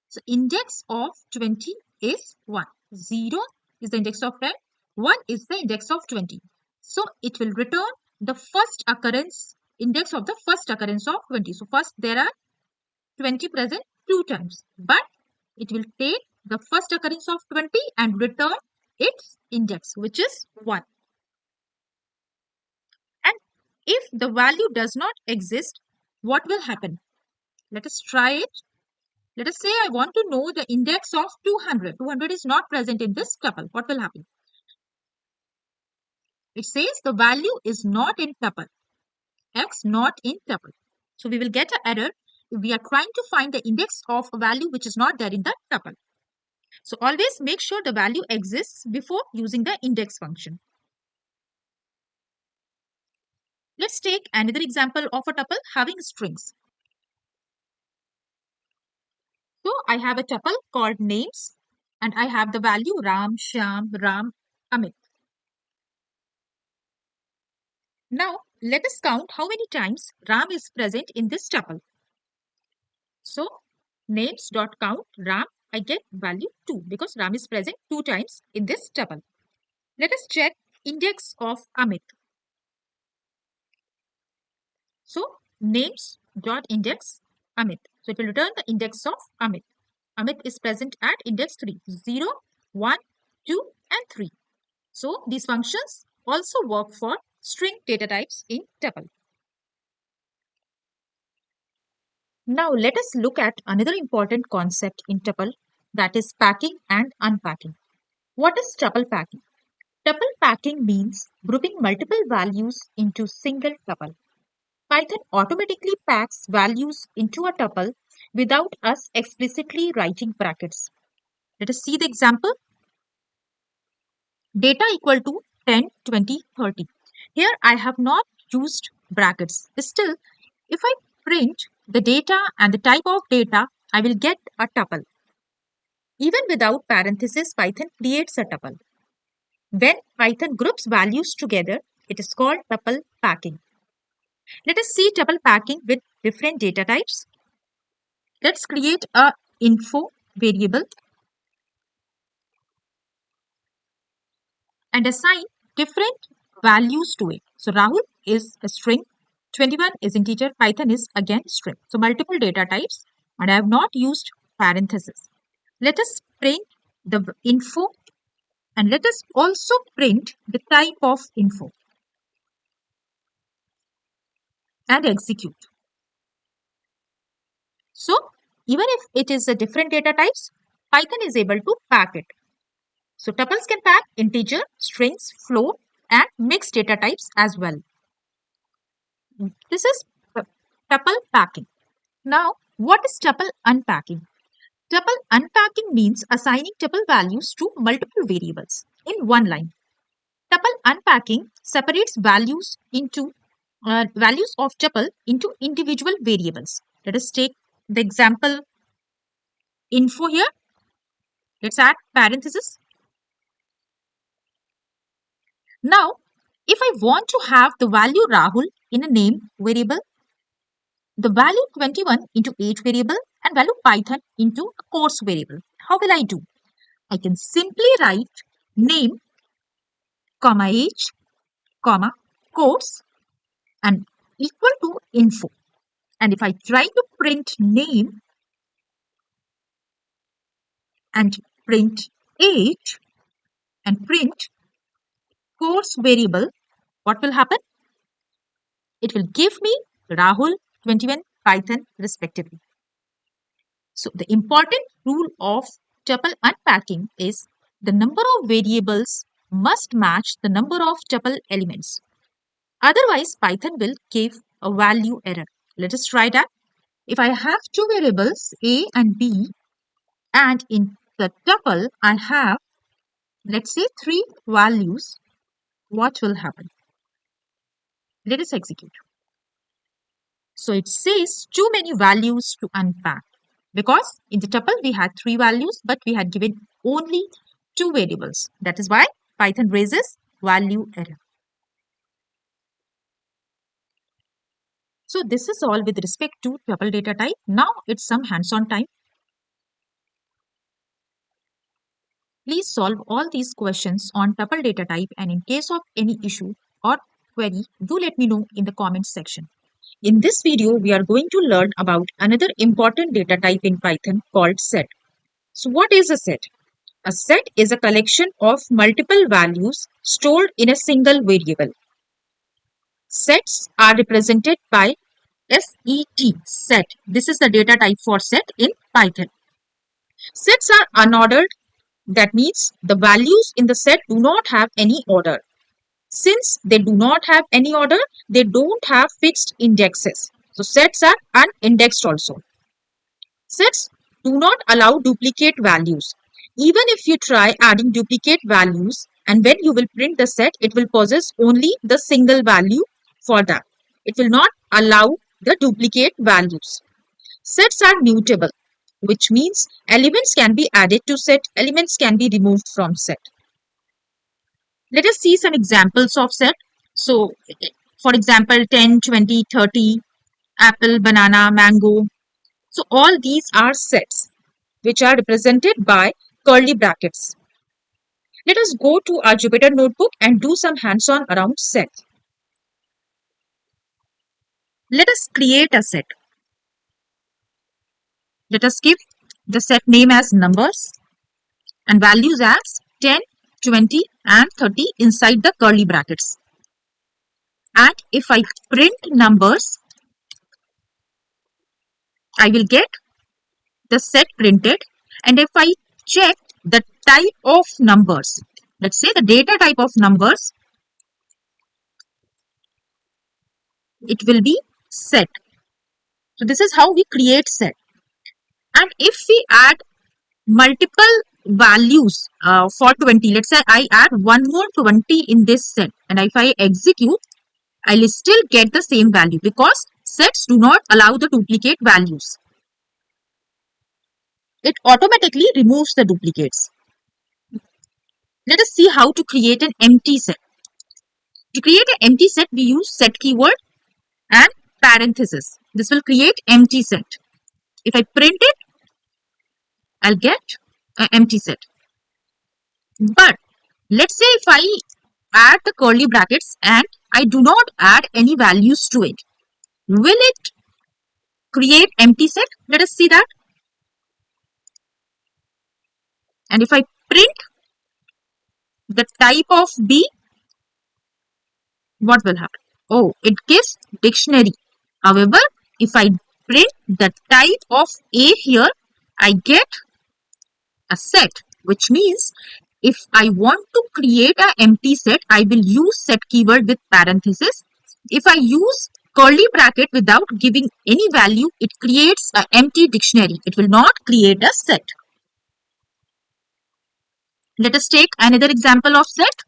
So index of 20 is 1. 0 is the index of 10. 1 is the index of 20. So it will return the first occurrence, index of the first occurrence of 20. So first there are 20 present 2 times, but it will take the first occurrence of 20 and return its index, which is 1. And if the value does not exist, what will happen? Let us try it. Let us say I want to know the index of 200. 200 is not present in this tuple. What will happen? It says the value is not in tuple. X not in tuple. So we will get an error if we are trying to find the index of a value which is not there in the tuple. So always make sure the value exists before using the index function. Let's take another example of a tuple having strings. So I have a tuple called names and I have the value Ram, Shyam, Ram, Amit. Now let us count how many times Ram is present in this tuple. So names.count Ram, I get value 2 because Ram is present 2 times in this tuple. Let us check index of Amit. So names.index Amit. So it will return the index of Amit. Amit is present at index 3, 0, 1, 2 and 3. So these functions also work for string data types in tuple. Now let us look at another important concept in tuple, that is packing and unpacking. What is tuple packing? Tuple packing means grouping multiple values into single tuple. Python automatically packs values into a tuple without us explicitly writing brackets. Let us see the example. Data equal to 10, 20, 30. Here I have not used brackets. Still, if I print the data and the type of data, I will get a tuple. Even without parentheses, Python creates a tuple. When Python groups values together, it is called tuple packing. Let us see tuple packing with different data types. Let's create a info variable and assign different values to it. So Rahul is a string, 21 is integer, Python is again string. So multiple data types and I have not used parentheses. Let us print the info and let us also print the type of info and execute. So even if it is a different data types, Python is able to pack it. So tuples can pack integer, strings, float and mixed data types as well. This is tuple packing. Now, what is tuple unpacking? Tuple unpacking means assigning tuple values to multiple variables in one line. Tuple unpacking separates values of tuple into individual variables. Let us take the example info here. Let's add parenthesis. Now, if I want to have the value Rahul in a name variable, the value 21 into age variable and value Python into a course variable, how will I do? I can simply write name, comma age, comma course and equal to info. And if I try to print name and print age and print course variable, what will happen? It will give me Rahul, 21, Python respectively. So the important rule of tuple unpacking is the number of variables must match the number of tuple elements. Otherwise, Python will give a value error. Let us try that. If I have two variables A and B and in the tuple I have, let's say, 3 values, what will happen? Let us execute. So it says too many values to unpack because in the tuple we had 3 values but we had given only 2 variables. That is why Python raises value error. So this is all with respect to tuple data type. Now it's some hands-on time. Please solve all these questions on tuple data type and in case of any issue or query, do let me know in the comments section. In this video, we are going to learn about another important data type in Python called set. So what is a set? A set is a collection of multiple values stored in a single variable. Sets are represented by set. This is the data type for set in Python. Sets are unordered. That means the values in the set do not have any order. Since they do not have any order, they don't have fixed indexes. So sets are unindexed also. Sets do not allow duplicate values. Even if you try adding duplicate values, and when you will print the set, it will possess only the single value for that. It will not allow the duplicate values. Sets are mutable, which means elements can be added to set, elements can be removed from set. Let us see some examples of set. So, for example, 10, 20, 30, apple, banana, mango. So, all these are sets which are represented by curly brackets. Let us go to our Jupyter notebook and do some hands-on around set. Let us create a set. Let us give the set name as numbers and values as 10, 20 and 30 inside the curly brackets. And if I print numbers, I will get the set printed. And if I check the type of numbers, let's say the data type of numbers, it will be set. So this is how we create set. And if we add multiple values for 20, let's say I add one more 20 in this set, and if I execute, I'll still get the same value because sets do not allow the duplicate values. It automatically removes the duplicates. Let us see how to create an empty set. To create an empty set, we use set keyword and parenthesis. This will create empty set. If I print it, I'll get an empty set. But let's say if I add the curly brackets and I do not add any values to it, will it create empty set? Let us see that. And if I print the type of B, what will happen? Oh, it gives dictionary. However, if I print the type of A here, I get a set, which means if I want to create an empty set, I will use set keyword with parenthesis. If I use curly bracket without giving any value, it creates an empty dictionary. It will not create a set. Let us take another example of set.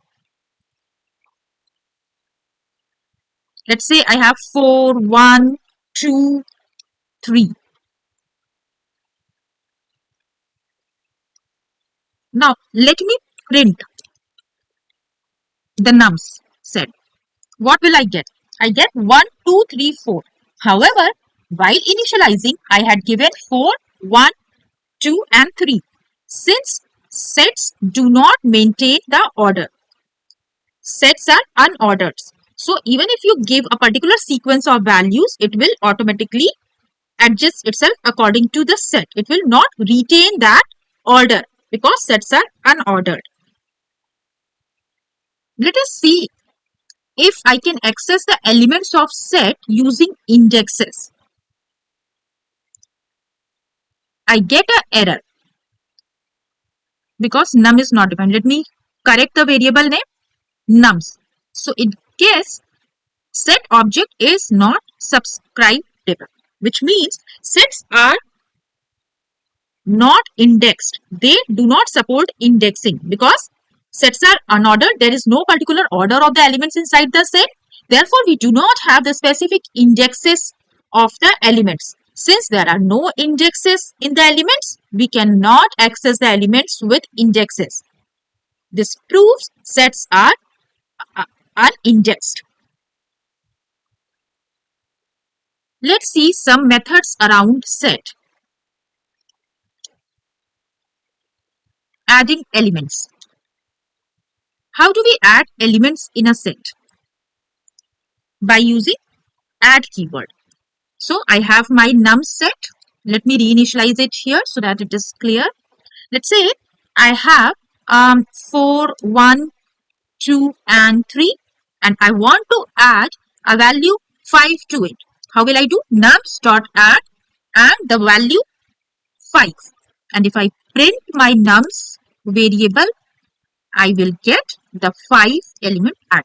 Let's say I have 4, 1, 2, 3. Now, let me print the nums set. What will I get? I get 1, 2, 3, 4. However, while initializing, I had given 4, 1, 2 and 3. Since sets do not maintain the order, sets are unordered. So even if you give a particular sequence of values, it will automatically adjust itself according to the set. It will not retain that order because sets are unordered. Let us see if I can access the elements of set using indexes. I get an error because num is not defined. Let me correct the variable name nums. So it gets set object is not subscribable, which means sets are not indexed. They do not support indexing because sets are unordered. There is no particular order of the elements inside the set. Therefore, we do not have the specific indexes of the elements. Since there are no indexes in the elements, we cannot access the elements with indexes. This proves sets are unindexed. Let's see some methods around set. Adding elements. How do we add elements in a set? By using add keyword. So I have my num set. Let me reinitialize it here so that it is clear. Let's say I have 4, 1, 2, and 3, and I want to add a value 5 to it. How will I do? Nums dot add and the value 5. And if I print my nums variable, I will get the 5 element added.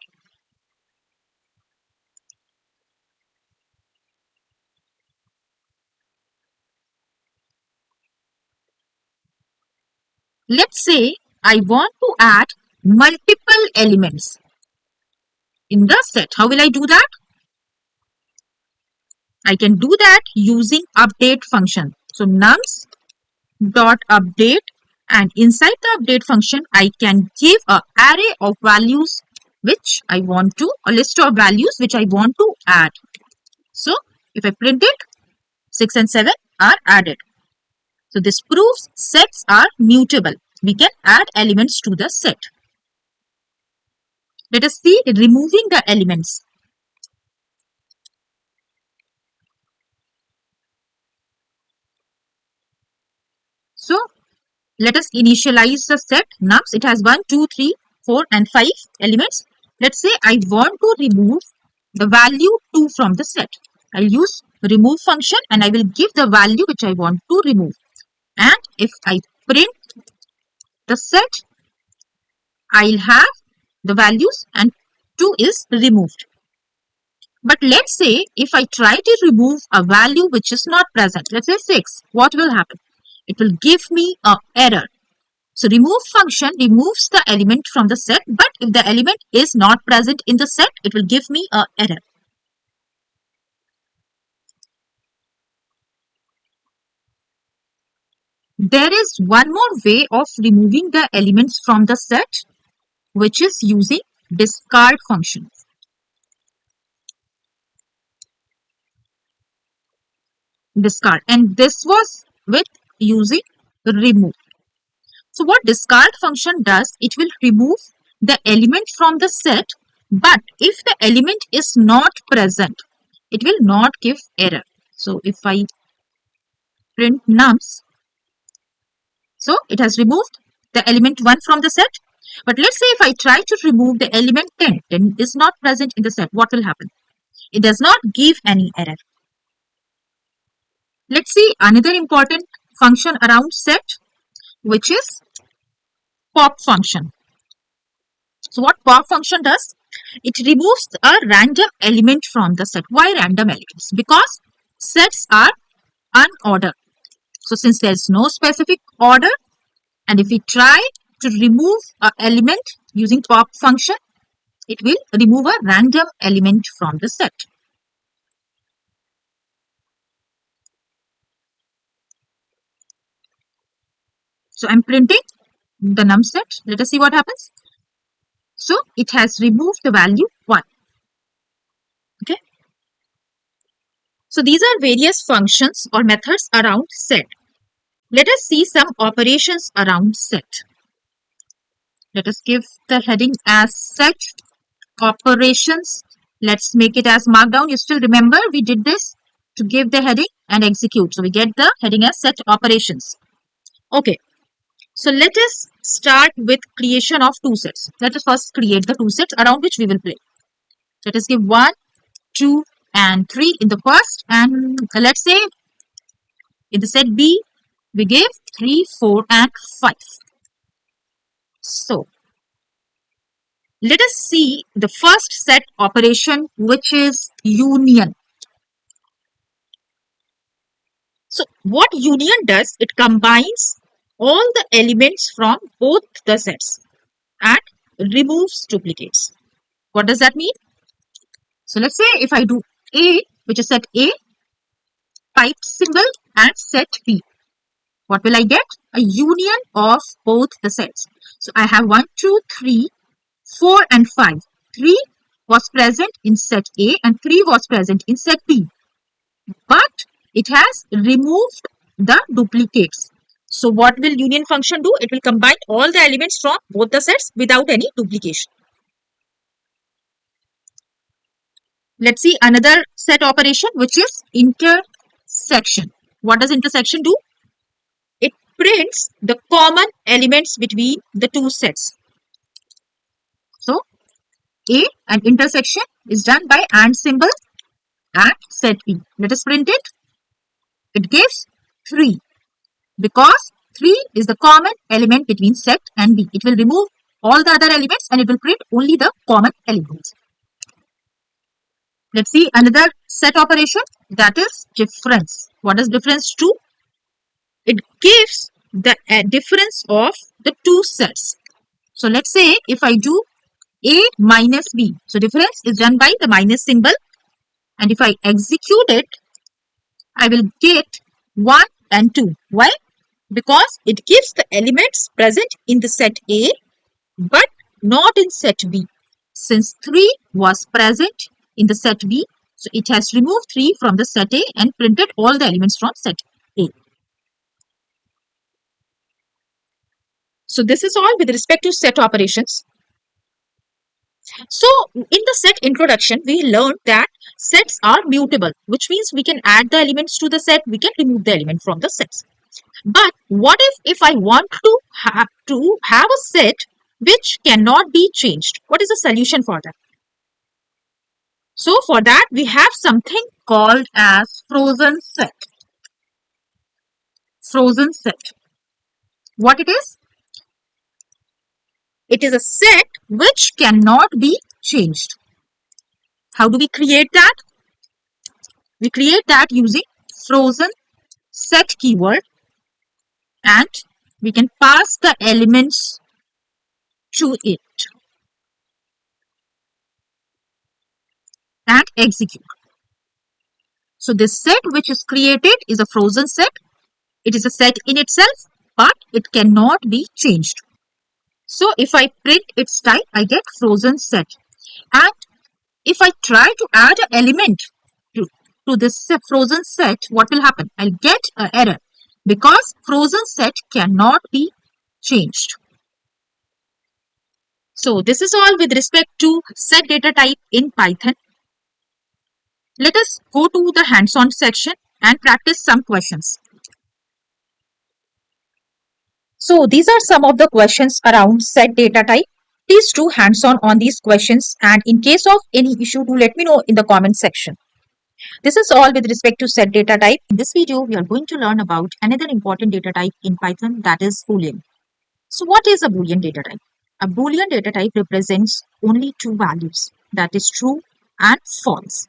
Let's say I want to add multiple elements in the set. How will I do that? I can do that using update function. So nums dot update, and inside the update function I can give an array of values which I want to, a list of values which I want to add. So if I print it, 6 and 7 are added. So this proves sets are mutable. We can add elements to the set. Let us see removing the elements. So let us initialize the set nums. It has 1, 2, 3, 4, and 5 elements. Let's say I want to remove the value 2 from the set. I'll use remove function and I will give the value which I want to remove. And if I print the set, I'll have the values and 2 is removed. But let's say if I try to remove a value which is not present, let's say 6, what will happen? It will give me an error. So remove function removes the element from the set, but if the element is not present in the set, it will give me an error. There is one more way of removing the elements from the set, which is using discard function. Discard, and this was with using remove. So what discard function does, it will remove the element from the set, but if the element is not present, it will not give error. So if I print nums, so it has removed the element 1 from the set. But let's say if I try to remove the element 10, 10 is not present in the set, what will happen? It does not give any error. Let's see another important function around set, which is pop function. So what pop function does? It removes a random element from the set. Why random elements? Because sets are unordered. So since there is no specific order, and if we try to remove an element using pop function, it will remove a random element from the set. So I'm printing the num set. Let us see what happens. So it has removed the value 1. Okay. So these are various functions or methods around set. Let us see some operations around set. Let us give the heading as set operations. Let's make it as markdown. You still remember we did this to give the heading and execute. So we get the heading as set operations. Okay. So let us start with creation of 2 sets. Let us first create the 2 sets around which we will play. Let us give 1, 2, and 3 in the first, and let's say in the set B we give 3, 4, and 5. So let us see the first set operation, which is union. So what union does, it combines all the elements from both the sets and removes duplicates. What does that mean? So let's say if I do A, which is set A, pipe symbol, and set B, what will I get? A union of both the sets. So I have 1, 2, 3, 4, and 5. 3 was present in set A and 3 was present in set B. But it has removed the duplicates. So what will union function do? It will combine all the elements from both the sets without any duplication. Let's see another set operation, which is intersection. What does intersection do? It prints the common elements between the two sets. So A and intersection is done by AND symbol and set B. Let us print it. It gives 3 because 3 is the common element between set and B. It will remove all the other elements and it will print only the common elements. Let's see another set operation, that is difference. What does difference do? It gives the difference of the two sets. So let's say if I do A minus B, so difference is done by the minus symbol, and if I execute it, I will get 1 and 2. Why? Because it gives the elements present in the set A but not in set B. Since 3 was present in the set B, so it has removed 3 from the set A and printed all the elements from set A. So this is all with respect to set operations. So in the set introduction, we learned that sets are mutable, which means we can add the elements to the set, we can remove the element from the sets. But what if I want to have a set which cannot be changed? What is the solution for that? So for that, we have something called as frozen set. Frozen set. What it is? It is a set which cannot be changed. How do we create that? We create that using frozen set keyword, and we can pass the elements to it and execute. So this set which is created is a frozen set. It is a set in itself, but it cannot be changed. So if I print its type, I get frozen set. And if I try to add an element to this frozen set, what will happen? I'll get an error because frozen set cannot be changed. So this is all with respect to set data type in Python. Let us go to the hands-on section and practice some questions. So these are some of the questions around set data type. Please do hands-on on these questions, and in case of any issue, do let me know in the comment section. This is all with respect to set data type. In this video, we are going to learn about another important data type in Python, that is Boolean. So what is a Boolean data type? A Boolean data type represents only two values, that is true and false,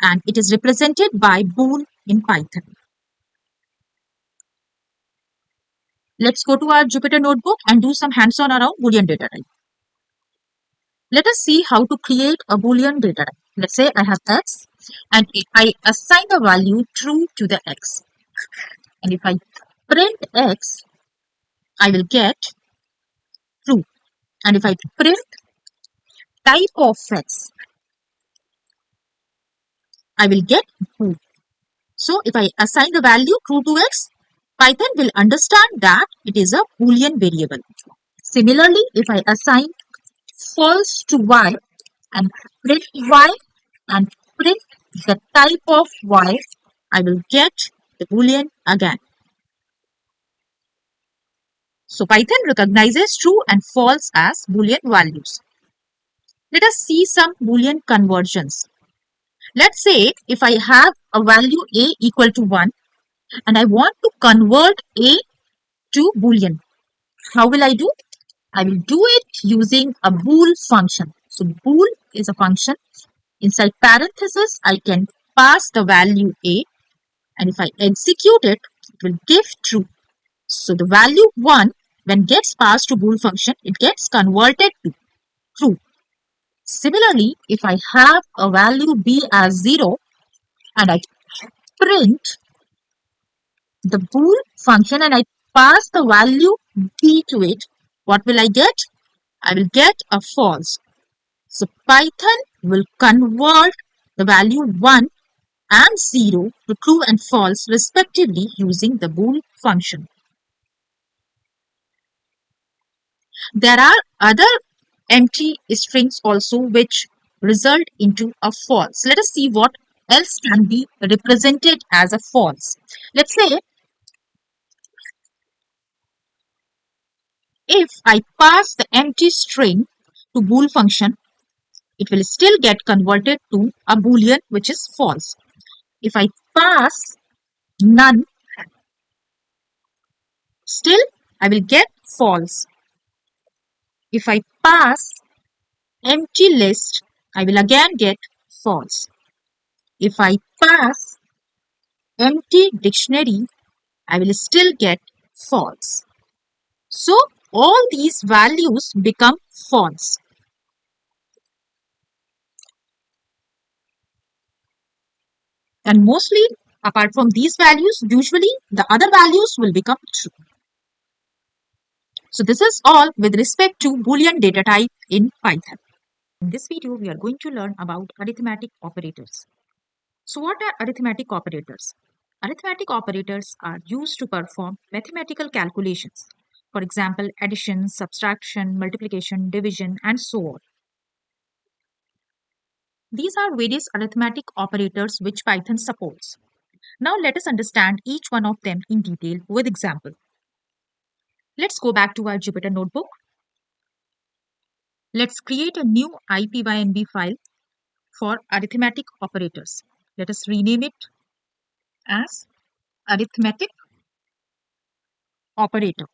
and it is represented by bool in Python. Let's go to our Jupyter Notebook and do some hands-on around Boolean data type. Let us see how to create a Boolean data type. Let's say I have x and I assign the value true to the x. And if I print x, I will get true. And if I print type of x, I will get bool. So if I assign the value true to x, Python will understand that it is a Boolean variable. Similarly, if I assign false to y and print y and print the type of y, I will get the Boolean again. So Python recognizes true and false as Boolean values. Let us see some Boolean conversions. Let's say if I have a value a equal to 1 and I want to convert a to Boolean. How will I do? I will do it using a bool function. So bool is a function. Inside parentheses, I can pass the value a, and if I execute it, it will give true. So the value 1, when gets passed to bool function, it gets converted to true. Similarly, if I have a value b as 0 and I print the bool function and I pass the value b to it, what will I get? I will get a false. So Python will convert the value 1 and 0 to true and false respectively using the bool function. There are other empty strings also which result into a false. Let us see what else can be represented as a false. Let's say if I pass the empty string to bool function, it will still get converted to a boolean which is false. If I pass none, still I will get false. If I pass empty list, I will again get false. If I pass empty dictionary, I will still get false. So all these values become false. And mostly, apart from these values, usually the other values will become true. So this is all with respect to Boolean data type in Python. In this video, we are going to learn about arithmetic operators. So what are arithmetic operators? Arithmetic operators are used to perform mathematical calculations. For example, addition, subtraction, multiplication, division, and so on. These are various arithmetic operators which Python supports. Now let us understand each one of them in detail with example. Let's go back to our Jupyter notebook. Let's create a new IPYNB file for arithmetic operators. Let us rename it as arithmetic operator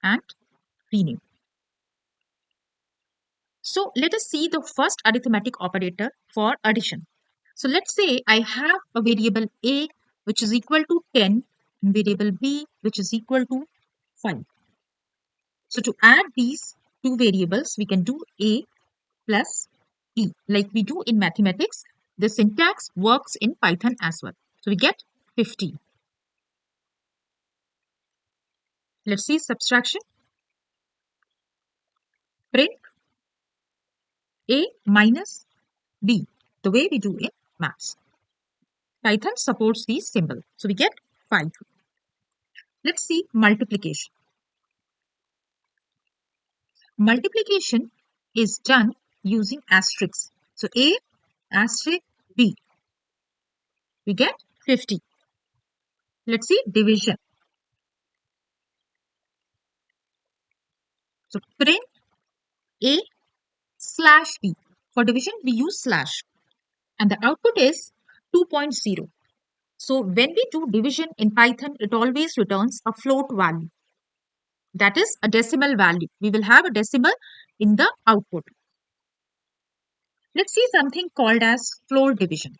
and rename. So let us see the first arithmetic operator for addition. So let's say I have a variable a which is equal to 10 and variable b which is equal to 5. So to add these two variables, we can do a plus b. Like we do in mathematics, the syntax works in Python as well. So we get 50. Let's see subtraction. Print a minus b, the way we do in maths. Python supports these symbols. So we get 5. Let's see multiplication. Multiplication is done using asterisks. So a asterisk b, we get 50. Let's see division. So print a slash b. For division, we use slash. And the output is 2.0. So when we do division in Python, it always returns a float value. That is a decimal value. We will have a decimal in the output. Let's see something called as floor division.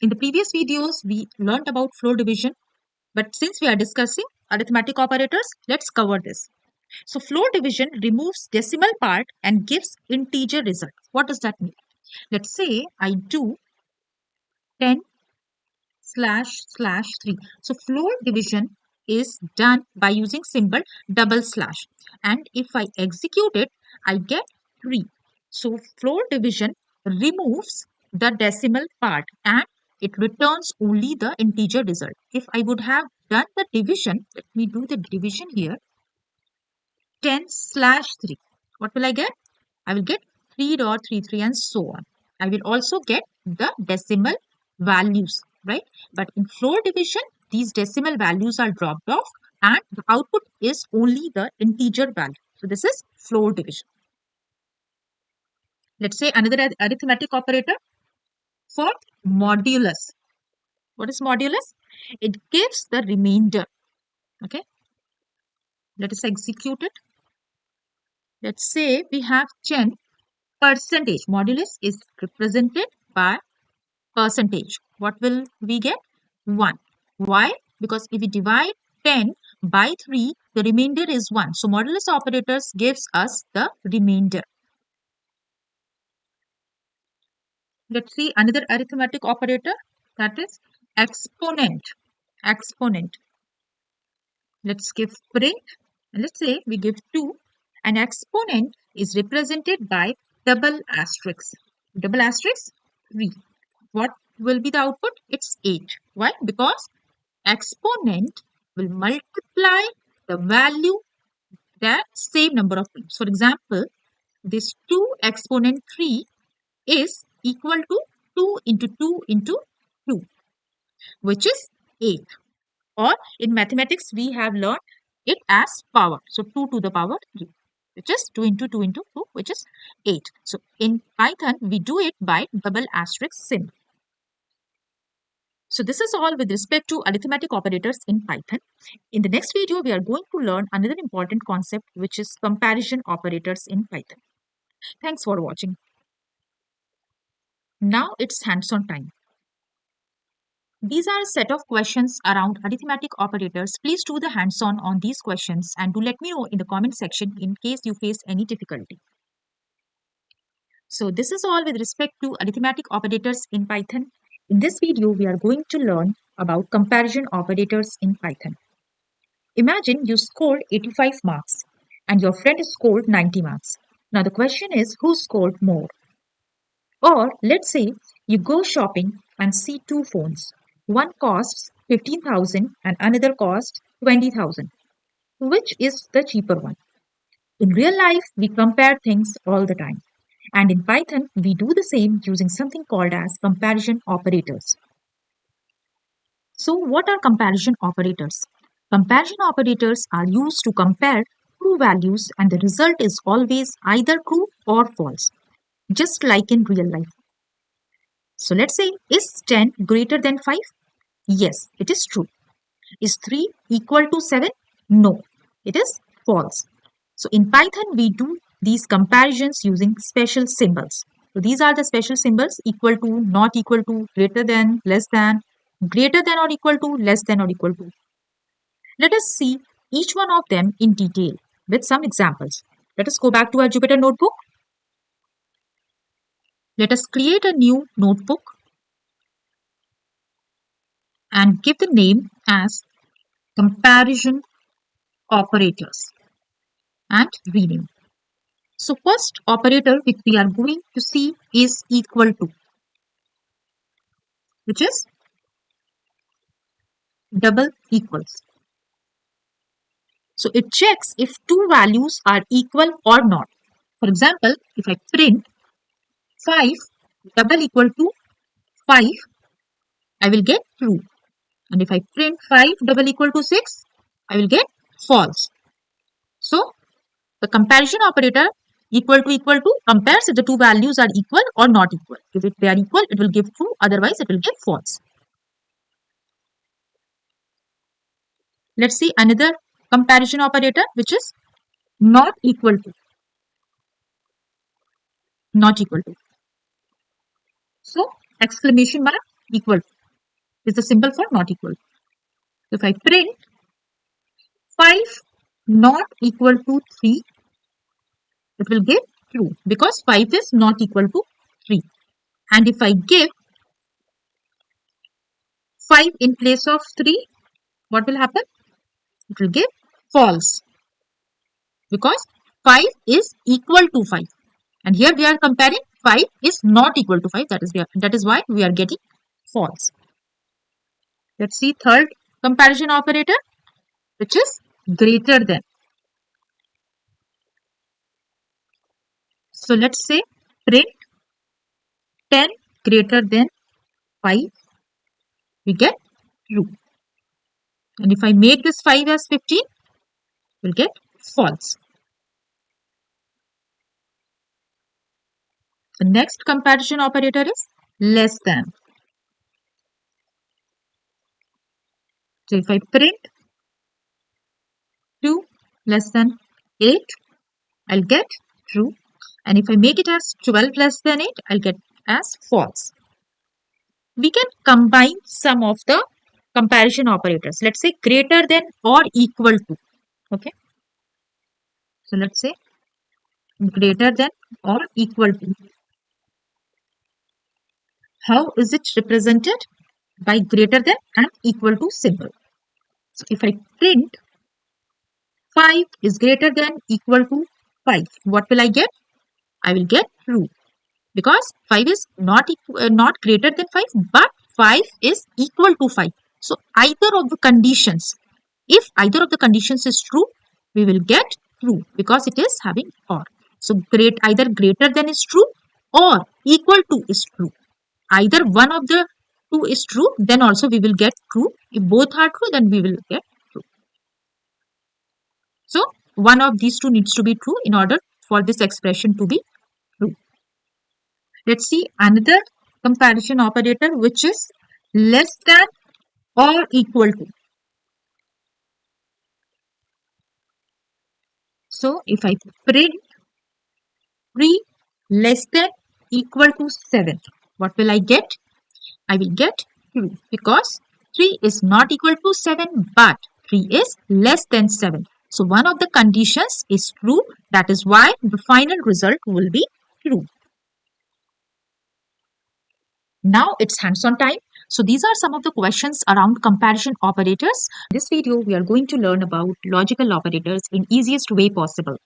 In the previous videos, we learned about floor division. But since we are discussing arithmetic operators, let's cover this. So floor division removes decimal part and gives integer result. What does that mean? Let's say I do 10 slash slash 3. So floor division is done by using symbol double slash. And if I execute it, I get 3. So floor division removes the decimal part and it returns only the integer result. If I would have done the division, let me do the division here, 10 slash 3. What will I get? I will get 3.33 and so on. I will also get the decimal values, right? But in floor division, these decimal values are dropped off and the output is only the integer value. So this is floor division. Let's say another arithmetic operator for modulus. What is modulus? It gives the remainder. Okay. Let us execute it. Let's say we have 10 percentage. Modulus is represented by percentage. What will we get? 1. Why? Because if we divide 10 by 3, the remainder is 1. So modulus operators gives us the remainder. Let's see another arithmetic operator, that is exponent. Exponent. Let's give print. Let's say we give 2. An exponent is represented by double asterisk. Double asterisk 3. What will be the output? It's 8. Why? Because exponent will multiply the value the same number of times. For example, this 2 exponent 3 is equal to 2 into 2 into 2, which is 8. Or in mathematics, we have learned it as power. So 2 to the power 3, which is 2 into 2 into 2, which is 8. So in Python, we do it by double asterisk symbol. So this is all with respect to arithmetic operators in Python. In the next video, we are going to learn another important concept, which is comparison operators in Python. Thanks for watching. Now it's hands-on time. These are a set of questions around arithmetic operators. Please do the hands-on on these questions and do let me know in the comment section in case you face any difficulty. So this is all with respect to arithmetic operators in Python. In this video, we are going to learn about comparison operators in Python. Imagine you scored 85 marks and your friend scored 90 marks. Now the question is, who scored more? Or let's say you go shopping and see two phones. One costs 15,000 and another costs 20,000. Which is the cheaper one? In real life, we compare things all the time. And in Python, we do the same using something called as comparison operators. So what are comparison operators? Comparison operators are used to compare two values and the result is always either true or false, just like in real life. So let's say, is 10 greater than 5? Yes, it is true. Is 3 equal to 7? No, it is false. So in Python, we do these comparisons using special symbols. So these are the special symbols: equal to, not equal to, greater than, less than, greater than or equal to, less than or equal to. Let us see each one of them in detail with some examples. Let us go back to our Jupyter notebook. Let us create a new notebook and give the name as comparison operators and rename. So first operator which we are going to see is equal to, which is double equals. So it checks if two values are equal or not. For example, if I print 5 double equal to 5, I will get true. And if I print 5 double equal to 6, I will get false. So the comparison operator equal to compares if the two values are equal or not equal. If they are equal, it will give true, otherwise it will give false. Let's see another comparison operator, which is not equal to. Not equal to. So exclamation mark equal to is the symbol for not equal. If I print 5 not equal to 3, it will give true because 5 is not equal to 3. And if I give 5 in place of 3, what will happen? It will give false because 5 is equal to 5. And here we are comparing 5 is not equal to 5. That is why we are getting false. Let's see third comparison operator, which is greater than. So let's say print 10 greater than 5, we get true. And if I make this 5 as 15, we'll get false. The next comparison operator is less than. So if I print 2 less than 8, I'll get true. And if I make it as 12 less than 8, I'll get as false. We can combine some of the comparison operators. Let's say greater than or equal to. Okay. So let's say greater than or equal to. How is it represented? By greater than and equal to symbol. So if I print 5 is greater than equal to 5, what will I get? I will get true because 5 is not greater than 5, but 5 is equal to 5. So either of the conditions, if either of the conditions is true, we will get true because it is having or. So either greater than is true or equal to is true. Either one of the two is true, then also we will get true. If both are true, then we will get true. So one of these two needs to be true in order for this expression to be true. Let's see another comparison operator which is less than or equal to. So if I print 3 less than equal to 7, what will I get? I will get 2 because 3 is not equal to 7 but 3 is less than 7. So one of the conditions is true. That is why the final result will be true. Now it's hands-on time. So these are some of the questions around comparison operators. In this video, we are going to learn about logical operators in easiest way possible.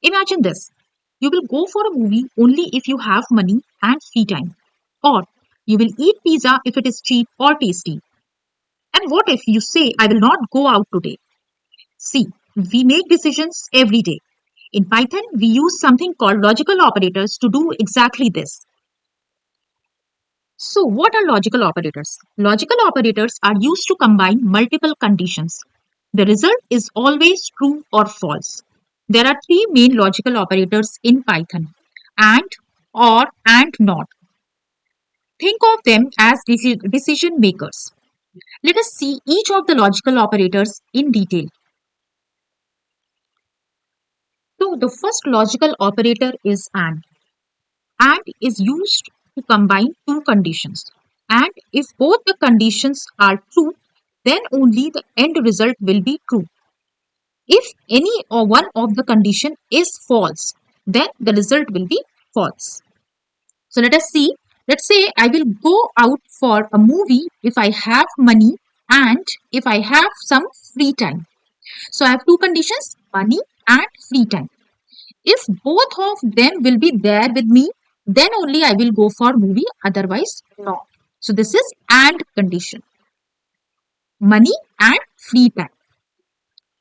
Imagine this. You will go for a movie only if you have money and free time. Or you will eat pizza if it is cheap or tasty. And what if you say, I will not go out today? See, we make decisions every day. In Python, we use something called logical operators to do exactly this. So, what are logical operators? Logical operators are used to combine multiple conditions. The result is always true or false. There are three main logical operators in Python: and, or, and not. Think of them as decision makers. Let us see each of the logical operators in detail. So, the first logical operator is AND. AND is used to combine two conditions. And if both the conditions are true, then only the end result will be true. If any or one of the condition is false, then the result will be false. So let us see. Let's say I will go out for a movie if I have money and if I have some free time. So I have two conditions, money and free time. If both of them will be there with me, then only I will go for movie, otherwise not. So this is AND condition. Money and free time.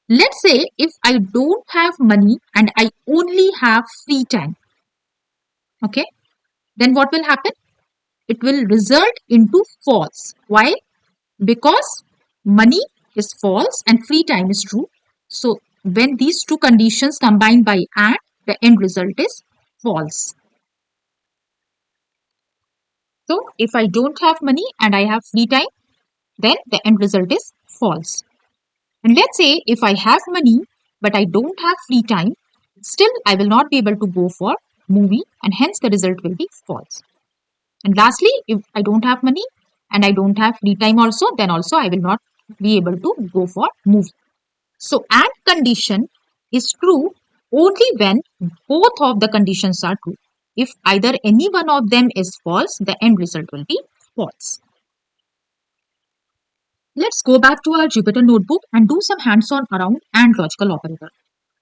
Let's say if I don't have money and I only have free time. Okay, then what will happen? It will result into false. Why? Because money is false and free time is true. So when these two conditions combined by AND, the end result is false. So if I don't have money and I have free time, then the end result is false. And let's say if I have money but I don't have free time, still I will not be able to go for movie and hence the result will be false. And lastly, if I don't have money and I don't have free time also, then also I will not be able to go for movie. So AND condition is true only when both of the conditions are true. If either any one of them is false, the end result will be false. Let's go back to our Jupyter notebook and do some hands-on around AND logical operator.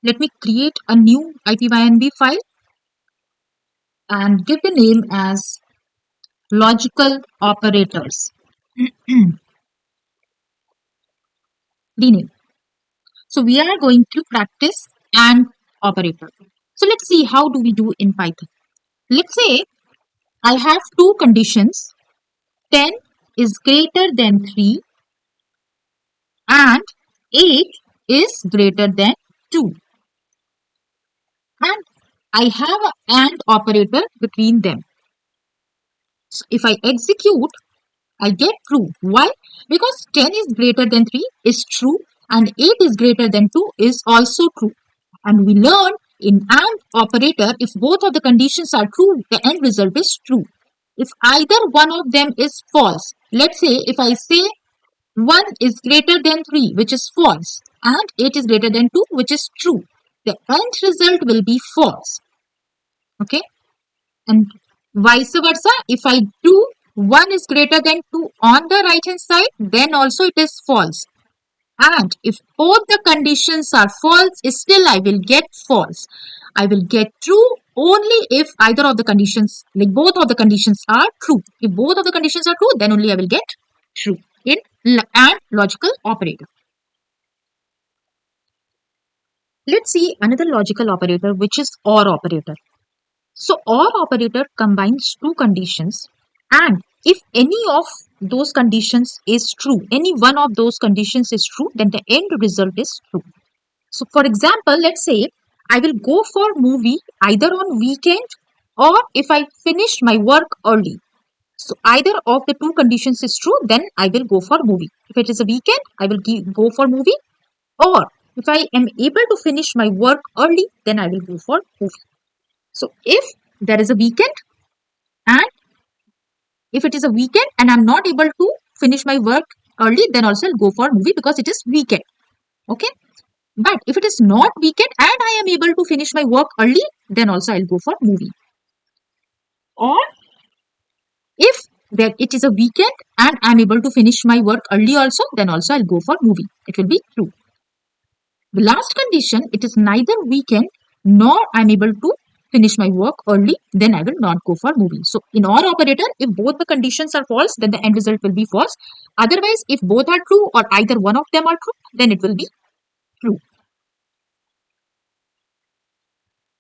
Let me create a new IPYNB file and give the name as logical operators. Rename. So we are going to practice AND operator. So let's see how do we do in Python. Let's say I have two conditions. 10 is greater than 3 and 8 is greater than 2. And I have an AND operator between them. So if I execute, I get true. Why? Because 10 is greater than 3 is true and 8 is greater than 2 is also true. And we learn in AND operator, if both of the conditions are true, the end result is true. If either one of them is false, let's say if I say 1 is greater than 3, which is false, and 8 is greater than 2, which is true, the end result will be false. Okay? And vice versa, if I do 1 is greater than 2 on the right hand side, then also it is false. And if both the conditions are false, still I will get false. I will get true only if either of the conditions, like both of the conditions are true. If both of the conditions are true, then only I will get true in AND logical operator. Let's see another logical operator, which is OR operator. So OR operator combines two conditions, and if any of those conditions is true, any one of those conditions is true, then the end result is true. So for example, let's say I will go for movie either on weekend or if I finish my work early. So either of the two conditions is true, then I will go for movie. If it is a weekend, I will go for movie, or if I am able to finish my work early, then I will go for movie. So if there is a weekend, and if it is a weekend and I'm not able to finish my work early, then also I'll go for movie because it is weekend. Okay. But if it is not weekend and I am able to finish my work early, then also I'll go for movie. Or if that it is a weekend and I'm able to finish my work early also, then also I'll go for movie. It will be true. The last condition, it is neither weekend nor I'm able to finish my work early, then I will not go for movie. So in OR operator, if both the conditions are false, then the end result will be false. Otherwise, if both are true or either one of them are true, then it will be true.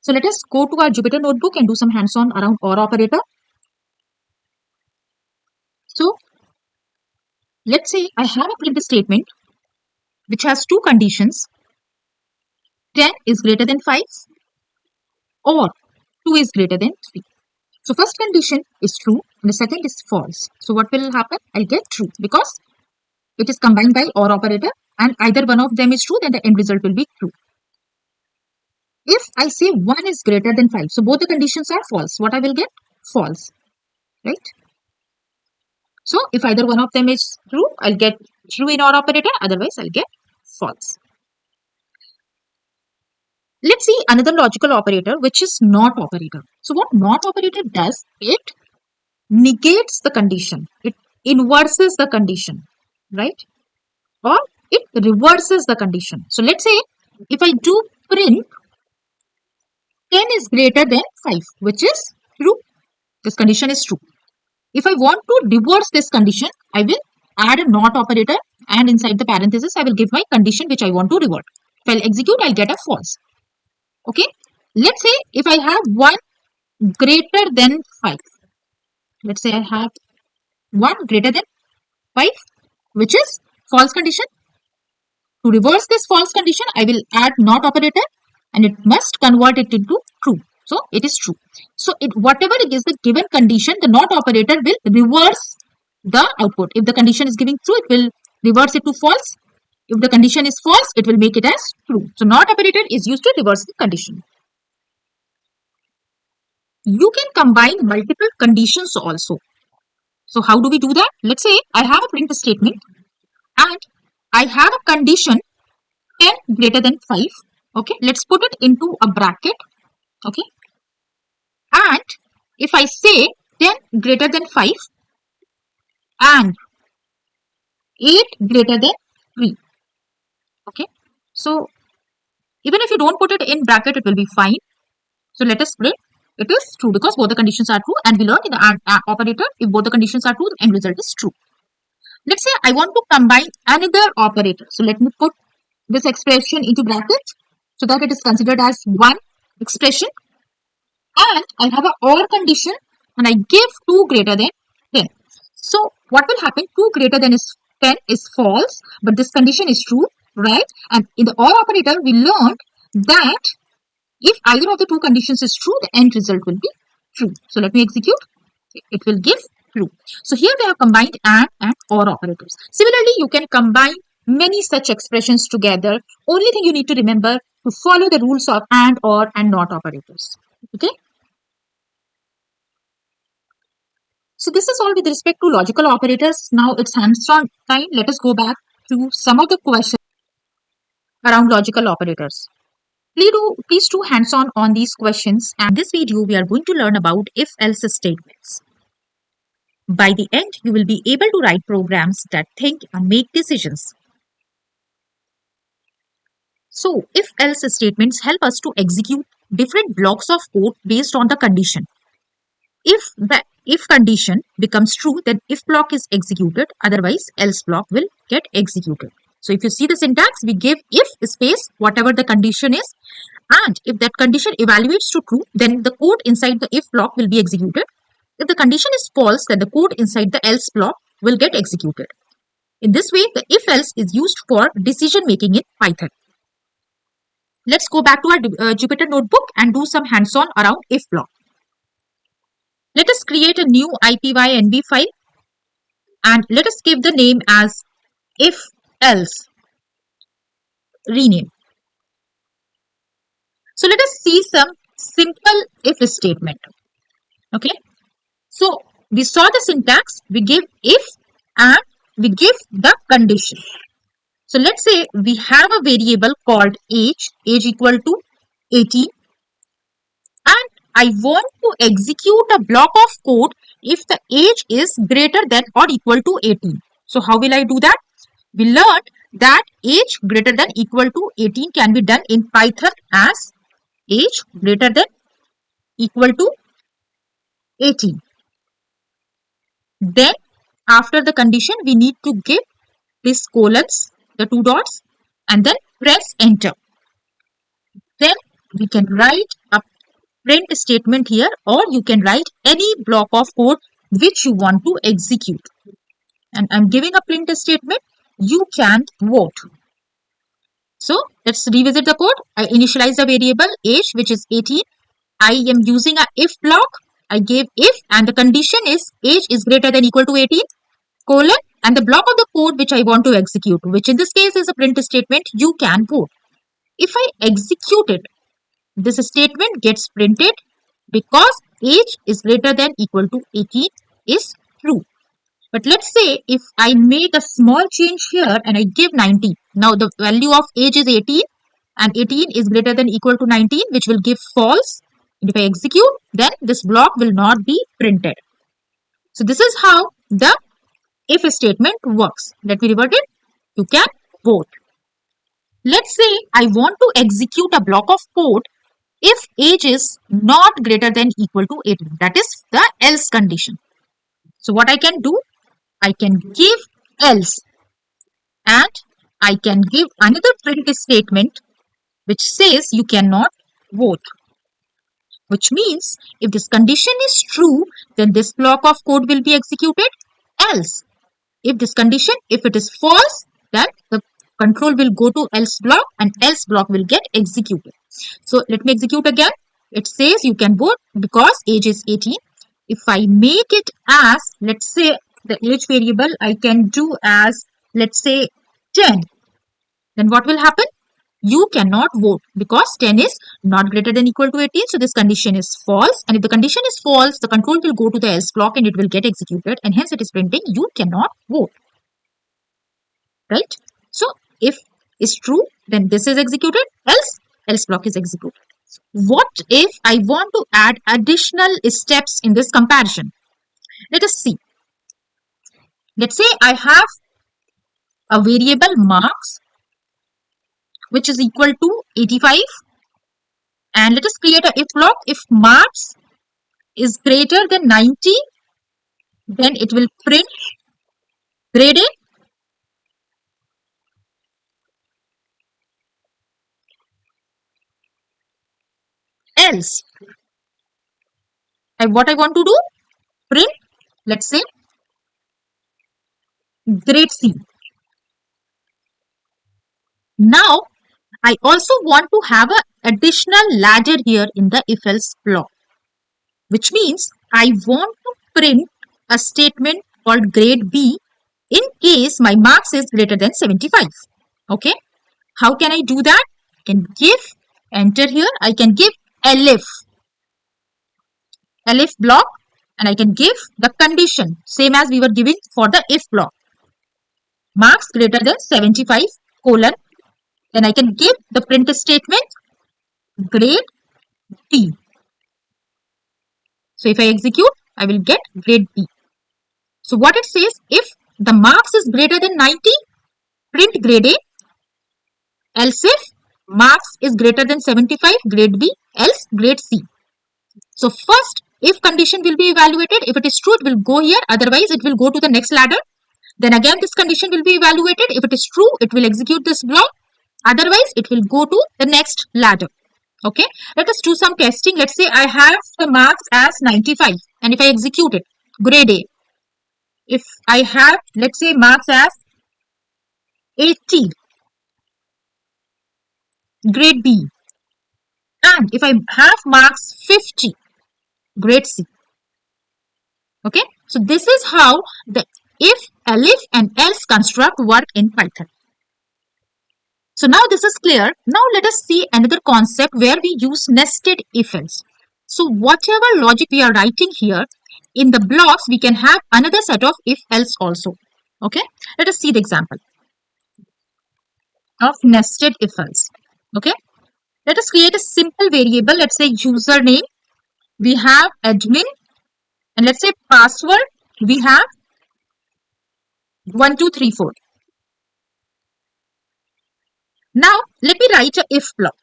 So let us go to our Jupyter notebook and do some hands-on around OR operator. So let's say I have a print statement which has two conditions. 10 is greater than 5 or 2 is greater than 3. So first condition is true and the second is false. So what will happen? I'll get true because it is combined by OR operator and either one of them is true, then the end result will be true. If I say 1 is greater than 5, so both the conditions are false. What I will get? False, right? So if either one of them is true, I'll get true in OR operator, otherwise I'll get false. Let's see another logical operator, which is NOT operator. So what NOT operator does, it negates the condition. It inverses the condition, right? Or it reverses the condition. So let's say if I do print 10 is greater than 5, which is true. This condition is true. If I want to reverse this condition, I will add a NOT operator and inside the parenthesis, I will give my condition which I want to revert. If I'll execute, I'll get a false. Okay. Let's say if I have 1 greater than 5. Let's say I have 1 greater than 5, which is false condition. To reverse this false condition, I will add NOT operator and it must convert it into true. So it is true. So whatever it is the given condition, the NOT operator will reverse the output. If the condition is giving true, it will reverse it to false. If the condition is false, it will make it as true. So NOT operator is used to reverse the condition. You can combine multiple conditions also. So how do we do that? Let's say I have a print statement and I have a condition 10 greater than 5. Okay, let's put it into a bracket. Okay, and if I say 10 greater than 5 and 8 greater than 3. Okay, so even if you don't put it in bracket, it will be fine. So let us print it is true because both the conditions are true, and we learned in the AND operator, if both the conditions are true, the end result is true. Let's say I want to combine another operator. So let me put this expression into brackets so that it is considered as one expression. And I have an OR condition and I give 2 greater than 10. So what will happen? 2 greater than 10 is false, but this condition is true, right? And in the OR operator, we learned that if either of the two conditions is true, the end result will be true. So let me execute. It will give true. So here we have combined AND and OR operators. Similarly, you can combine many such expressions together. Only thing you need to remember to follow the rules of AND, OR and NOT operators. Okay. So this is all with respect to logical operators. Now it's hands-on time. Let us go back to some of the questions around logical operators. Please do hands-on on these questions. And in this video, we are going to learn about if-else statements. By the end, you will be able to write programs that think and make decisions. So, if-else statements help us to execute different blocks of code based on the condition. If the if condition becomes true, then if block is executed, otherwise else block will get executed. So if you see the syntax, we give if space whatever the condition is, and if that condition evaluates to true, then the code inside the if block will be executed. If the condition is false, then the code inside the else block will get executed. In this way, the if else is used for decision making in Python. Let's go back to our Jupyter notebook and do some hands-on around if block. Let us create a new IPYNB file and let us give the name as if else. Rename. So let us see some simple if statement. Okay. So we saw the syntax, we give if and we give the condition. So let's say we have a variable called age equal to 18, and I want to execute a block of code if the age is greater than or equal to 18. So how will I do that? We learned that age greater than equal to 18 can be done in Python as age greater than equal to 18. Then after the condition, we need to give this colons, the two dots, and then press enter. Then we can write a print statement here, or you can write any block of code which you want to execute. And I'm giving a print statement, you can vote. So let's revisit the code. I initialize the variable age, which is 18. I am using a if block. I gave if and the condition is age is greater than equal to 18, colon, and the block of the code which I want to execute, which in this case is a print statement, you can vote. If I execute it, this statement gets printed because age is greater than equal to 18 is true. But let's say if I make a small change here and I give 90. Now the value of age is 18 and 18 is greater than equal to 19, which will give false. And if I execute, then this block will not be printed. So this is how the if statement works. Let me revert it. You can vote. Let's say I want to execute a block of code if age is not greater than equal to 18. That is the else condition. So what I can do, I can give else and I can give another print statement which says you cannot vote. Which means if this condition is true, then this block of code will be executed. Else, if this condition, if it is false, then the control will go to else block and else block will get executed. So let me execute again. It says you can vote because age is 18. If I make it as, let's say the age variable I can do as, let's say 10, then what will happen? You cannot vote because 10 is not greater than equal to 18. So this condition is false. And if the condition is false, the control will go to the else block and it will get executed. And hence it is printing you cannot vote. Right? So if is true, then this is executed. Else block is executed. What if I want to add additional steps in this comparison? Let us see. Let's say I have a variable marks which is equal to 85, and let us create a if block. If marks is greater than 90, then it will print grade A. Else, and what I want to do, print, let's say grade C. Now I also want to have an additional ladder here in the if else block, which means I want to print a statement called grade B in case my marks is greater than 75. Okay, how can I do that? I can give enter here. I can give elif block, and I can give the condition same as we were giving for the if block, marks greater than 75 colon. Then I can give the print statement grade D. So if I execute, I will get grade D. So what it says, if the marks is greater than 90, print grade A. Else if marks is greater than 75, grade B, else grade C. So first if condition will be evaluated. If it is true, it will go here. Otherwise, it will go to the next ladder. Then again this condition will be evaluated. If it is true, it will execute this block. Otherwise, it will go to the next ladder. Okay, let us do some testing. Let's say I have the marks as 95 and if I execute it, grade A. If I have, let's say, marks as 80, grade B. And if I have marks 50, grade C. Okay, so this is how the if, elif and else construct work in Python. So now this is clear. Now let us see another concept where we use nested if-else. So whatever logic we are writing here, in the blocks we can have another set of if-else also. Okay, let us see the example of nested if-else. Okay, let us create a simple variable. Let's say username, we have admin, and let's say password, we have 1234. Now let me write a if block.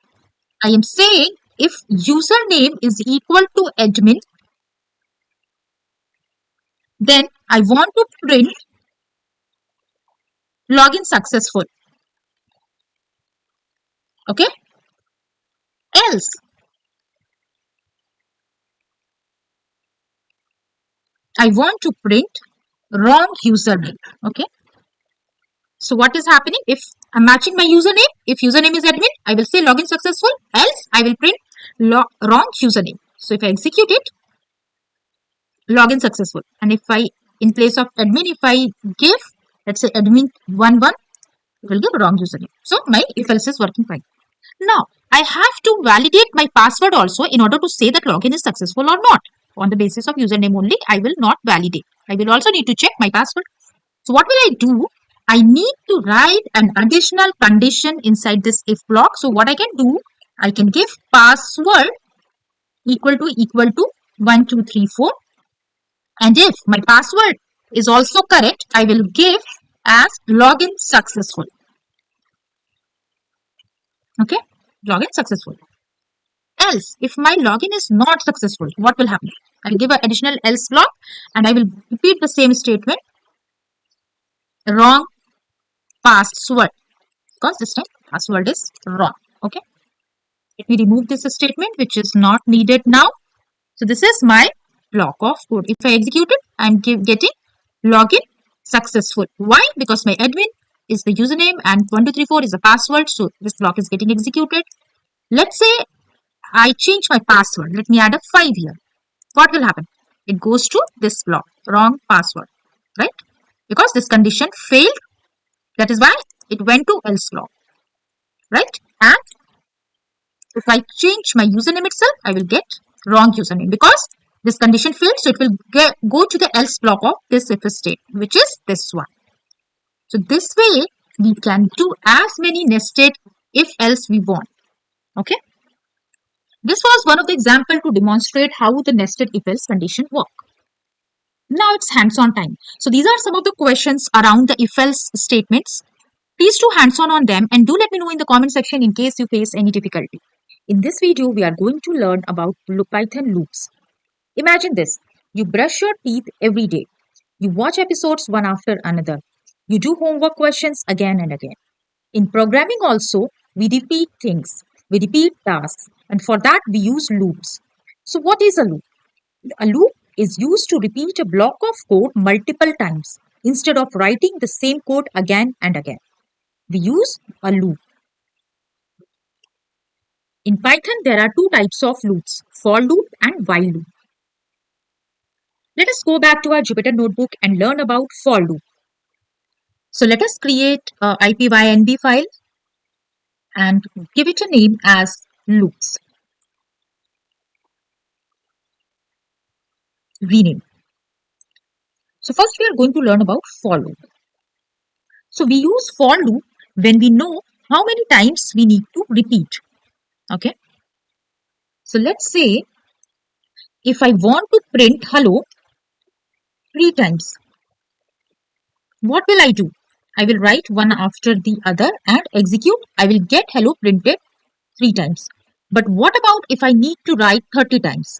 I am saying if username is equal to admin, then I want to print login successful. Okay, else I want to print wrong username. Okay, so what is happening? If I'm matching my username, if username is admin, I will say login successful, else I will print wrong username. So if I execute it, login successful. And if I, in place of admin, if I give, let's say admin 11, it will give wrong username. So my if else is working fine. Now I have to validate my password also in order to say that login is successful or not. On the basis of username only, I will not validate. I will also need to check my password. So what will I do? I need to write an additional condition inside this if block. So what I can do, I can give password equal to 1234. And if my password is also correct, I will give as login successful. Okay, login successful. Else, if my login is not successful, what will happen? I will give an additional else block and I will repeat the same statement. Wrong password, because this time password is wrong. Okay, let me remove this statement which is not needed now. So this is my block of code. If I execute it, I am getting login successful. Why? Because my admin is the username and 1234 is the password. So this block is getting executed. Let's say I change my password. Let me add a 5 here. What will happen? It goes to this block, wrong password, right? Because this condition failed. That is why it went to else block, right? And if I change my username itself, I will get wrong username because this condition failed. So it will go to the else block of this if state, which is this one. So this way we can do as many nested if else we want. Okay. This was one of the examples to demonstrate how the nested if else condition work. Now it's hands-on time. So these are some of the questions around the if else statements. Please do hands-on on them and do let me know in the comment section in case you face any difficulty. In this video, we are going to learn about Python loops. Imagine this. You brush your teeth every day. You watch episodes one after another. You do homework questions again and again. In programming also, we repeat things. We repeat tasks. And for that, we use loops. So what is a loop? A loop is used to repeat a block of code multiple times instead of writing the same code again and again. We use a loop. In Python, there are two types of loops, for loop and while loop. Let us go back to our Jupyter notebook and learn about for loop. So let us create a IPYNB file and give it a name as loops. Rename. So first we are going to learn about for loop. So we use for loop when we know how many times we need to repeat. Okay. So let's say if I want to print hello 3 times, what will I do? I will write one after the other and execute. I will get hello printed 3 times. But what about if I need to write 30 times?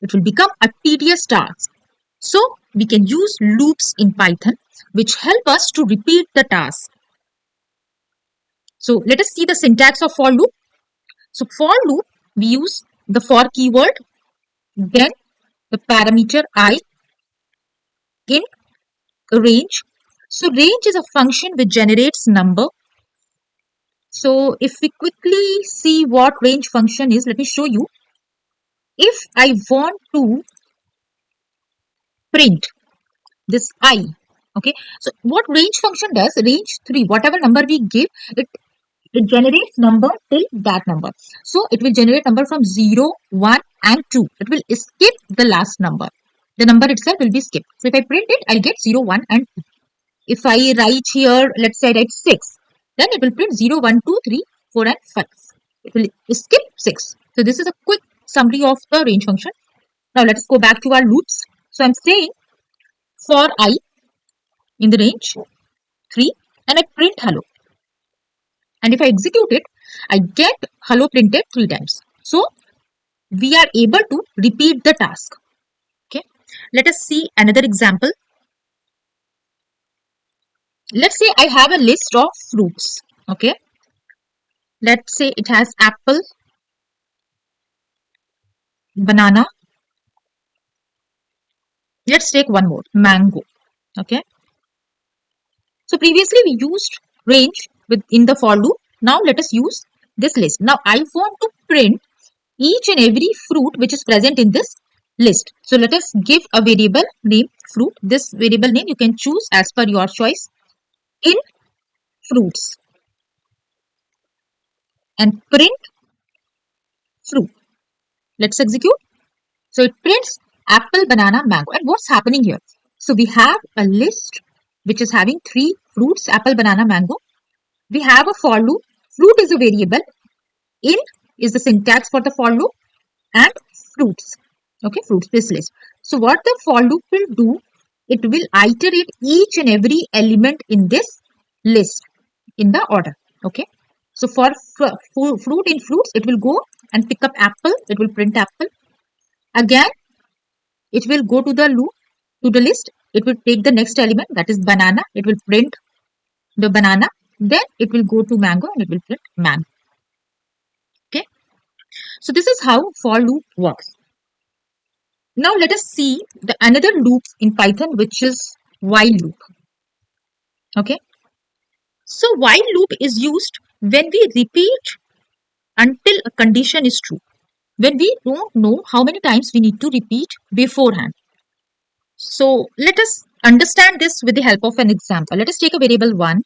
It will become a tedious task. So we can use loops in Python which help us to repeat the task. So let us see the syntax of for loop. So for loop, we use the for keyword, then the parameter I, in range. So range is a function which generates number. So if we quickly see what range function is, let me show you. If I want to print this I, okay, so what range function does, range 3, whatever number we give, it generates number till that number. So it will generate number from 0, 1 and 2. It will skip the last number. The number itself will be skipped. So if I print it, I'll get 0, 1 and 2. If I write here, let's say I write 6, then it will print 0, 1, 2, 3, 4 and 5. It will skip 6. So this is a quick summary of the range function. Now let us go back to our loops. So I'm saying for I in the range 3 and I print hello. And if I execute it, I get hello printed 3 times. So we are able to repeat the task. Okay. Let us see another example. Let's say I have a list of fruits. Okay. Let's say it has apple, banana. Let's take one more, mango. Okay. So previously we used range within the for loop. Now let us use this list. Now I want to print each and every fruit which is present in this list. So let us give a variable name fruit. This variable name you can choose as per your choice. In fruits and print fruit. Let's execute. So it prints apple, banana, mango. And what's happening here? So we have a list which is having 3 fruits, apple, banana, mango. We have a for loop. Fruit is a variable. In is the syntax for the for loop, and fruits. Okay, fruits, this list. So what the for loop will do, it will iterate each and every element in this list in the order. Okay. So for fruit in fruits, it will go and pick up apple. It will print apple. Again, it will go to the loop, to the list. It will take the next element, that is banana. It will print the banana. Then it will go to mango and it will print mango. Okay. So this is how for loop works. Now let us see the another loop in Python, which is while loop. Okay. So while loop is used when we repeat until a condition is true. When we don't know how many times we need to repeat beforehand. So let us understand this with the help of an example. Let us take a variable 1.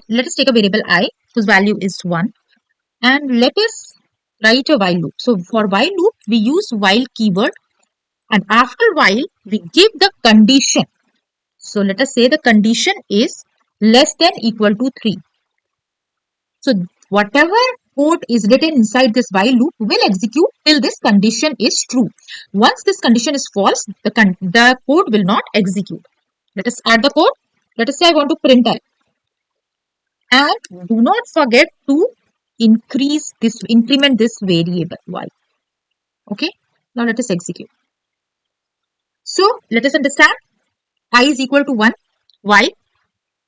Let us take a variable I whose value is 1. And let us write a while loop. So for while loop, we use while keyword. And after while, we give the condition. So let us say the condition is less than equal to 3. So whatever code is written inside this while loop will execute till this condition is true. Once this condition is false, the code will not execute. Let us add the code. Let us say I want to print I. And do not forget to increment this variable y. Okay. Now let us execute. So let us understand I is equal to 1. Why?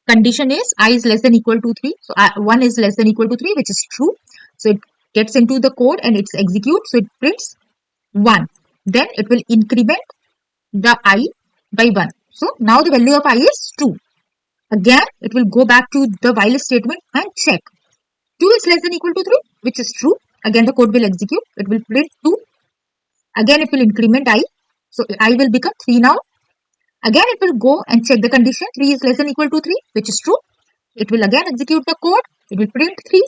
Condition is I is less than equal to 3. So 1 is less than equal to 3, which is true. So it gets into the code and it's execute. So it prints 1. Then it will increment the I by 1. So now the value of I is 2. Again, it will go back to the while statement and check. 2 is less than equal to 3, which is true. Again, the code will execute. It will print 2. Again, it will increment I. So I will become 3 now. Again, it will go and check the condition. 3 is less than equal to 3, which is true. It will again execute the code. It will print 3.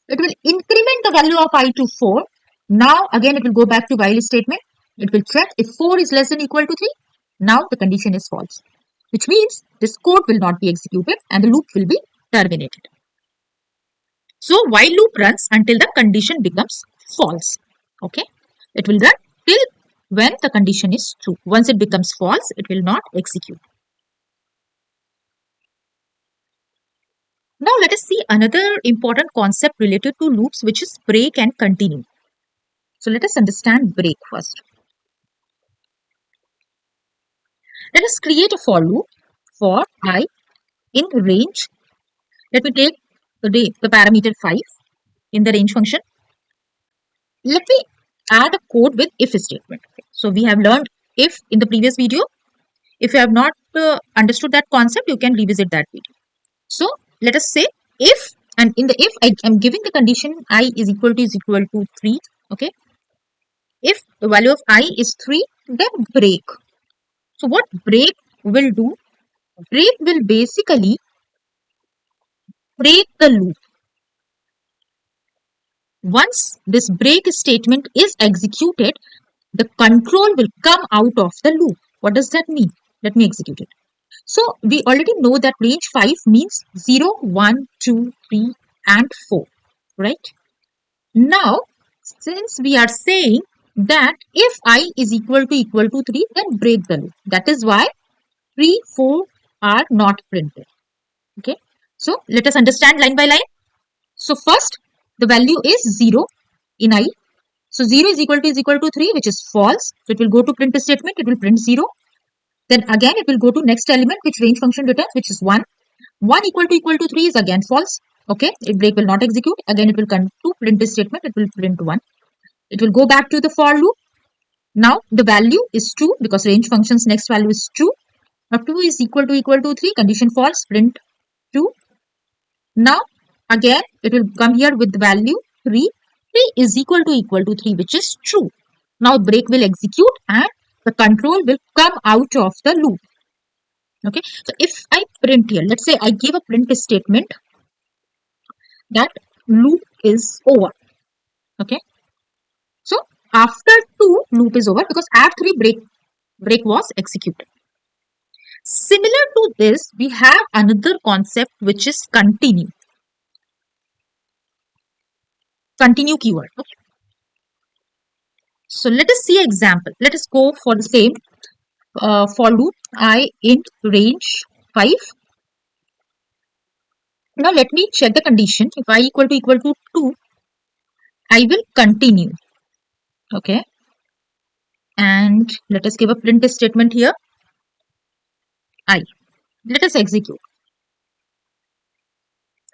It will increment the value of I to 4. Now, again, it will go back to while statement. It will check if 4 is less than equal to 3. Now, the condition is false, which means this code will not be executed and the loop will be terminated. So, while loop runs until the condition becomes false. Okay. It will run till when the condition is true. Once it becomes false, it will not execute. Now let us see another important concept related to loops, which is break and continue. So let us understand break first. Let us create a for loop. for I in range. Let me take the parameter 5 in the range function. Let me add a code with if statement. So we have learned if in the previous video. If you have not understood that concept, you can revisit that video. So let us say if, and in the if I am giving the condition I is equal to 3. Okay. If the value of I is 3, then break. So what break will do? Break will basically break the loop. Once this break statement is executed, the control will come out of the loop. What does that mean? Let me execute it. So we already know that range 5 means 0, 1, 2, 3 and 4, right? Now, since we are saying that if I is equal to 3, then break the loop. That is why 3, 4 are not printed. Okay. So let us understand line by line. So first, the value is 0 in I. So 0 is equal to 3, which is false. So it will go to print statement. It will print 0. Then again, it will go to next element, which range function returns, which is 1. 1 equal to 3 is again false. Okay. If break will not execute. Again, it will come to print statement. It will print 1. It will go back to the for loop. Now the value is 2 because range function's next value is 2. Now 2 is equal to 3. Condition false. Print 2. Now again, it will come here with the value 3. 3 is equal to 3, which is true. Now break will execute and the control will come out of the loop. Okay. So if I print here, let's say I give a print statement that loop is over. Okay. So after 2, loop is over because at 3 break was executed. Similar to this, we have another concept which is continue. Continue keyword. Okay. So let us see an example. Let us go for the same for loop I int range 5. Now let me check the condition. If I equal to 2, I will continue. Okay. And let us give a print statement here. I. Let us execute.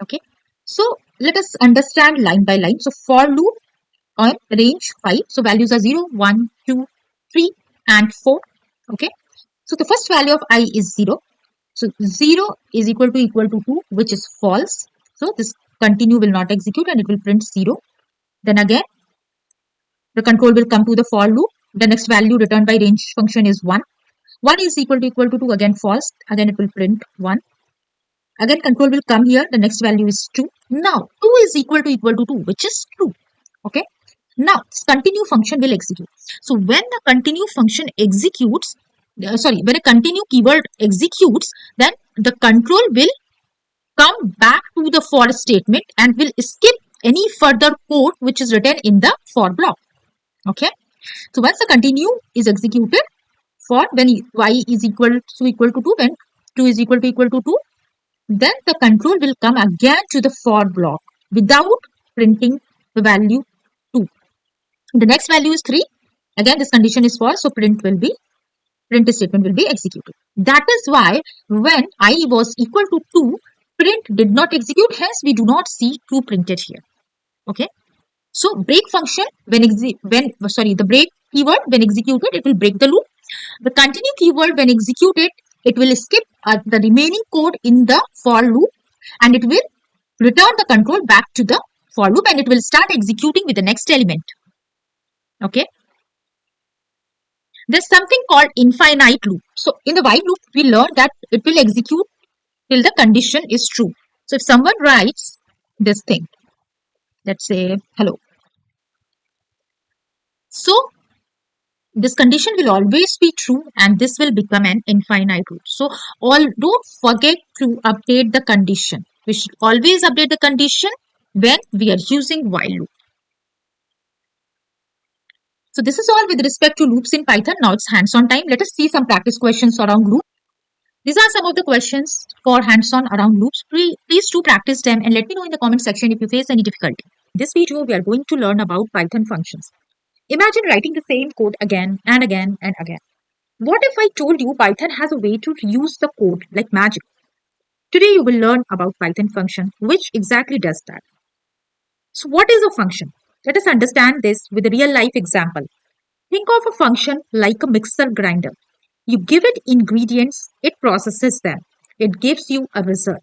Okay. So let us understand line by line. So for loop on range 5. So values are 0, 1, 2, 3 and 4. Okay. So the first value of I is 0. So 0 is equal to 2, which is false. So this continue will not execute and it will print 0. Then again, the control will come to the for loop. The next value returned by range function is 1. 1 is equal to 2, again false. Again it will print 1. Again control will come here. The next value is 2. Now 2 is equal to 2, which is true. Okay. Now this continue function will execute. So when the continue function executes, when a continue keyword executes, then the control will come back to the for statement and will skip any further code which is written in the for block. Okay. So once the continue is executed for when y is equal to 2, when 2 is equal to 2, then the control will come again to the for block without printing the value 2. The next value is 3. Again, this condition is false, so print statement will be executed. That is why when I was equal to 2, print did not execute. Hence, we do not see 2 printed here. Okay. So break function the break keyword when executed, it will break the loop. The continue keyword when executed, it will skip the remaining code in the for loop and it will return the control back to the for loop and it will start executing with the next element. Okay. There's something called infinite loop. So in the while loop, we learned that it will execute till the condition is true. So if someone writes this thing, let's say hello. So this condition will always be true and this will become an infinite loop. So don't forget to update the condition. We should always update the condition when we are using while loop. So this is all with respect to loops in Python. Now it's hands-on time. Let us see some practice questions around loops. These are some of the questions for hands-on around loops. Please do practice them and let me know in the comment section if you face any difficulty. In this video, we are going to learn about Python functions. Imagine writing the same code again and again and again. What if I told you Python has a way to use the code like magic? Today you will learn about Python function, which exactly does that. So what is a function? Let us understand this with a real life example. Think of a function like a mixer grinder. You give it ingredients, it processes them. It gives you a result.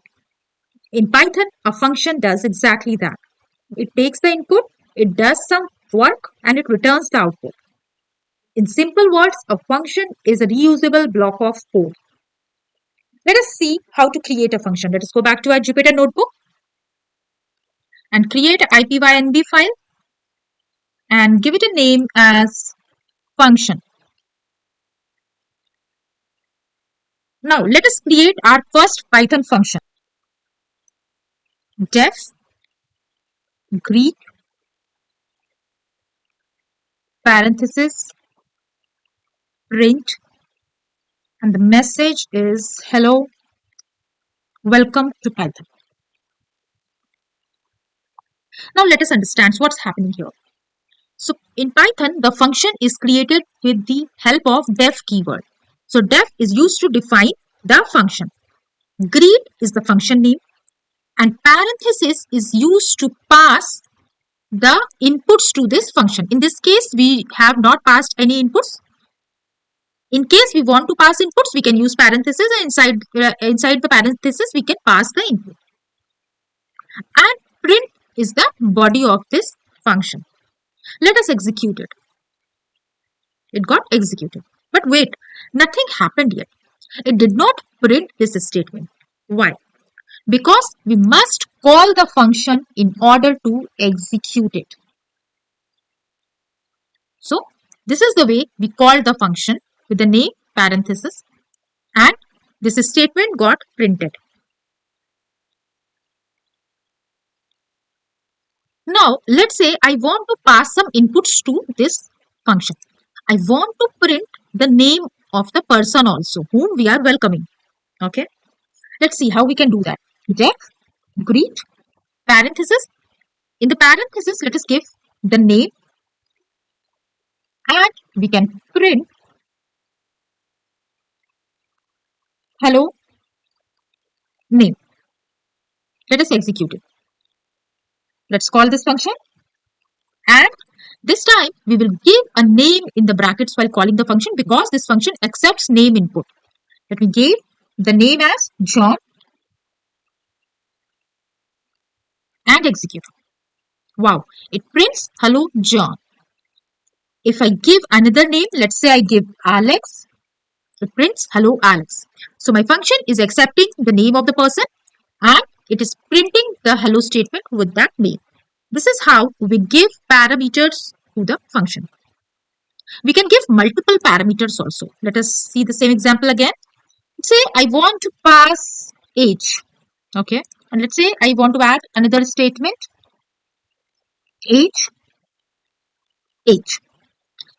In Python, a function does exactly that. It takes the input, it does some work, and it returns the output. In simple words, a function is a reusable block of code. Let us see how to create a function. Let us go back to our Jupyter notebook and create an IPYNB file and give it a name as function. Now let us create our first Python function. Def greet parenthesis print, and the message is hello, welcome to Python. Now let us understand what's happening here. So in Python, the function is created with the help of def keyword. So def is used to define the function. Greet is the function name, and parenthesis is used to pass the inputs to this function. In this case, we have not passed any inputs. In case we want to pass inputs, we can use parenthesis, and inside the parenthesis, we can pass the input. And print is the body of this function. Let us execute it. It got executed. But wait, nothing happened yet. It did not print this statement. Why? Because we must call the function in order to execute it. So this is the way we call the function with the name parenthesis, and this statement got printed. Now let's say I want to pass some inputs to this function. I want to print the name of the person also whom we are welcoming. Okay, let's see how we can do that. Def greet parenthesis. In the parenthesis, let us give the name, and we can print hello name. Let us execute it. Let's call this function, and this time we will give a name in the brackets while calling the function because this function accepts name input. Let me give the name as John and execute. Wow, it prints hello John. If I give another name, let's say I give Alex, it prints hello Alex. So my function is accepting the name of the person and it is printing the hello statement with that name. This is how we give parameters to the function. We can give multiple parameters also. Let us see the same example again. Say I want to pass age. Okay. And let's say I want to add another statement. Age.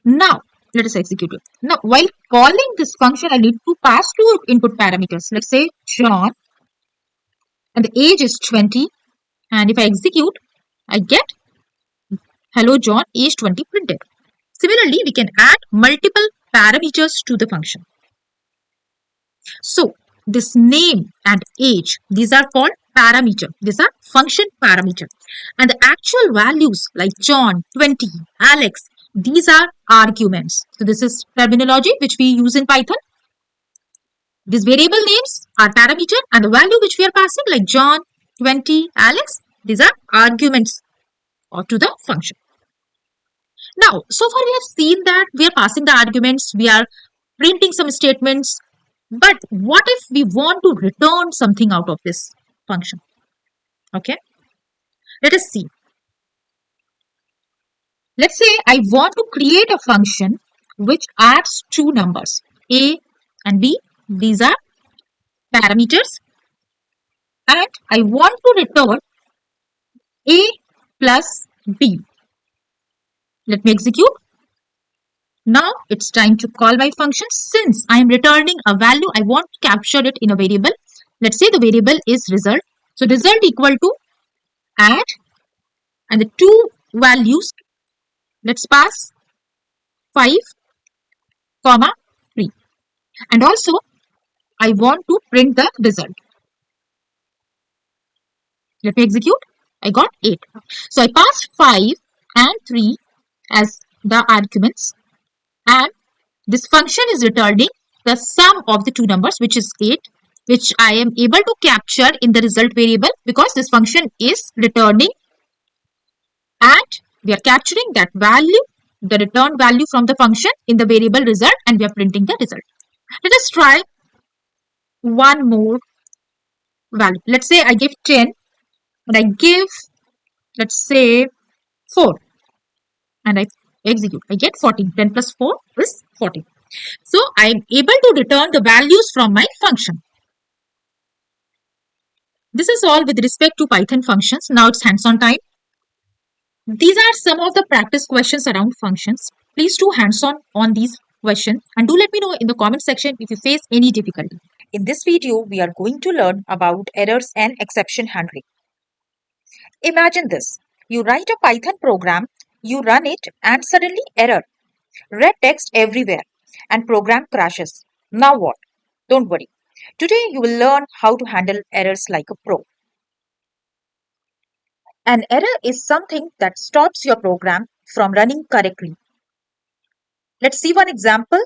Now let us execute it. Now while calling this function, I need to pass two input parameters. Let's say John, and the age is 20. And if I execute, I get hello John, age 20 printed. Similarly, we can add multiple parameters to the function. So this name and age, these are called parameter. These are function parameter. And the actual values like John, 20, Alex, these are arguments. So this is terminology which we use in Python. These variable names are parameter, and the value which we are passing like John, 20, Alex, these are arguments to the function. Now, so far we have seen that we are passing the arguments, we are printing some statements, but what if we want to return something out of this function? Okay, let us see. Let's say I want to create a function which adds two numbers, a and b. These are parameters, and I want to return a plus b. Let me execute. Now it's time to call my function. Since I am returning a value, I want to capture it in a variable. Let's say the variable is result. So result equal to add, and the two values, let's pass 5, 3. And also I want to print the result. Let me execute. I got 8. So I passed 5 and 3 as the arguments, and this function is returning the sum of the two numbers, which is 8, which I am able to capture in the result variable because this function is returning, and we are capturing that value, the return value from the function in the variable result, and we are printing the result. Let us try one more value. Let's say I give 10 and I give, let's say, 4, and I execute. I get 14. 10 plus 4 is 14. So I am able to return the values from my function. This is all with respect to Python functions. Now it's hands-on time. These are some of the practice questions around functions. Please do hands-on on these questions and do let me know in the comment section if you face any difficulty. In this video, we are going to learn about errors and exception handling. Imagine this. You write a Python program, you run it, and suddenly error. Red text everywhere and program crashes. Now what? Don't worry. Today you will learn how to handle errors like a pro. An error is something that stops your program from running correctly. Let's see one example.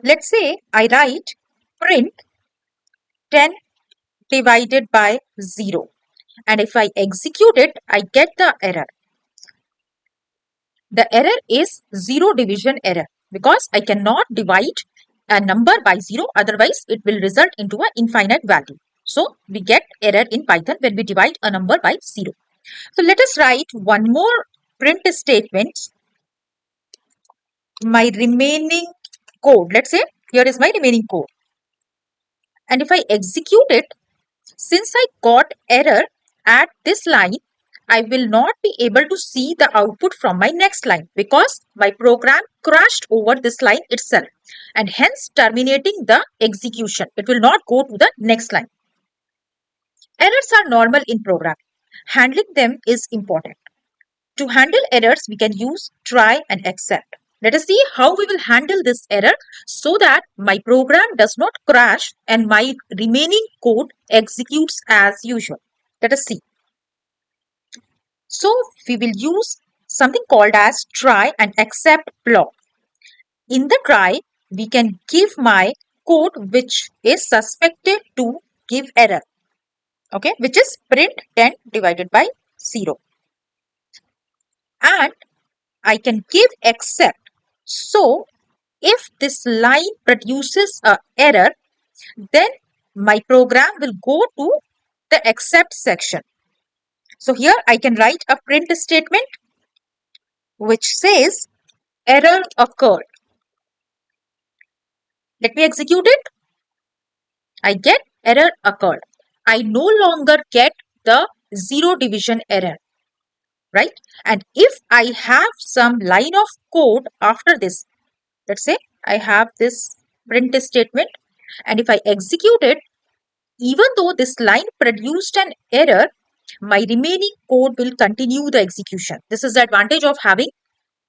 Let's say I write print 10 divided by 0, and if I execute it, I get the error. The error is 0 division error because I cannot divide a number by 0, otherwise it will result into an infinite value. So we get error in Python when we divide a number by 0. So let us write one more print statement. My remaining code, let's say here is my remaining code, and if I execute it, since I got error at this line, I will not be able to see the output from my next line because my program crashed over this line itself and hence terminating the execution. It will not go to the next line. Errors are normal in programming. Handling them is important. To handle errors, we can use try and except. Let us see how we will handle this error so that my program does not crash and my remaining code executes as usual. Let us see. So we will use something called as try and except block. In the try, we can give my code which is suspected to give error, okay, which is print 10 divided by 0. And I can give except. So if this line produces a error, then my program will go to the except section. So here I can write a print statement which says error occurred. Let me execute it. I get error occurred. I no longer get the 0 division error, right? And if I have some line of code after this, let's say I have this print statement, and if I execute it, even though this line produced an error, my remaining code will continue the execution. This is the advantage of having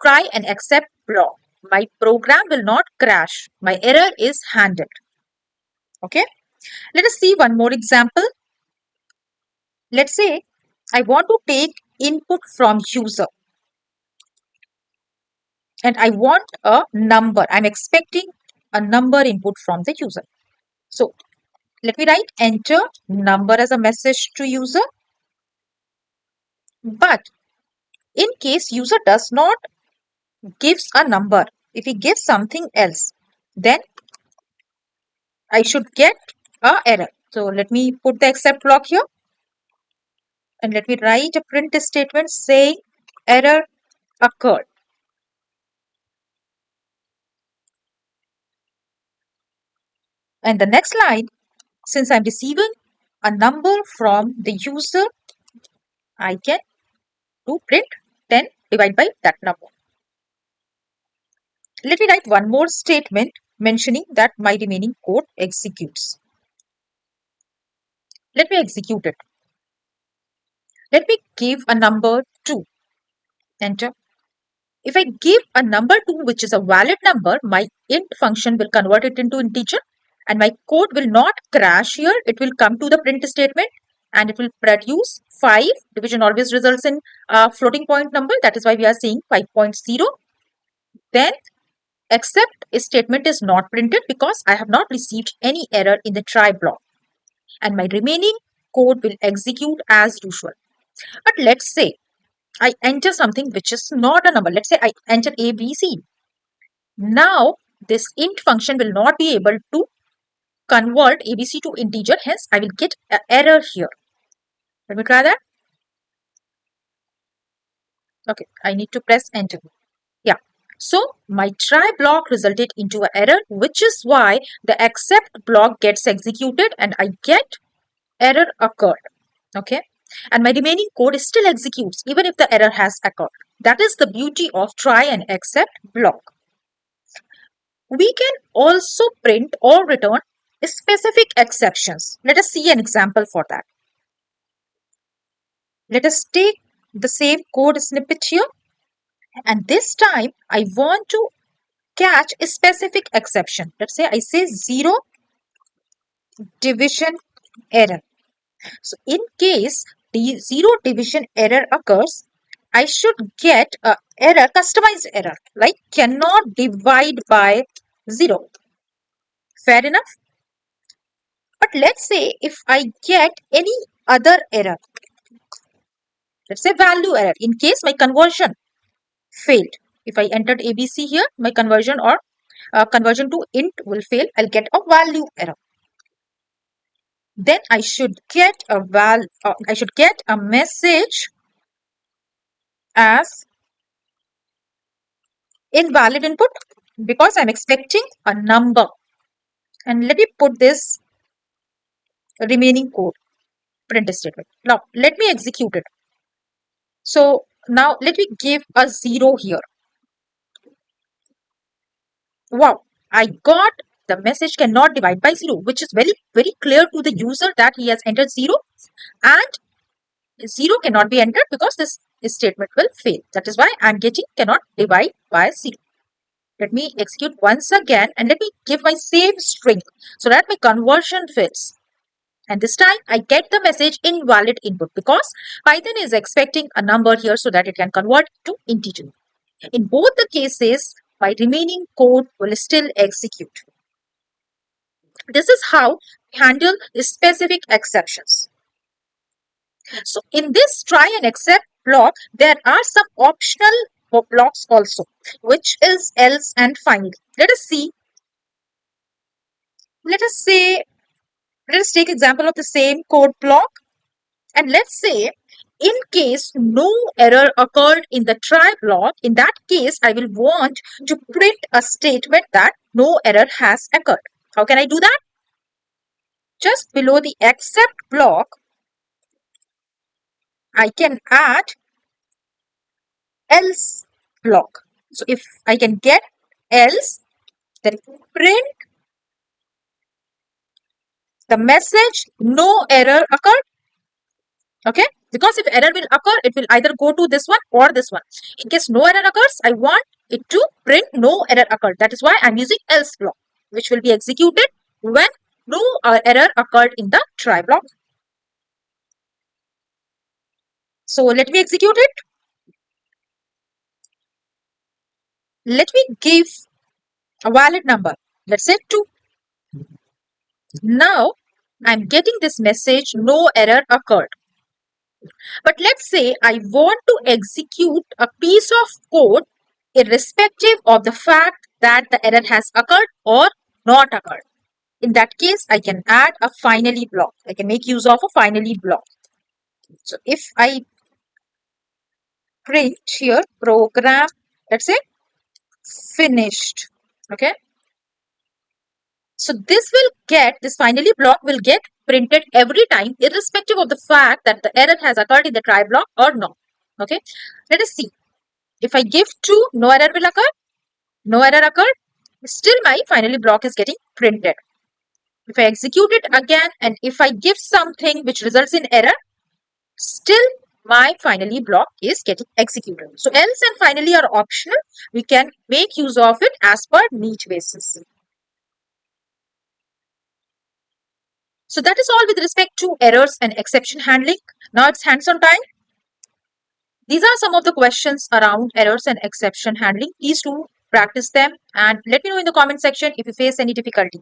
try and except block. My program will not crash. My error is handled. Okay. Let us see one more example. Let's say I want to take input from user and I want a number. I'm expecting a number input from the user. So let me write enter number as a message to user. But in case user does not gives a number, if he gives something else, then I should get a error. So let me put the except block here and let me write a print statement saying error occurred. And the next line, since I'm receiving a number from the user, I can do print 10 divided by that number. Let me write one more statement mentioning that my remaining code executes. Let me execute it. Let me give a number 2. Enter. If I give a number 2, which is a valid number, my int function will convert it into integer and my code will not crash here. It will come to the print statement and it will produce 5. Division always results in a floating point number. That is why we are saying 5.0. Then except statement is not printed because I have not received any error in the try block. And my remaining code will execute as usual. But let's say I enter something which is not a number. Let's say I enter A, B, C. Now, this int function will not be able to convert ABC to integer. Hence, I will get an error here. Let me try that. Okay, I need to press enter. Yeah. So, my try block resulted into an error, which is why the except block gets executed and I get error occurred. Okay. And my remaining code still executes even if the error has occurred. That is the beauty of try and except block. We can also print or return specific exceptions. Let us see an example for that. Let us take the same code snippet here, and this time I want to catch a specific exception. Let's say I say 0 division error. So in case the 0 division error occurs, I should get a error, customized error, like cannot divide by 0. Fair enough? But let's say if I get any other error, let's say value error, in case my conversion failed. If I entered ABC here, my conversion or conversion to int will fail. I'll get a value error. Then I should get a message as invalid input because I'm expecting a number. And let me put this remaining code print statement. Now let me execute it. So now let me give a 0 here. Wow, I got the message cannot divide by 0, which is very, very clear to the user that he has entered 0 and 0 cannot be entered because this statement will fail. That is why I'm getting cannot divide by 0. Let me execute once again and let me give my same string so that my conversion fails. And this time I get the message invalid input because Python is expecting a number here so that it can convert to integer. In both the cases, my remaining code will still execute. This is how we handle specific exceptions. So in this try and except block, there are some optional blocks also, which is else and finally. Let us see. Let us take example of the same code block. And let's say in case no error occurred in the try block, in that case, I will want to print a statement that no error has occurred. How can I do that? Just below the except block, I can add else block. So if I can get else, then print the message no error occurred. Okay, because if error will occur, it will either go to this one or this one. In case no error occurs, I want it to print no error occurred. That is why I'm using else block, which will be executed when no error occurred in the try block. So let me execute it. Let me give a valid number. Let's say 2. Now I'm getting this message no error occurred. But let's say I want to execute a piece of code irrespective of the fact that the error has occurred or not occurred. In that case, I can add a finally block. I can make use of a finally block. So if I print here program, let's say finished. Okay. So this finally block will get printed every time irrespective of the fact that the error has occurred in the try block or not. Okay. Let us see. If I give 2, no error will occur. No error occurred. Still my finally block is getting printed. If I execute it again and if I give something which results in error, still my finally block is getting executed. So else and finally are optional. We can make use of it as per need basis. So that is all with respect to errors and exception handling. Now it's hands-on time. These are some of the questions around errors and exception handling. Please do practice them and let me know in the comment section if you face any difficulty.